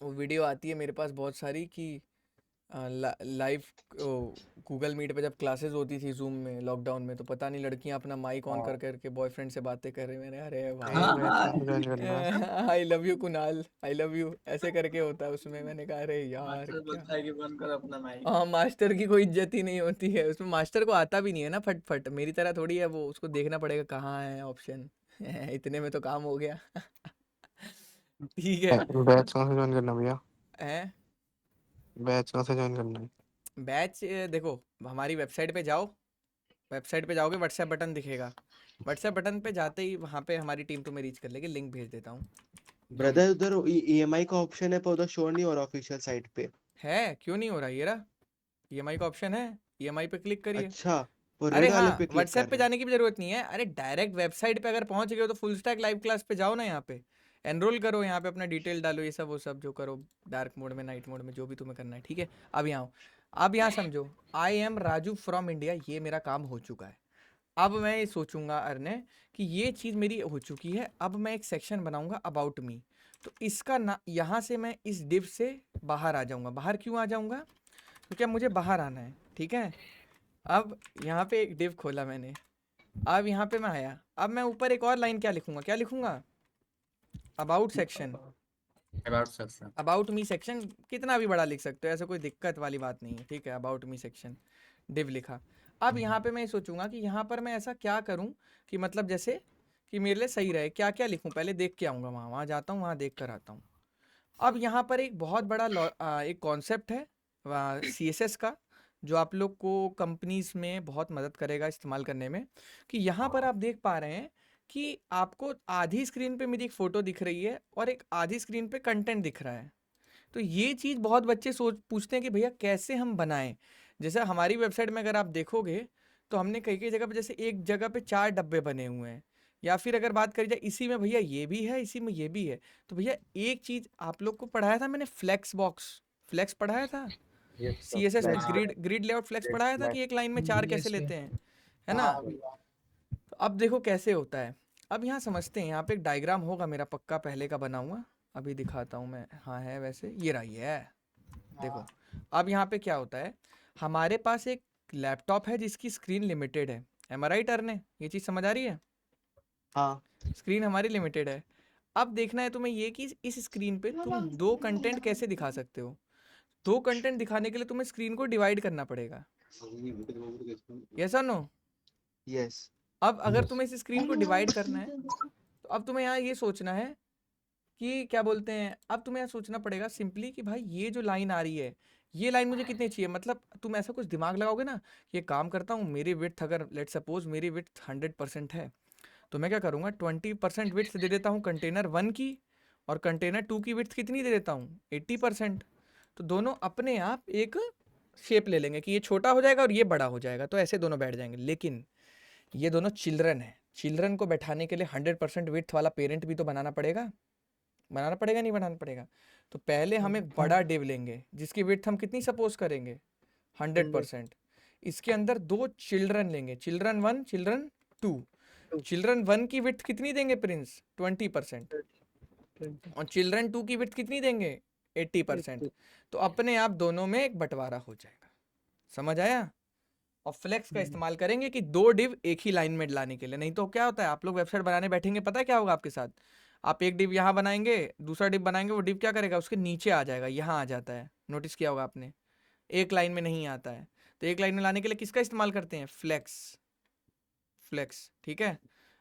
[SPEAKER 1] वो वीडियो आती है मेरे पास बहुत सारी कि लाइव गूगल मीट पे जब क्लासेस होती थी जूम में लॉकडाउन में, तो पता नहीं लड़कियां अपना माइक ऑन कर करके बॉयफ्रेंड से बातें कर रही, मैंने अरे भाई I love you Kunal, I love you, ऐसे करके होता है उसमें। मैंने कहा अरे यार
[SPEAKER 3] मास्टर बोलता है कि बंद कर अपना माइक।
[SPEAKER 1] हाँ, मास्टर की कोई इज्जत ही नहीं होती है उसमें, मास्टर को आता भी नहीं है ना फट फट, मेरी तरह थोड़ी है वो, उसको देखना पड़ेगा कहाँ है ऑप्शन। इतने में तो काम हो गया। ठीक है।
[SPEAKER 5] बैच कहाँ से ज्वाइन करना भैया?
[SPEAKER 1] हैं
[SPEAKER 5] बैच कहाँ से ज्वाइन करना है?
[SPEAKER 1] बैच देखो, हमारी वेबसाइट पे जाओ, वेबसाइट पे जाओगे व्हाट्सएप बटन दिखेगा, व्हाट्सएप बटन पे जाते ही वहाँ पे हमारी टीम तुम्हें रीच कर लेगी, लिंक भेज देता हूँ।
[SPEAKER 5] ब्रदर उधर ईएमआई का ऑप्शन है पर उधर शो नहीं हो रहा ऑफिशियल साइट पे।
[SPEAKER 1] है क्यों नहीं हो रहा? ये रहा ईएमआई का ऑप्शन है, ईएमआई पे क्लिक करिए।
[SPEAKER 5] अच्छा, वो
[SPEAKER 1] अरे
[SPEAKER 5] रेड वाले
[SPEAKER 1] हाँ,
[SPEAKER 5] पे क्लिक
[SPEAKER 1] व्हाट्सएप
[SPEAKER 5] कर
[SPEAKER 1] पे
[SPEAKER 5] रहे हैं।
[SPEAKER 1] जाने की भी जरूरत नहीं है, अरे डायरेक्ट वेबसाइट पे अगर पहुंच गए हो तो फुल स्टैक लाइव क्लास पे जाओ ना, यहाँ पे एनरोल करो, यहाँ पे अपना डिटेल डालो, ये सब वो सब जो करो, डार्क मोड में, नाइट मोड में, जो भी तुम्हें करना है। ठीक है, अब यहाँ आओ, अब यहाँ समझो, आई एम राजू फ्रॉम इंडिया, ये मेरा काम हो चुका है। अब मैं ये सोचूंगा अरने कि ये चीज़ मेरी हो चुकी है, अब मैं एक सेक्शन बनाऊंगा अबाउट मी। तो इसका ना यहाँ से मैं इस डिव से बाहर आ जाऊंगा। बाहर क्यों आ जाऊंगा? क्योंकि अब मुझे बाहर आना है। ठीक है, अब यहाँ पे एक डिव खोला मैंने, अब यहाँ पे मैं आया, अब मैं ऊपर एक और लाइन क्या लिखूंगा, क्या लिखूंगा? About section,
[SPEAKER 3] about section.
[SPEAKER 1] About me section, कितना भी बड़ा लिख सकते हो, ऐसा कोई दिक्कत वाली बात नहीं है। ठीक है, अबाउट मी सेक्शन, डिव लिखा। अब यहाँ पे मैं सोचूंगा कि यहाँ पर मैं ऐसा क्या करूँ कि मतलब जैसे कि मेरे लिए सही रहे, क्या क्या लिखूँ, पहले देख के आऊँगा, वहाँ वहाँ जाता हूँ, वहाँ देख कर आता हूँ। अब यहाँ पर एक बहुत बड़ा एक कॉन्सेप्ट है CSS का, जो आप लोग को कंपनीज में बहुत मदद करेगा इस्तेमाल करने में, कि यहाँ पर आप देख पा रहे हैं कि आपको आधी स्क्रीन पे मेरी एक फ़ोटो दिख रही है और एक आधी स्क्रीन पे कंटेंट दिख रहा है। तो ये चीज़ बहुत बच्चे सोच पूछते हैं कि भैया कैसे हम बनाएं। जैसे हमारी वेबसाइट में अगर आप देखोगे तो हमने कई कई जगह पे, जैसे एक जगह पे 4 डब्बे बने हुए हैं, या फिर अगर बात करी जाए इसी में भैया ये भी है, इसी में ये भी है। तो भैया एक चीज़ आप लोग को पढ़ाया था मैंने, फ्लेक्स बॉक्स, फ्लेक्स पढ़ाया था
[SPEAKER 2] यस सर,
[SPEAKER 1] CSS में,
[SPEAKER 2] flex
[SPEAKER 1] grid layout flex
[SPEAKER 2] yes
[SPEAKER 1] पढ़ाया था
[SPEAKER 2] फ्लैश
[SPEAKER 1] कि एक लाइन में 4 कैसे
[SPEAKER 4] yes,
[SPEAKER 1] लेते हैं, है ना? तो अब देखो कैसे होता है। अब यहाँ समझते हैं, यहाँ पे एक डायग्राम होगा मेरा पक्का पहले का बना हुआ, अभी दिखाता हूँ मैं। हाँ है वैसे, ये रहा, ये है, देखो। अब यहाँ पे क्या होता है, हमारे पास एक लैपटॉप है जिसकी स्क्रीन लिमिटेड है, एम आई राइट अरने? ये चीज़ समझ आ रही है?
[SPEAKER 5] हाँ,
[SPEAKER 1] स्क्रीन हमारी लिमिटेड है। अब देखना है तुम्हें ये कि इस स्क्रीन पे तुम 2 कंटेंट कैसे दिखा सकते हो। 2 कंटेंट दिखाने के लिए तुम्हें स्क्रीन को डिवाइड करना पड़ेगा, यस और नो?
[SPEAKER 5] यस।
[SPEAKER 1] अब अगर तुम्हें इस स्क्रीन को डिवाइड करना है तो अब तुम्हें यहाँ ये सोचना है कि क्या बोलते हैं, अब तुम्हें यहाँ सोचना पड़ेगा सिंपली कि भाई ये जो लाइन आ रही है, ये लाइन मुझे कितनी चाहिए। मतलब तुम ऐसा कुछ दिमाग लगाओगे ना, ये काम करता हूँ, मेरी विड्थ अगर लेट सपोज मेरी विड्थ 100% है, तो मैं क्या करूँगा, 20% विड्थ दे देता हूँ कंटेनर 1 की, और कंटेनर 2 की विड्थ कितनी दे देता हूँ, 80%। तो दोनों अपने आप एक शेप ले लेंगे कि ये छोटा हो जाएगा और ये बड़ा हो जाएगा, तो ऐसे दोनों बैठ जाएंगे। लेकिन ये दोनों चिल्ड्रन है, चिल्ड्रन को बैठाने के लिए 100% विड्थ वाला पेरेंट भी तो बनाना पड़ेगा, बनाना पड़ेगा नहीं बनाना पड़ेगा? तो पहले हम एक बड़ा डिव लेंगे जिसकी विड्थ हम कितनी सपोज करेंगे, 100%। इसके अंदर 2 चिल्ड्रन लेंगे, चिल्ड्रन 1, चिल्ड्रन 2। चिल्ड्रन 1 की विड्थ कितनी देंगे प्रिंस, 20%, और चिल्ड्रन 2 की विड्थ कितनी देंगे, 80%। तो अपने आप दोनों में एक बंटवारा हो जाएगा, समझ आया? और फ्लेक्स का इस्तेमाल करेंगे कि 2 डिव एक ही लाइन में लाने के लिए। नहीं तो क्या होता है, आप लोग वेबसाइट बनाने बैठेंगे, पता है क्या होगा आपके साथ? आप एक डिव यहाँ बनाएंगे, दूसरा डिव बनाएंगे, वो डिव क्या करेगा, उसके नीचे आ जाएगा, यहाँ आ जाता है, नोटिस किया होगा आपने, एक लाइन में नहीं आता है। तो एक लाइन में लाने के लिए किसका इस्तेमाल करते हैं, फ्लेक्स, फ्लेक्स। ठीक है,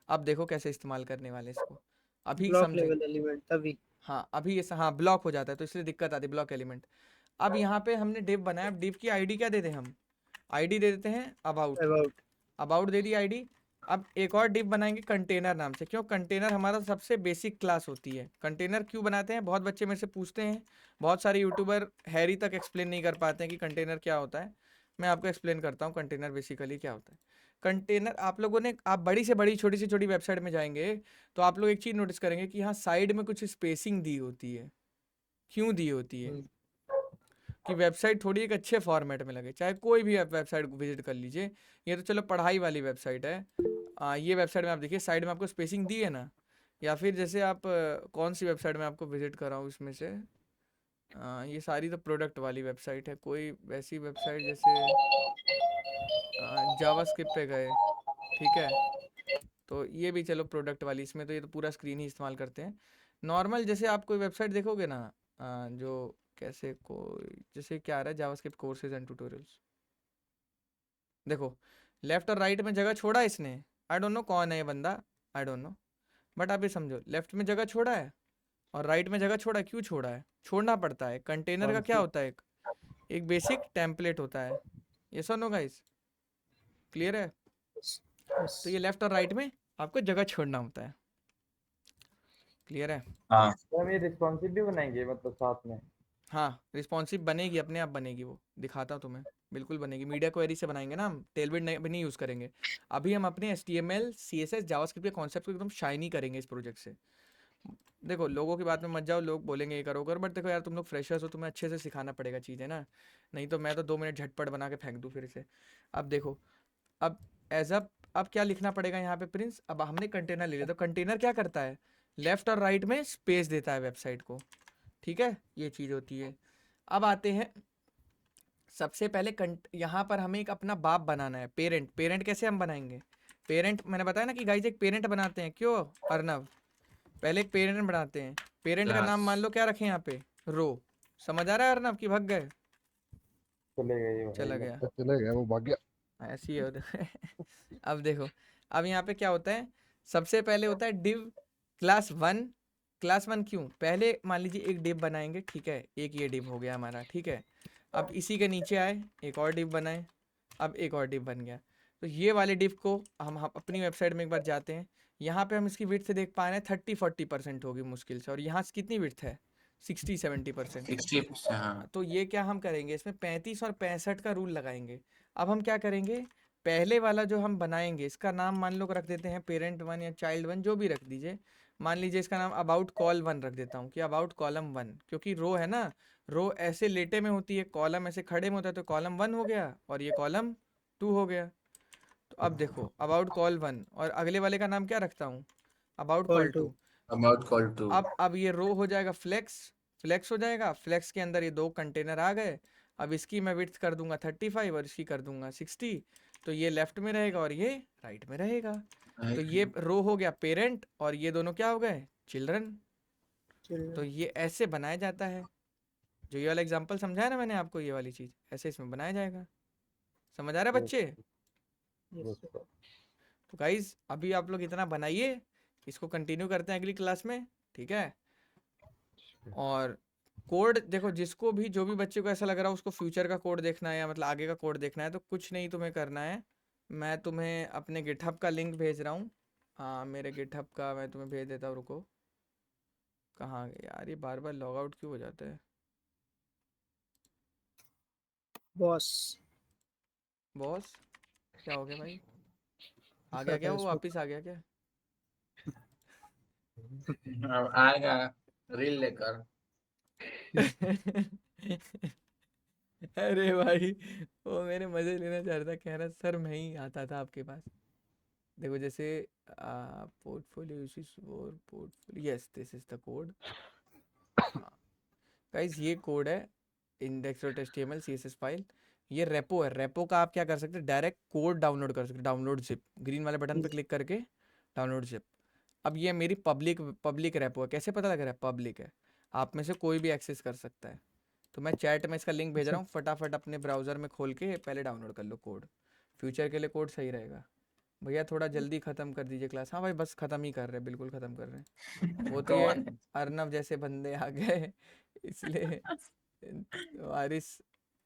[SPEAKER 1] अब देखो कैसे इस्तेमाल करने वाले इसको, अभी
[SPEAKER 4] ब्लॉक
[SPEAKER 1] समझे?
[SPEAKER 4] लेवल एलिमेंट तभी।
[SPEAKER 1] हाँ अभी ये हाँ ब्लॉक हो जाता है, तो इसलिए दिक्कत आती है, ब्लॉक एलिमेंट। अब यहाँ पे हमने डिव बनाया, अब डिव की आईडी क्या दे दें हम, आईडी दे देते हैं about,
[SPEAKER 4] about
[SPEAKER 1] about they the ID. अब एक और डिव बनाएंगे कंटेनर नाम से, क्यों, कंटेनर हमारा सबसे बेसिक क्लास होती है। कंटेनर क्यों बनाते हैं, बहुत बच्चे मेरे से पूछते हैं, बहुत सारे यूट्यूबर हैरी तक एक्सप्लेन नहीं कर पाते हैं कि कंटेनर क्या होता है। मैं आपको एक्सप्लेन करता हूँ कंटेनर बेसिकली क्या होता है। कंटेनर आप लोगों ने, आप बड़ी से बड़ी छोटी से छोटी वेबसाइट में जाएंगे तो आप लोग एक चीज़ नोटिस करेंगे कि यहाँ साइड में कुछ स्पेसिंग दी होती है। क्यों दी होती है, कि वेबसाइट थोड़ी एक अच्छे फॉर्मेट में लगे। चाहे कोई भी आप वेबसाइट विजिट कर लीजिए, ये तो चलो पढ़ाई वाली वेबसाइट है, ये वेबसाइट में आप देखिए साइड में आपको स्पेसिंग दी है ना, या फिर जैसे आप कौन सी वेबसाइट में आपको विजिट कराऊँ इसमें से, ये सारी तो प्रोडक्ट वाली वेबसाइट है, कोई वैसी वेबसाइट जैसे जावास्क्रिप्ट पे गए, ठीक है, तो ये भी चलो प्रोडक्ट वाली, इसमें तो ये तो पूरा स्क्रीन ही इस्तेमाल करते हैं। नॉर्मल जैसे आप कोई वेबसाइट देखोगे ना, जो कैसे कोई जैसे क्या आ रहा है, जावास्क्रिप्ट कोर्सेज एंड ट्यूटोरियल्स, देखो लेफ्ट और राइट में जगह छोड़ा इसने, आई डोंट नो कौन है ये बंदा, आई डोंट नो। बट आप ये समझो, लेफ्ट में जगह छोड़ा है और राइट में जगह छोड़ा है। क्यों छोड़ा है? छोड़ना पड़ता है। कंटेनर का
[SPEAKER 2] कौन
[SPEAKER 1] क्या
[SPEAKER 2] सी?
[SPEAKER 1] होता है? एक बेसिक टेम्पलेट होता है। ये सुनो गाइस, क्लियर है? तो ये लेफ्ट और राइट में आपको जगह छोड़ना होता है। क्लियर है?
[SPEAKER 3] हाँ
[SPEAKER 2] तो हम ये रिस्पॉन्सिव भी बनाएंगे मतलब साथ में?
[SPEAKER 1] हाँ, रिस्पॉन्सिव बनेगी, अपने आप बनेगी वो, दिखाता हूँ तुम्हें। बिल्कुल बनेगी। मीडिया क्वेरी से बनाएंगे ना हम, टेलबिट नहीं, अभी नहीं यूज़ करेंगे। अभी हम अपने HTML CSS जावास्क्रिप्ट के कॉन्सेप्ट को एकदम शाइनी करेंगे इस प्रोजेक्ट से। देखो, लोगों की बात में मत जाओ, लोग बोलेंगे ये करो कर, बट देखो यार, तुम लोग फ्रेशर्स हो, तुम्हें अच्छे से सिखाना पड़ेगा चीज़ें ना। नहीं तो मैं तो 2 मिनट झटपट बना के फेंक दूँ फिर से। अब देखो, अब एज अ अब क्या लिखना पड़ेगा यहाँ पे प्रिंस? अब हमने कंटेनर ले लिया, तो कंटेनर क्या करता है? लेफ्ट और राइट में स्पेस देता है वेबसाइट को। ठीक है, ये चीज़ होती है। अब आते हैं, सबसे पहले यहाँ पर हमें एक अपना बाप बनाना है, पेरेंट। पेरेंट कैसे हम बनाएंगे? पेरेंट मैंने बताया ना कि गाइज एक पेरेंट बनाते हैं। क्यों अर्नव? पहले एक पेरेंट बनाते हैं। पेरेंट का नाम मान लो क्या रखें यहाँ पे? रो। समझ आ रहा है अर्नव की भग गए?
[SPEAKER 2] चले गए भाई
[SPEAKER 1] चला गया।
[SPEAKER 6] चले गया वो, भाग गया।
[SPEAKER 1] ऐसी है अब देखो, अब यहाँ पे क्या होता है? सबसे पहले होता है डिव क्लास 1। क्लास 1 क्यों? पहले मान लीजिए एक डिव बनाएंगे, ठीक है, एक ये डिव हो गया हमारा, ठीक है। अब इसी के नीचे आए, एक और डिव बनाए, अब एक और डिव बन गया। तो ये वाले डिव को हम अपनी वेबसाइट में एक बार जाते हैं। यहाँ पे हम इसकी विड्थ से देख पा रहे हैं 30-40% होगी मुश्किल से, और यहाँ से कितनी विड्थ है? 60-70%।
[SPEAKER 3] 60%। हाँ
[SPEAKER 1] तो ये क्या हम करेंगे, इसमें 35 और 65 का रूल लगाएंगे। अब हम क्या करेंगे, पहले वाला जो हम बनाएंगे, इसका नाम मान लो रख देते हैं पेरेंट 1 या चाइल्ड 1, जो भी रख दीजिए। मान लीजिए इसका नाम अबाउट कॉल 1 रख देता हूँ, कि अबाउट कॉलम 1, क्योंकि रो है ना, रो ऐसे लेटे में होती है, कॉलम ऐसे खड़े में होता है, तो कॉलम 1 हो गया और ये कॉलम 2 हो गया। तो अब देखो, अबाउट कॉल 1, और अगले वाले का नाम क्या रखता हूँ? About
[SPEAKER 4] col
[SPEAKER 1] col
[SPEAKER 4] two
[SPEAKER 1] 2।
[SPEAKER 3] About col two.
[SPEAKER 1] अब ये रो हो जाएगा फ्लेक्स। फ्लेक्स हो जाएगा, फ्लेक्स के अंदर ये 2 कंटेनर आ गए। अब इसकी मैं विड्थ कर दूंगा 35 और इसकी कर दूंगा 60। तो ये लेफ्ट में रहेगा और ये राइट में रहेगा। तो ये रो हो गया पेरेंट, और ये दोनों क्या हो गए? चिल्ड्रन। तो ये ऐसे बनाया जाता है। जो ये वाला एग्जांपल समझाया ना मैंने आपको, ये वाली चीज़ ऐसे इसमें बनाया जाएगा। समझ आ रहा है बच्चे? तो गाइज अभी आप लोग इतना बनाइए, इसको कंटिन्यू करते हैं अगली क्लास में, ठीक है। और कोड देखो, जिसको भी, जो भी बच्चे को ऐसा लग रहा है उसको फ्यूचर का कोड देखना है या मतलब आगे का कोड देखना है, तो कुछ नहीं तुम्हें करना है। मैं तुम्हें अपने गिटहब का लिंक भेज रहा हूँ। हाँ, मेरे गिटहब का मैं तुम्हें भेज देता हूँ, रुको। कहाँ गए यार, ये बार बार लॉग आउट क्यों हो जाता है?
[SPEAKER 4] बॉस
[SPEAKER 1] बॉस क्या हो गया भाई? आ गया क्या वो? वापिस आ गया क्या?
[SPEAKER 3] अब आएगा रील लेकर।
[SPEAKER 1] अरे भाई, वो मेरे मजे लेना चाह रहा था, कह रहा सर मैं ही आता था आपके पास। देखो जैसे portfolio, yes this is the code. Guys ये कोड है index.html CSS फाइल। ये रेपो है। रेपो का आप क्या कर सकते हैं, डायरेक्ट कोड डाउनलोड कर सकते हैं। डाउनलोड जिप, ग्रीन वाले बटन पे क्लिक करके डाउनलोड जिप। अब ये मेरी पब्लिक रेपो है। कैसे पता लग रहा है? पब्लिक है, आप में से कोई भी एक्सेस कर सकता है। तो मैं चैट में इसका लिंक भेज रहा हूँ, फटाफट अपने ब्राउज़र में खोल के पहले डाउनलोड कर लो कोड। फ्यूचर के लिए कोड सही रहेगा। भैया थोड़ा जल्दी ख़त्म कर दीजिए क्लास। हाँ भाई, बस ख़त्म ही कर रहे हैं, बिल्कुल ख़त्म कर रहे हैं। वो तो ये
[SPEAKER 3] कौन?
[SPEAKER 1] अर्नव जैसे बंदे आ गए इसलिए वारिस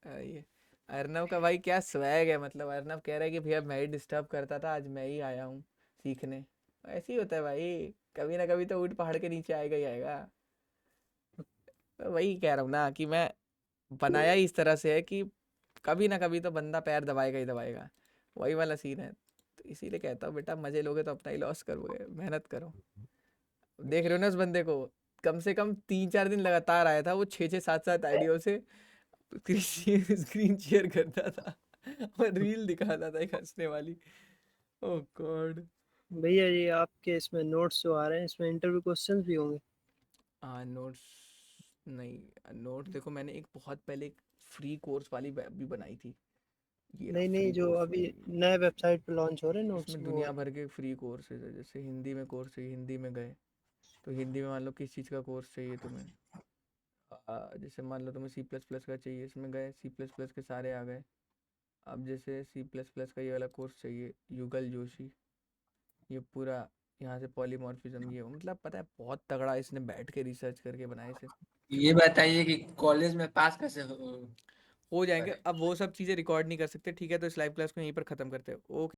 [SPEAKER 1] ये अर्नव का भाई क्या स्वैग है। मतलब अर्नव कह रहा है कि भैया मैं ही डिस्टर्ब करता था, आज मैं ही आया हूँ सीखने। ऐसे ही होता है भाई, कभी ना कभी तो ऊँट पहाड़ के नीचे आएगा ही आएगा। तो वही कह रहा हूँ ना कि मैं बनाया ही इस तरह से है कि कभी ना कभी तो बंदा पैर दबाएगा ही दबाएगा। वही वाला सीन है। तो इसीलिए कहता हूँ बेटा, मजे लोगे तो अपना ही लॉस करोगे, मेहनत करो। देख रहे हो ना उस बंदे को, कम से कम 3-4 दिन लगातार आया था वो, 6-6 7-7 आइडियो से स्क्रीन शेयर करता था और रील दिखाता था एक हंसने वाली। ओह गॉड।
[SPEAKER 4] भैया ये आपके इसमें नोट्स जो आ रहे हैं, इसमें इंटरव्यू क्वेश्चंस भी होंगे?
[SPEAKER 1] नोट्स नहीं, नोट देखो मैंने एक बहुत पहले एक फ्री कोर्स वाली भी बनाई थी। ये रहा
[SPEAKER 4] नहीं नहीं,
[SPEAKER 1] फ्री
[SPEAKER 4] जो
[SPEAKER 1] कोर्स
[SPEAKER 4] अभी
[SPEAKER 1] वाली।
[SPEAKER 4] नए वेबसाइट पे लॉन्च हो रहे हैं नोट्स
[SPEAKER 1] इसमें
[SPEAKER 4] वो
[SPEAKER 1] दुनिया भर के फ्री कोर्सेज है। जैसे हिंदी में कोर्स चाहिए, हिंदी में गए तो हिंदी में मान लो किस चीज़ का कोर्स चाहिए तुम्हें। जैसे मान लो तुम्हें C++ का चाहिए, इसमें गए C++ के सारे आ गए। अब जैसे C++ का ये वाला कोर्स चाहिए, युगल जोशी, ये पूरा यहाँ से पॉलीमॉर्फिज्म ये वो, मतलब पता है बहुत तगड़ा इसने बैठ के रिसर्च करके बनाया इसे।
[SPEAKER 3] ये बताइए कि कॉलेज में पास कैसे
[SPEAKER 1] हो जाएंगे।
[SPEAKER 3] करें?
[SPEAKER 1] अब वो सब चीज़ें रिकॉर्ड नहीं कर सकते, ठीक है, तो इस लाइव क्लास को यहीं पर ख़त्म करते हैं। ओके।